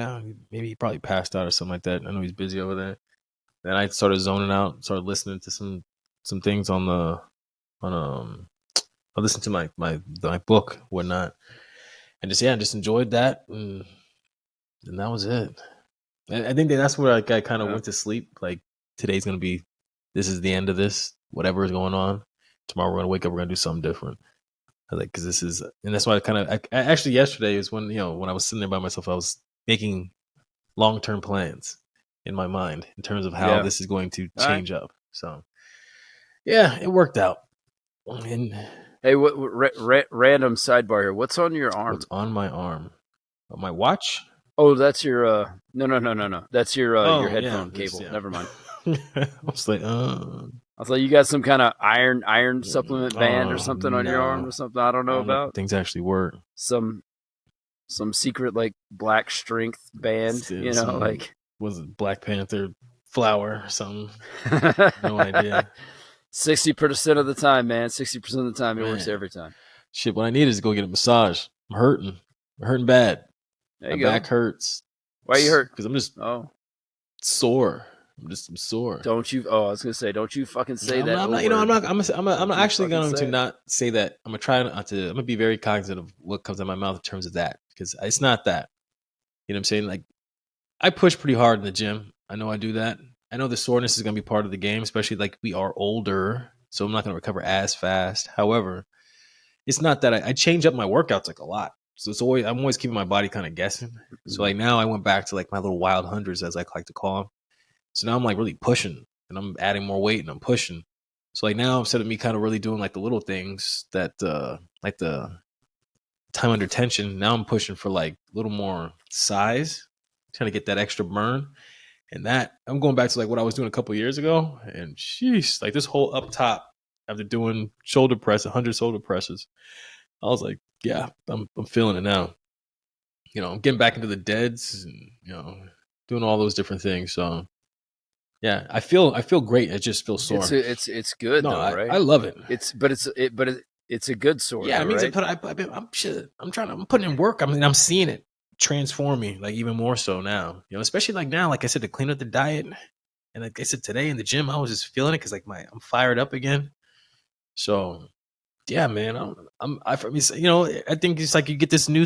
maybe he probably passed out or something like that. I know he's busy over there. Then I started zoning out, started listening to some things on I listened to my book, whatnot, and just enjoyed that, and that was it. I think that's where I kind of went to sleep. Like, this is the end of this. Whatever is going on, tomorrow we're gonna wake up. We're gonna do something different. Like, because this is, and that's why I actually yesterday is when when I was sitting there by myself, I was making long-term plans in my mind in terms of how this is going to change up. So yeah, it worked out. And hey, what random sidebar here? What's on your arm? What's on my arm? My watch? Oh, that's your no. That's your headphone cable. Yeah. Never mind. I was like, you got some kind of iron supplement band or something on your arm or something I don't know about. Things actually work. Some secret like black strength band, like was it Black Panther flower or something? No idea. 60% of the time, man. 60% of the time, it works every time. Shit, what I need is to go get a massage. I'm hurting bad. My back hurts. Why you hurt? Because I'm just sore. I'm sore. Don't you? Oh, I was gonna say, don't you fucking say that. I'm not actually going to not say that. I'm gonna try not to. I'm gonna be very cognizant of what comes out of my mouth in terms of that, because it's not that. You know what I'm saying? Like, I push pretty hard in the gym. I know I do that. I know the soreness is gonna be part of the game, especially like we are older, so I'm not gonna recover as fast. However, it's not that I change up my workouts like a lot. So I'm always keeping my body kind of guessing. So like now I went back to like my little wild hundreds, as I like to call them. So now I'm like really pushing, and I'm adding more weight, and I'm pushing. So like now, instead of me kind of really doing like the little things that like the time under tension, now I'm pushing for like a little more size, trying to get that extra burn. And that I'm going back to like what I was doing a couple years ago. And sheesh, like this whole up top after doing shoulder press, 100 shoulder presses, I was like, yeah, I'm feeling it now. I'm getting back into the deads and, doing all those different things. So yeah, I feel great. I just feel sore. It's good though, right? I love it. It's a good sore. Yeah, it means right? I'm putting in work. I mean, I'm seeing it transform me like even more so now. Especially like now, like I said, to clean up the diet, and like I said today in the gym, I was just feeling it because like I'm fired up again. So yeah, man, I think it's like you get this new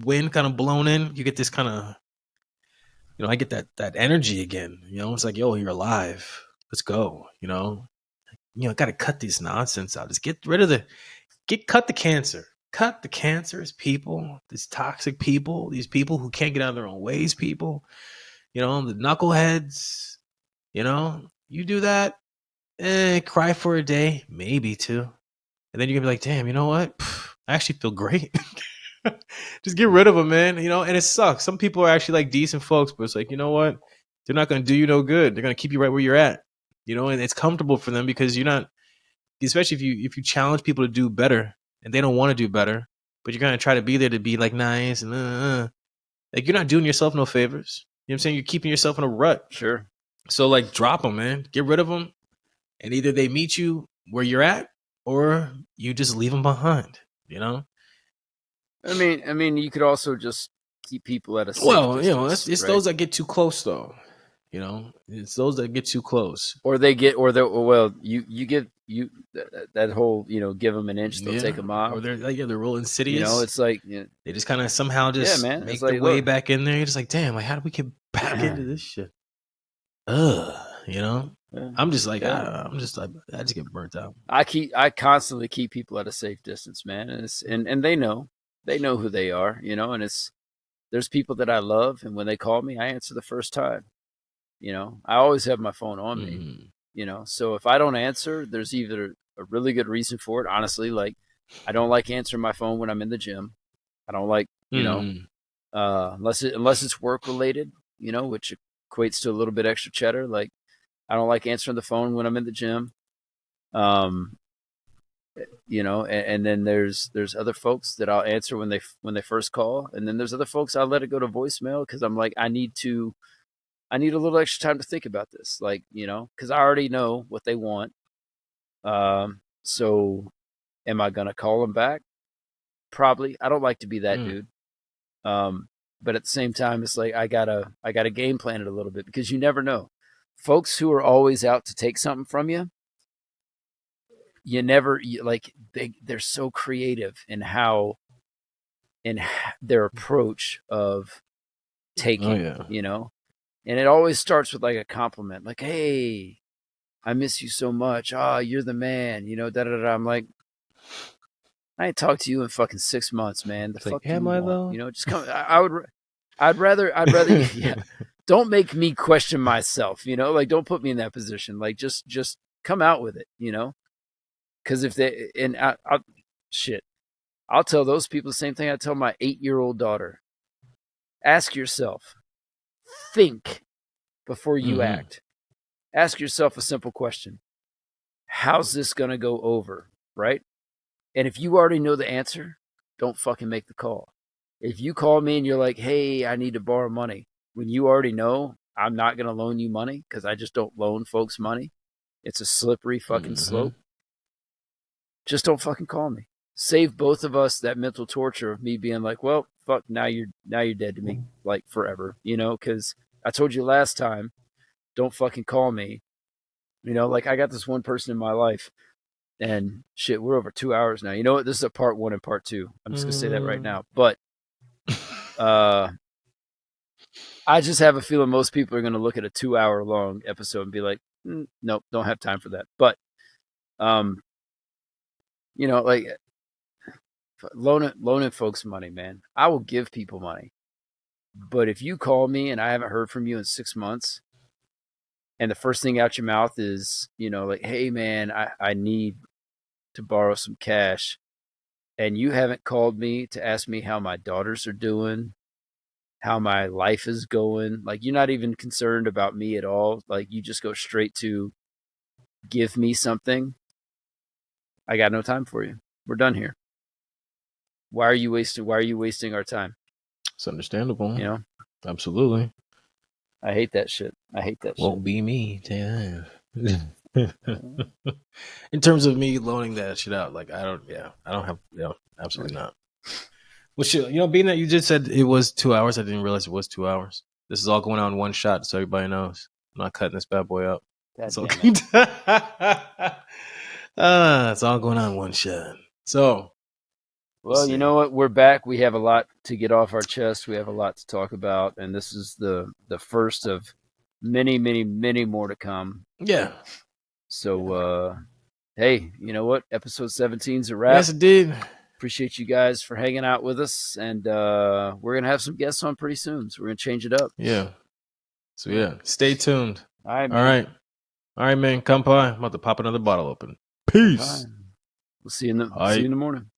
wind kind of blown in. You get this kind of, I get that energy again. It's like, yo, you're alive. Let's go. Got to cut these nonsense out. Just get rid of cut the cancer. Cut the cancerous people, these toxic people, these people who can't get out of their own ways, people, the knuckleheads, you do that, cry for a day, maybe two. And then you're gonna be like, damn, you know what? I actually feel great. Just get rid of them, man. And it sucks. Some people are actually like decent folks, but it's like, you know what? They're not going to do you no good. They're going to keep you right where you're at, and it's comfortable for them because you're not, especially if you challenge people to do better and they don't want to do better, but you're going to try to be there to be like nice and like you're not doing yourself no favors. You know what I'm saying? You're keeping yourself in a rut. Sure. So like drop them, man. Get rid of them. And either they meet you where you're at or you just leave them behind, you know? I mean, you could also just keep people at a safe Well, distance, it's right? those that get too close, though. It's those that get too close. Or they get, or they well, you get that whole give them an inch, they'll take a Or mile. they're real insidious. It's like, They just kind of somehow yeah, just man. It's make their like, way look, back in there. You're just like, damn, like how do we get back into this shit? Ugh, I'm just like, yeah. I'm just like, I just get burnt out. I constantly keep people at a safe distance, man, and they know who they are, and there's people that I love, and when they call me, I answer the first time. I always have my phone on me. So if I don't answer, there's either a really good reason for it. Honestly, like I don't like answering my phone when I'm in the gym. I don't like, unless it's work related, which equates to a little bit extra cheddar. Like I don't like answering the phone when I'm in the gym. And then there's other folks that I'll answer when they first call, and then there's other folks I'll let it go to voicemail because I'm like, I need a little extra time to think about this, like, because I already know what they want. So am I gonna call them back? Probably. I don't like to be that dude. But at the same time, it's like I gotta game plan it a little bit because you never know. Folks who are always out to take something from you, they're so creative in their approach of taking, and it always starts with like a compliment, like, hey, I miss you so much. Ah, you're the man, da da da. I'm like, I ain't talked to you in fucking 6 months, man. The It's fuck like, do you am I want? though? Just come. I'd rather, yeah. Don't make me question myself, like don't put me in that position. Like just come out with it, because if they, and I'll tell those people the same thing I tell my 8-year-old daughter. Ask yourself, think before you act. Ask yourself a simple question. How's this going to go over? Right? And if you already know the answer, don't fucking make the call. If you call me and you're like, hey, I need to borrow money, when you already know I'm not going to loan you money because I just don't loan folks money, it's a slippery fucking slope. Just don't fucking call me. Save both of us that mental torture of me being like, well, fuck, now you're dead to me, like forever, because I told you last time, don't fucking call me. Like I got this one person in my life, and shit, we're over 2 hours now. You know what? This is a part 1 and part 2. I'm just gonna say that right now. But I just have a feeling most people are gonna look at a 2-hour long episode and be like, nope, don't have time for that. But like loaning folks money, man. I will give people money. But if you call me and I haven't heard from you in 6 months, and the first thing out your mouth is, like, hey man, I need to borrow some cash, and you haven't called me to ask me how my daughters are doing, how my life is going, like you're not even concerned about me at all, like you just go straight to give me something, I got no time for you. We're done here. Why are you wasting our time? It's understandable. Absolutely. I hate that shit. Won't be me. Damn. In terms of me loaning that shit out, like I don't have, absolutely not. Well, shit, being that you just said it was 2 hours, I didn't realize it was 2 hours. This is all going on in one shot, so everybody knows. I'm not cutting this bad boy up. It's all it's all going on in one shot. So, well, you know what? We're back. We have a lot to get off our chest. We have a lot to talk about, and this is the first of many, many, many more to come. Yeah. So, hey, you know what? Episode 17 is a wrap. Yes, it did. Appreciate you guys for hanging out with us, and we're gonna have some guests on pretty soon. So we're gonna change it up. Yeah. So yeah, stay tuned. All right, man. All right, man. Come by. I'm about to pop another bottle open. Peace. We'll see you in the morning.